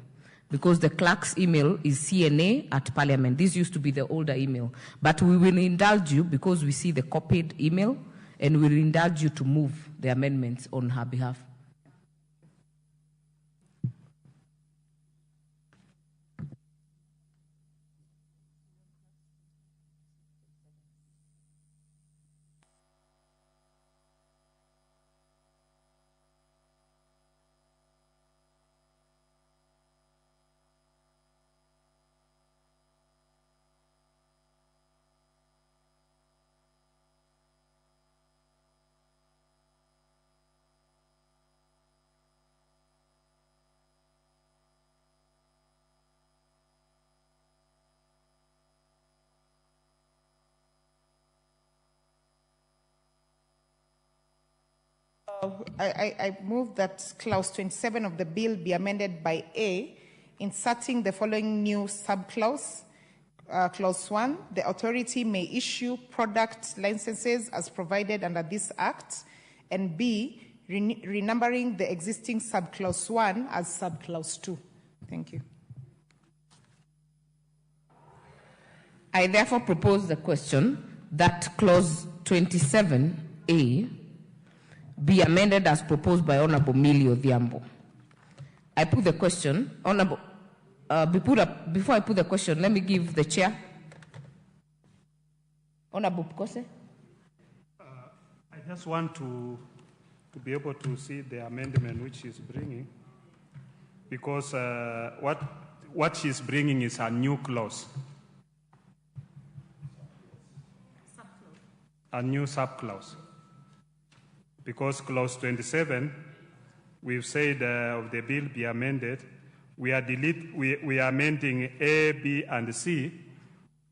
Speaker 13: because the clerk's email is CNA@Parliament. This used to be the older email. But we will indulge you because we see the copied email, and we will indulge you to move the amendments on her behalf.
Speaker 5: I move that clause 27 of the bill be amended by A, inserting the following new subclause. Clause 1, the authority may issue product licenses as provided under this act, and B, renumbering the existing subclause 1 as subclause 2. Thank you.
Speaker 13: I therefore propose the question that clause 27A be amended as proposed by Honorable Millie Odhiambo. I put the question, Honorable, before I put the question, let me give the chair. Honorable Pukose.
Speaker 12: I just want to be able to see the amendment which she's bringing, because what she's bringing is a new clause. A new subclause. Because clause 27, we've said of the bill be amended, we are amending A, B, and C,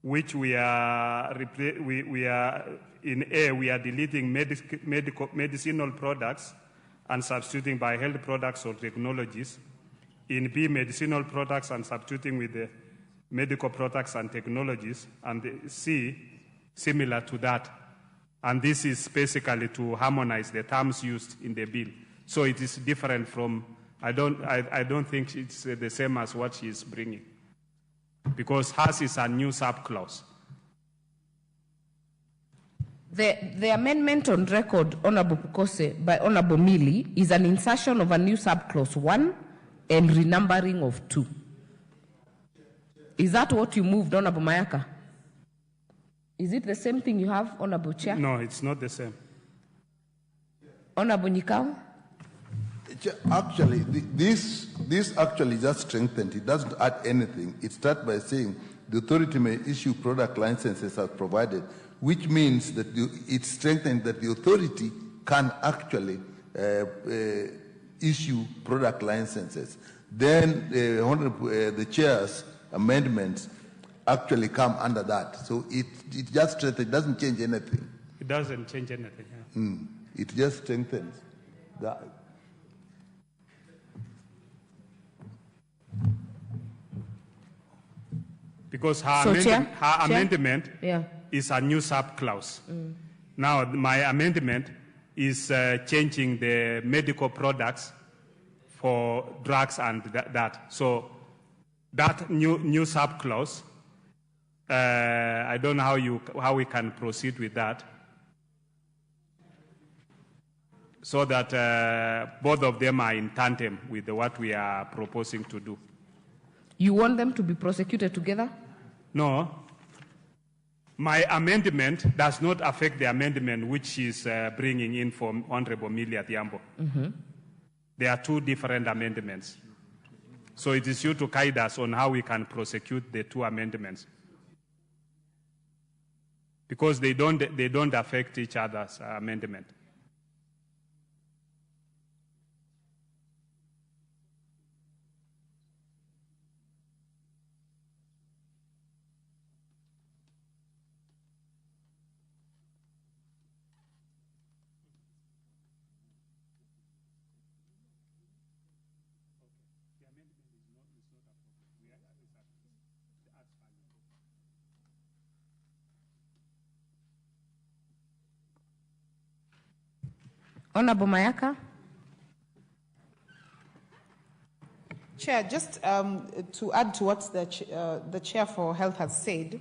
Speaker 12: which we are in A, we are deleting medicinal products and substituting by health products or technologies. In B, medicinal products and substituting with the medical products and technologies. And C, similar to that. And this is basically to harmonize the terms used in the bill. So it is different from, I don't think it's the same as what she is bringing. Because hers is a new subclause.
Speaker 13: The amendment on record, Honorable Pukose, by Honorable Millie, is an insertion of a new subclause 1 and renumbering of 2. Is that what you moved, Honorable Mayaka? Is it the same thing you have, Honorable Chair?
Speaker 12: No, it's not the same.
Speaker 13: Honorable Nikau?
Speaker 8: Actually, this actually just strengthened. It doesn't add anything. It starts by saying the authority may issue product licenses as provided, which means that it strengthens that the authority can actually issue product licenses. Then the chair's amendments actually come under that. So it just strengthens, it doesn't change anything.
Speaker 12: It doesn't change anything. Yeah.
Speaker 8: It just strengthens that.
Speaker 12: Because her amendment is a new sub-clause. Now, my amendment is changing the medical products for drugs and that. So that new sub-clause, I don't know how we can proceed with that, so that both of them are in tandem with what we are proposing to do.
Speaker 13: You want them to be prosecuted together?
Speaker 12: No. My amendment does not affect the amendment which is bringing in from Honorable Millie Adhiambo. There are two different amendments. So it is you to guide us on how we can prosecute the two amendments, because they don't affect each other's amendment.
Speaker 13: Honorable Mayaka.
Speaker 5: Chair, just to add to what the Chair for Health has said,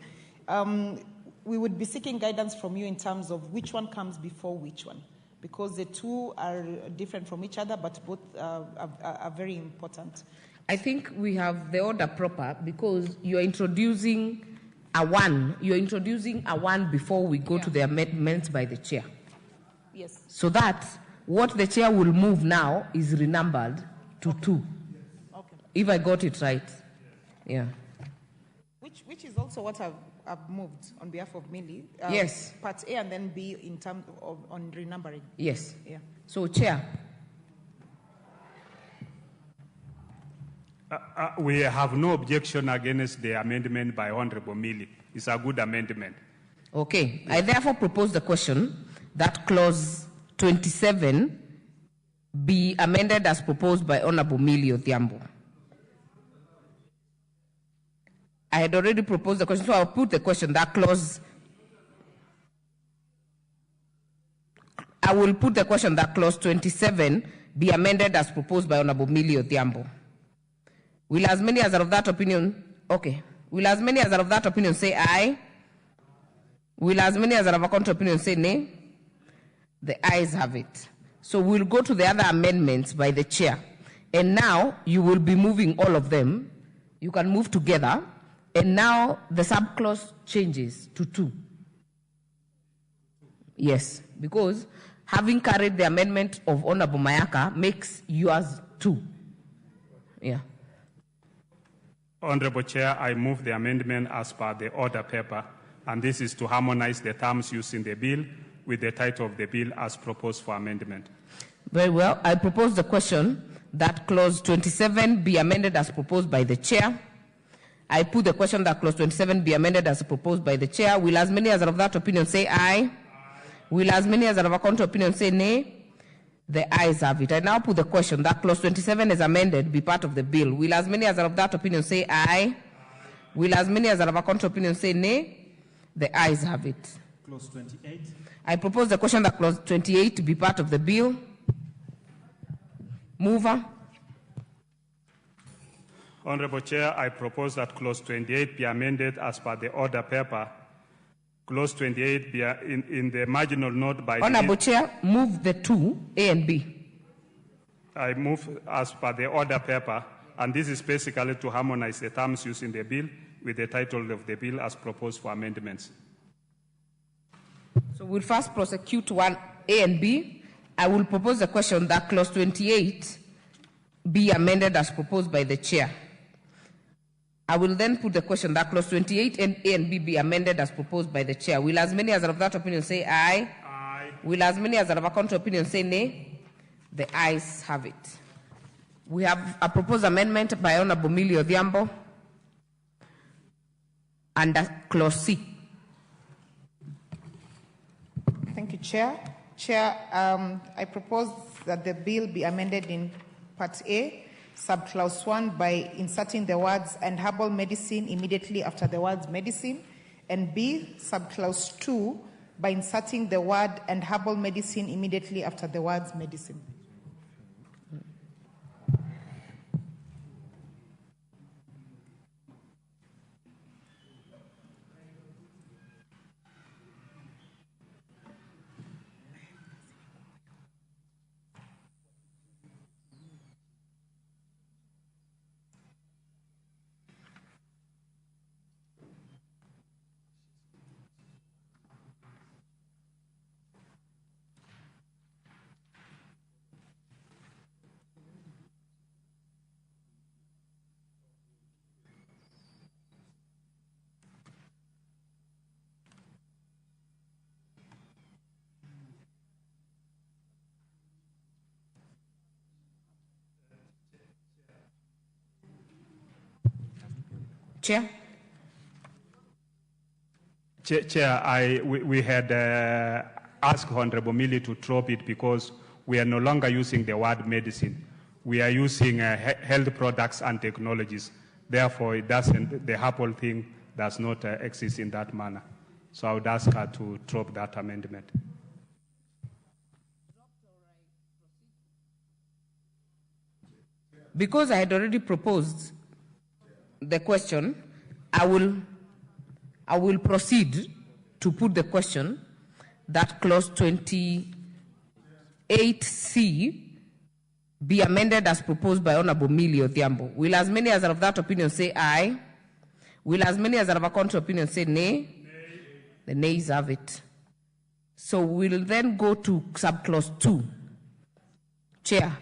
Speaker 5: we would be seeking guidance from you in terms of which one comes before which one, because the two are different from each other, but both are very important.
Speaker 13: I think we have the order proper, because you're introducing a one. You're introducing a one before we go to the amendments by the Chair.
Speaker 5: Yes.
Speaker 13: So that what the Chair will move now is renumbered to two.
Speaker 5: Okay.
Speaker 13: If I got it right. Yeah.
Speaker 5: Which is also what I've moved on behalf of Millie.
Speaker 13: Yes.
Speaker 5: Part A and then B in terms of on renumbering.
Speaker 13: Yes.
Speaker 5: Yeah.
Speaker 13: So, Chair.
Speaker 12: We have no objection against the amendment by Honorable Millie. It's a good amendment.
Speaker 13: Okay. I therefore propose the question that clause 27 be amended as proposed by Honorable Millie Adhiambo. I had already proposed the question, so I'll put the question that clause. I will put the question that clause 27 be amended as proposed by Honorable Millie Adhiambo. Will as many as are of that opinion, okay. Will as many as are of that opinion say aye? Will as many as are of a counter opinion say nay? The ayes have it. So we'll go to the other amendments by the Chair. And now you will be moving all of them. You can move together. And now the subclause changes to two. Yes, because having carried the amendment of Honorable Mayaka makes yours two. Yeah.
Speaker 12: Honorable Chair, I move the amendment as per the order paper, and this is to harmonize the terms used in the bill with the title of the bill as proposed for amendment.
Speaker 13: Very well. I propose the question that clause 27 be amended as proposed by the Chair. I put the question that clause 27 be amended as proposed by the Chair. Will as many as are of that opinion say aye? Will as many as are of a counter opinion say nay? The ayes have it. I now put the question that clause 27 is amended be part of the bill. Will as many as are of that opinion say aye? Will as many as are of a counter opinion say nay? The ayes have it.
Speaker 11: Clause 28.
Speaker 13: I propose the question that clause 28 be part of the bill. Mover.
Speaker 12: Honorable Chair, I propose that clause 28 be amended as per the order paper. Clause 28 be in the marginal note by
Speaker 13: Honorable Chair, move the two, A and B.
Speaker 12: I move as per the order paper, and this is basically to harmonize the terms used in the bill with the title of the bill as proposed for amendments.
Speaker 13: So we'll first prosecute one, A and B. I will propose the question that clause 28 be amended as proposed by the Chair. I will then put the question that clause 28 and A and B be amended as proposed by the chair. Will as many as are of that opinion say aye?
Speaker 12: Aye.
Speaker 13: Will as many as are of a contrary opinion say nay? The ayes have it. We have a proposed amendment by Honorable Millie Odhiambo under clause C.
Speaker 5: Thank you, Chair. Chair, I propose that the bill be amended in Part A, subclause 1, by inserting the words "and herbal medicine" immediately after the words "medicine," and B, subclause 2, by inserting the word "and herbal medicine" immediately after the words "medicine."
Speaker 13: Chair?
Speaker 12: Chair, we had asked Honorable Millie to drop it because we are no longer using the word medicine. We are using health products and technologies. Therefore, it doesn't, the herbal thing does not exist in that manner. So I would ask her to drop that amendment.
Speaker 13: Because I had already proposed the question, I will proceed to put the question that clause 28C be amended as proposed by Honorable Millie Odhiambo. Will as many as are of that opinion say aye? Will as many as are of a contrary opinion say nay? The nays have it. So we'll then go to subclause 2. Chair.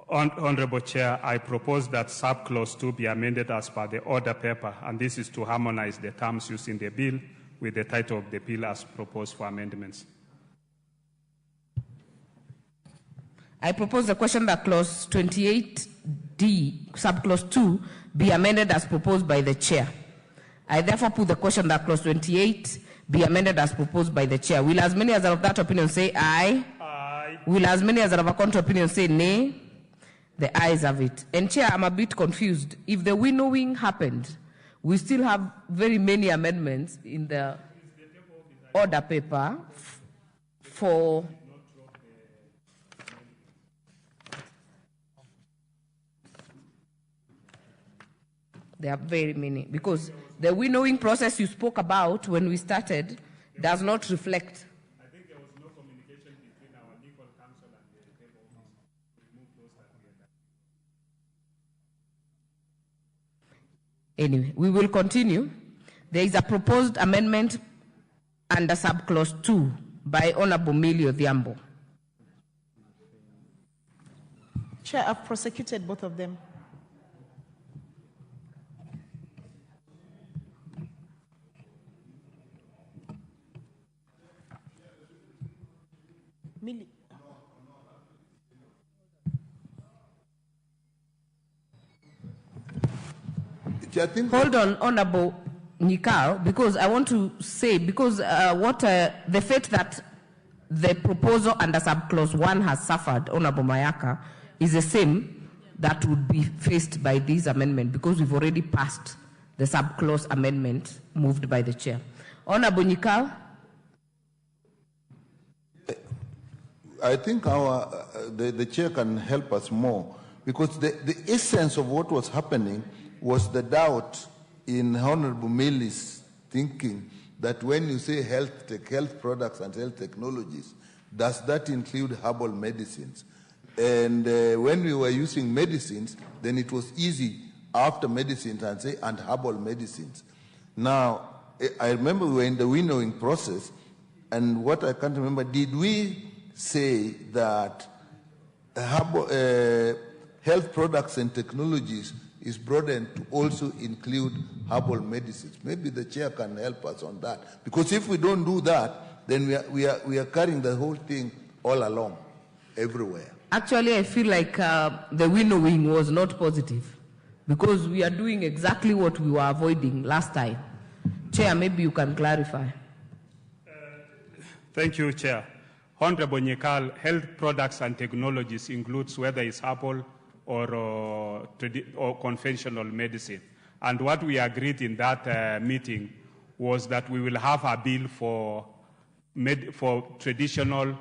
Speaker 12: Honorable Chair, I propose that subclause 2 be amended as per the order paper, and this is to harmonize the terms used in the bill with the title of the bill as proposed for amendments.
Speaker 13: I propose the question that clause 28D, subclause 2, be amended as proposed by the chair. I therefore put the question that clause 28 be amended as proposed by the chair. Will as many as are of that opinion say aye?
Speaker 12: Aye.
Speaker 13: Will as many as are of a contrary opinion say nay? The ayes have it. And Chair, I'm a bit confused. If the winnowing happened, we still have very many amendments in the order paper for there are very many, because the winnowing process you spoke about when we started does not reflect.
Speaker 12: I think there was no communication between our legal counsel and the labor office to remove those that we had.
Speaker 13: Anyway, we will continue. There is a proposed amendment under subclause 2 by Honorable Millie Odhiambo.
Speaker 5: Chair, I've prosecuted both of them. Millie.
Speaker 13: Hold on, Honorable Nikao, because I want to say, because the fact that the proposal under subclause 1 has suffered, Honorable Mayaka, is the same that would be faced by this amendment, because we've already passed the subclause amendment moved by the chair. Honorable Nikao?
Speaker 8: I think the chair can help us more, because the essence of what was happening was the doubt in Honorable Millie's thinking that when you say health products and health technologies, does that include herbal medicines? And when we were using medicines, then it was easy after medicines and say and herbal medicines. Now, I remember we were in the winnowing process, and what I can't remember, did we say that health products and technologies is broadened to also include herbal medicines. Maybe the chair can help us on that. Because if we don't do that, then we are carrying the whole thing all along, everywhere.
Speaker 13: Actually, I feel like the winnowing was not positive because we are doing exactly what we were avoiding last time. Chair, maybe you can clarify.
Speaker 12: Thank you, Chair. Honorable Nyekal, health products and technologies includes whether it's herbal or conventional medicine. And what we agreed in that meeting was that we will have a bill for traditional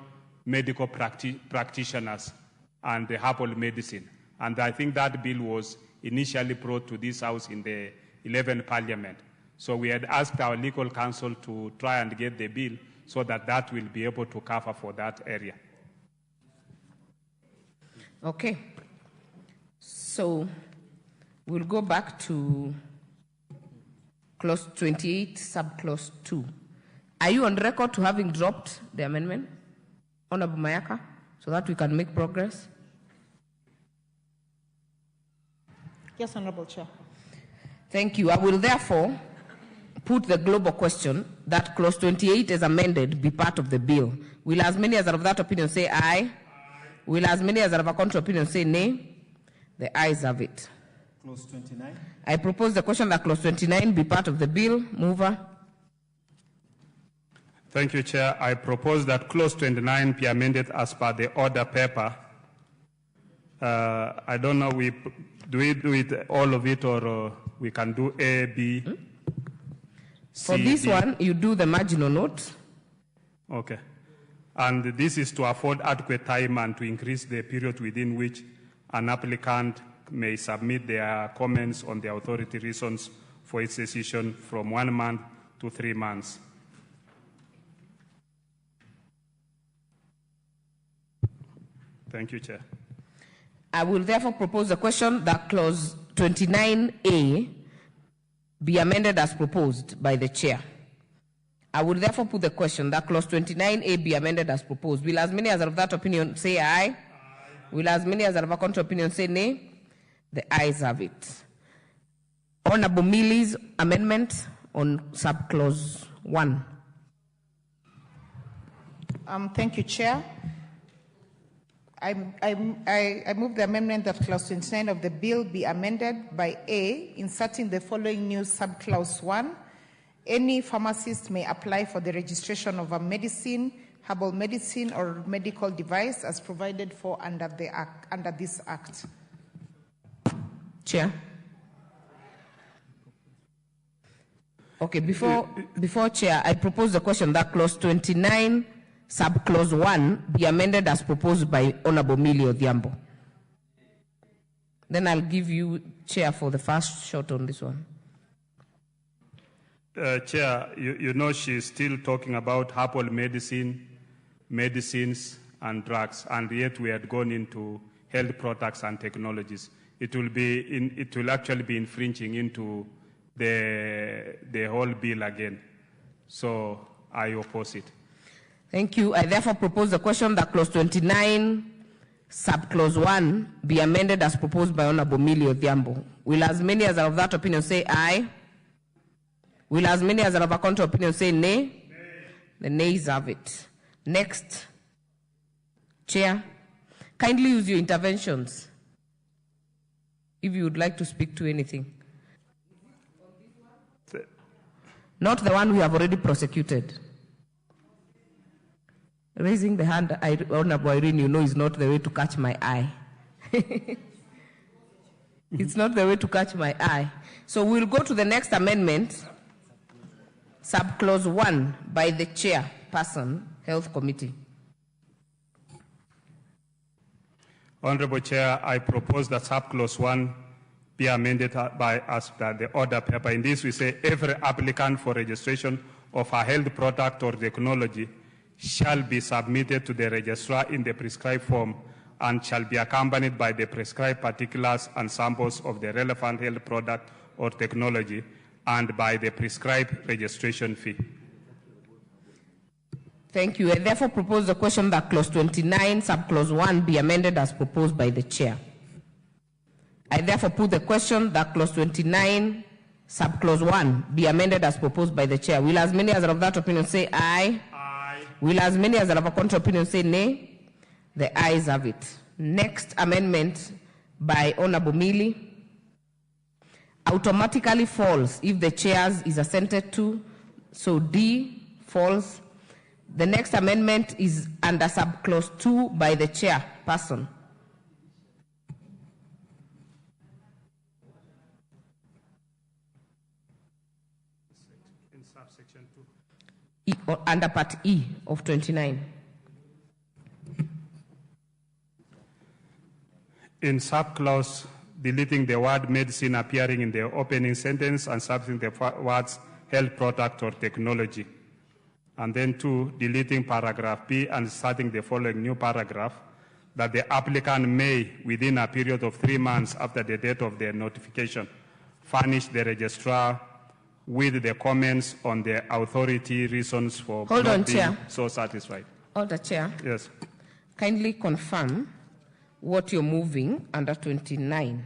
Speaker 12: medical practitioners and the herbal medicine. And I think that bill was initially brought to this House in the 11th Parliament. So we had asked our legal counsel to try and get the bill so that that will be able to cover for that area.
Speaker 13: Okay. So we'll go back to clause 28, subclause 2. Are you on record to having dropped the amendment, Honorable Mayaka, so that we can make progress?
Speaker 5: Yes, Honorable Chair.
Speaker 13: Thank you. I will therefore put the global question that clause 28 as amended be part of the bill. Will as many as are of that opinion say aye? Will as many as are of a contrary opinion say nay? The ayes have it.
Speaker 11: Clause 29.
Speaker 13: I propose the question that clause 29 be part of the bill. Mover.
Speaker 12: Thank you, Chair. I propose that clause 29 be amended as per the order paper. I don't know, do we do it all of it, or we can do A, B, C,
Speaker 13: For this
Speaker 12: D?
Speaker 13: one, you do the marginal note.
Speaker 12: Okay. And this is to afford adequate time and to increase the period within which an applicant may submit their comments on the authority reasons for its decision from 1 month to 3 months. Thank you, Chair.
Speaker 13: I will therefore propose the question that clause 29A be amended as proposed by the chair. I will therefore put the question that clause 29A be amended as proposed. Will as many as are of that opinion say aye? Aye. Will as many as are of a contrary opinion say nay? The ayes have it. Honorable Millie's amendment on subclause 1.
Speaker 5: Thank you, Chair. I move the amendment that clause 29 of the bill be amended by A, inserting the following new subclause 1. Any pharmacist may apply for the registration of a medicine, herbal medicine, or medical device as provided for under this act.
Speaker 13: Chair. Okay, before Chair, I propose the question that clause 29 subclause 1 be amended as proposed by Honorable Millie Odhiambo. Then I'll give you, Chair, for the first shot on this one.
Speaker 12: Chair, you know she's still talking about herbal medicines and drugs, and yet we had gone into health products and technologies. It will actually be infringing into the whole bill again. So I oppose it.
Speaker 13: Thank you. I therefore propose the question that clause 29, subclause 1, be amended as proposed by Honorable Millie Odhiambo. Will as many as are of that opinion say aye? Will as many as are of a contrary opinion say nay? Nay. The nays have it. Next. Chair, kindly use your interventions if you would like to speak to anything. Not the one we have already prosecuted. Raising the hand, Honorable Irene, you know, is not the way to catch my eye. It's not the way to catch my eye. So we'll go to the next amendment, subclause 1, by the chairperson, Health Committee.
Speaker 12: Honorable Chair, I propose that subclause 1 be amended by us by the order paper. In this, we say every applicant for registration of a health product or technology shall be submitted to the registrar in the prescribed form and shall be accompanied by the prescribed particulars and samples of the relevant health product or technology and by the prescribed registration fee.
Speaker 13: Thank you. I therefore propose the question that clause 29, subclause 1 be amended as proposed by the chair. I therefore put the question that clause 29, subclause 1 be amended as proposed by the chair. Will as many as are of that opinion say aye? Aye. Will as many as are of a contrary opinion say nay? The ayes have it. Next amendment by Honorable Mili automatically falls if the chairs is assented to. So D falls. The next amendment is under subclause 2 by the chairperson.
Speaker 12: In subsection 2.
Speaker 13: Under part E of 29.
Speaker 12: In subclause, deleting the word medicine appearing in the opening sentence and substituting the words health product or technology. And then 2, deleting paragraph B and starting the following new paragraph, that the applicant may, within a period of 3 months after the date of the notification, furnish the registrar with the comments on the authority reasons for not being so satisfied.
Speaker 13: Order, Chair.
Speaker 12: Yes.
Speaker 13: Kindly confirm what you're moving under 29.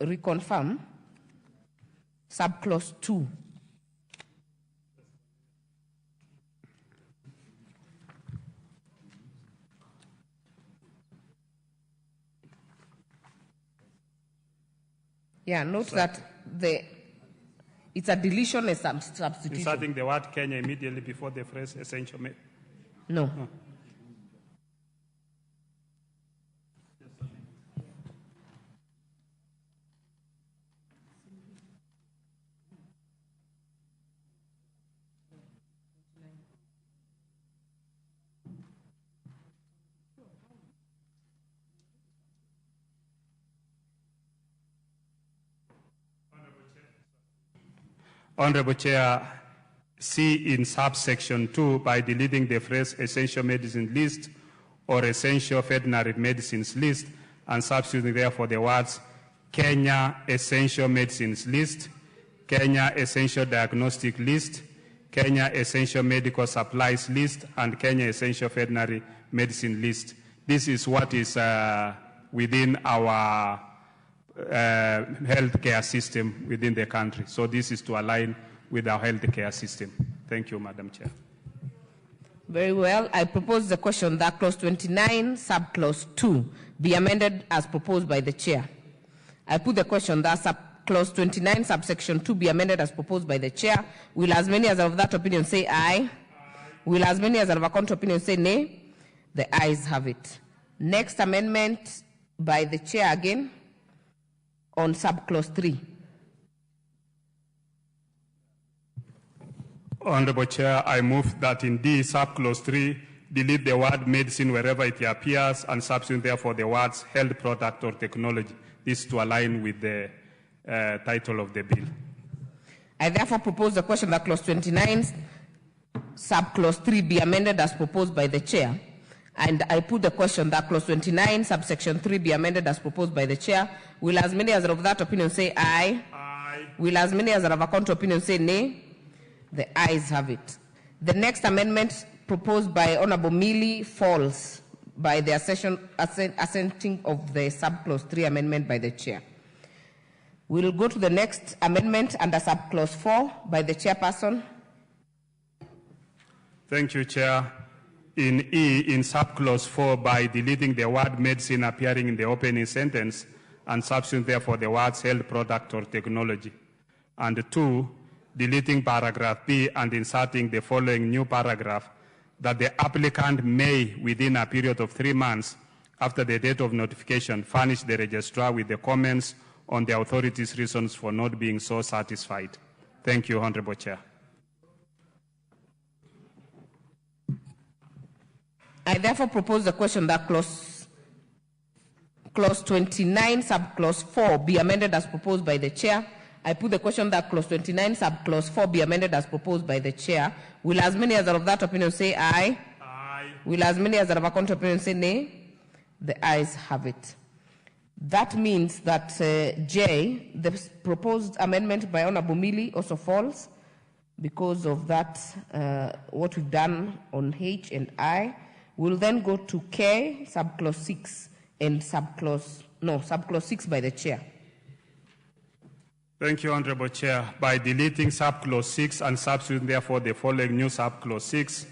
Speaker 13: Reconfirm subclause 2. Yeah, note that it's a deletion and substitution.
Speaker 12: Inserting the word Kenya immediately before the phrase essential.
Speaker 13: No.
Speaker 12: Honorable Chair, C in subsection 2 by deleting the phrase essential medicine list or essential veterinary medicines list and substituting therefore the words Kenya essential medicines list, Kenya essential diagnostic list, Kenya essential medical supplies list, and Kenya essential veterinary medicine list. This is what is within our healthcare system within the country. So this is to align with our healthcare system. Thank you, Madam Chair.
Speaker 13: Very well. I propose the question that clause 29, subclause 2 be amended as proposed by the chair. I put the question that clause 29, subsection 2 be amended as proposed by the chair. Will as many as are of that opinion say aye? Aye. Will as many as are of a contrary opinion say nay? The ayes have it. Next amendment by the chair again on subclause 3.
Speaker 12: Honorable Chair, I move that in D, subclause 3, delete the word medicine wherever it appears and substitute therefore the words health product or technology. This to align with the title of the bill.
Speaker 13: I therefore propose the question that clause 29, subclause 3 be amended as proposed by the chair. And I put the question that clause 29, subsection 3 be amended as proposed by the chair. Will as many as are of that opinion say aye? Aye. Will as many as are of a contrary opinion say nay? The ayes have it. The next amendment proposed by Honorable Mili falls by the assenting of the subclause 3 amendment by the chair. We'll go to the next amendment under subclause 4 by the chairperson.
Speaker 12: Thank you, Chair. In E, in subclause 4, by deleting the word medicine appearing in the opening sentence and substituting therefore the words health product or technology. And 2, deleting paragraph B and inserting the following new paragraph, that the applicant may, within a period of 3 months after the date of notification, furnish the registrar with the comments on the authority's reasons for not being so satisfied. Thank you, Honorable Chair.
Speaker 13: I therefore propose the question that clause 29, subclause 4 be amended as proposed by the chair. I put the question that clause 29, subclause 4 be amended as proposed by the chair. Will as many as are of that opinion say aye? Aye. Will as many as are of a contrary opinion say nay? The ayes have it. That means that J, the proposed amendment by Honorable Mili, also falls. Because of that, what we've done on H and I, we'll then go to K, subclause 6, and subclause 6 by the chair.
Speaker 12: Thank you, Honorable Chair. By deleting subclause 6 and substituting therefore the following new subclause 6,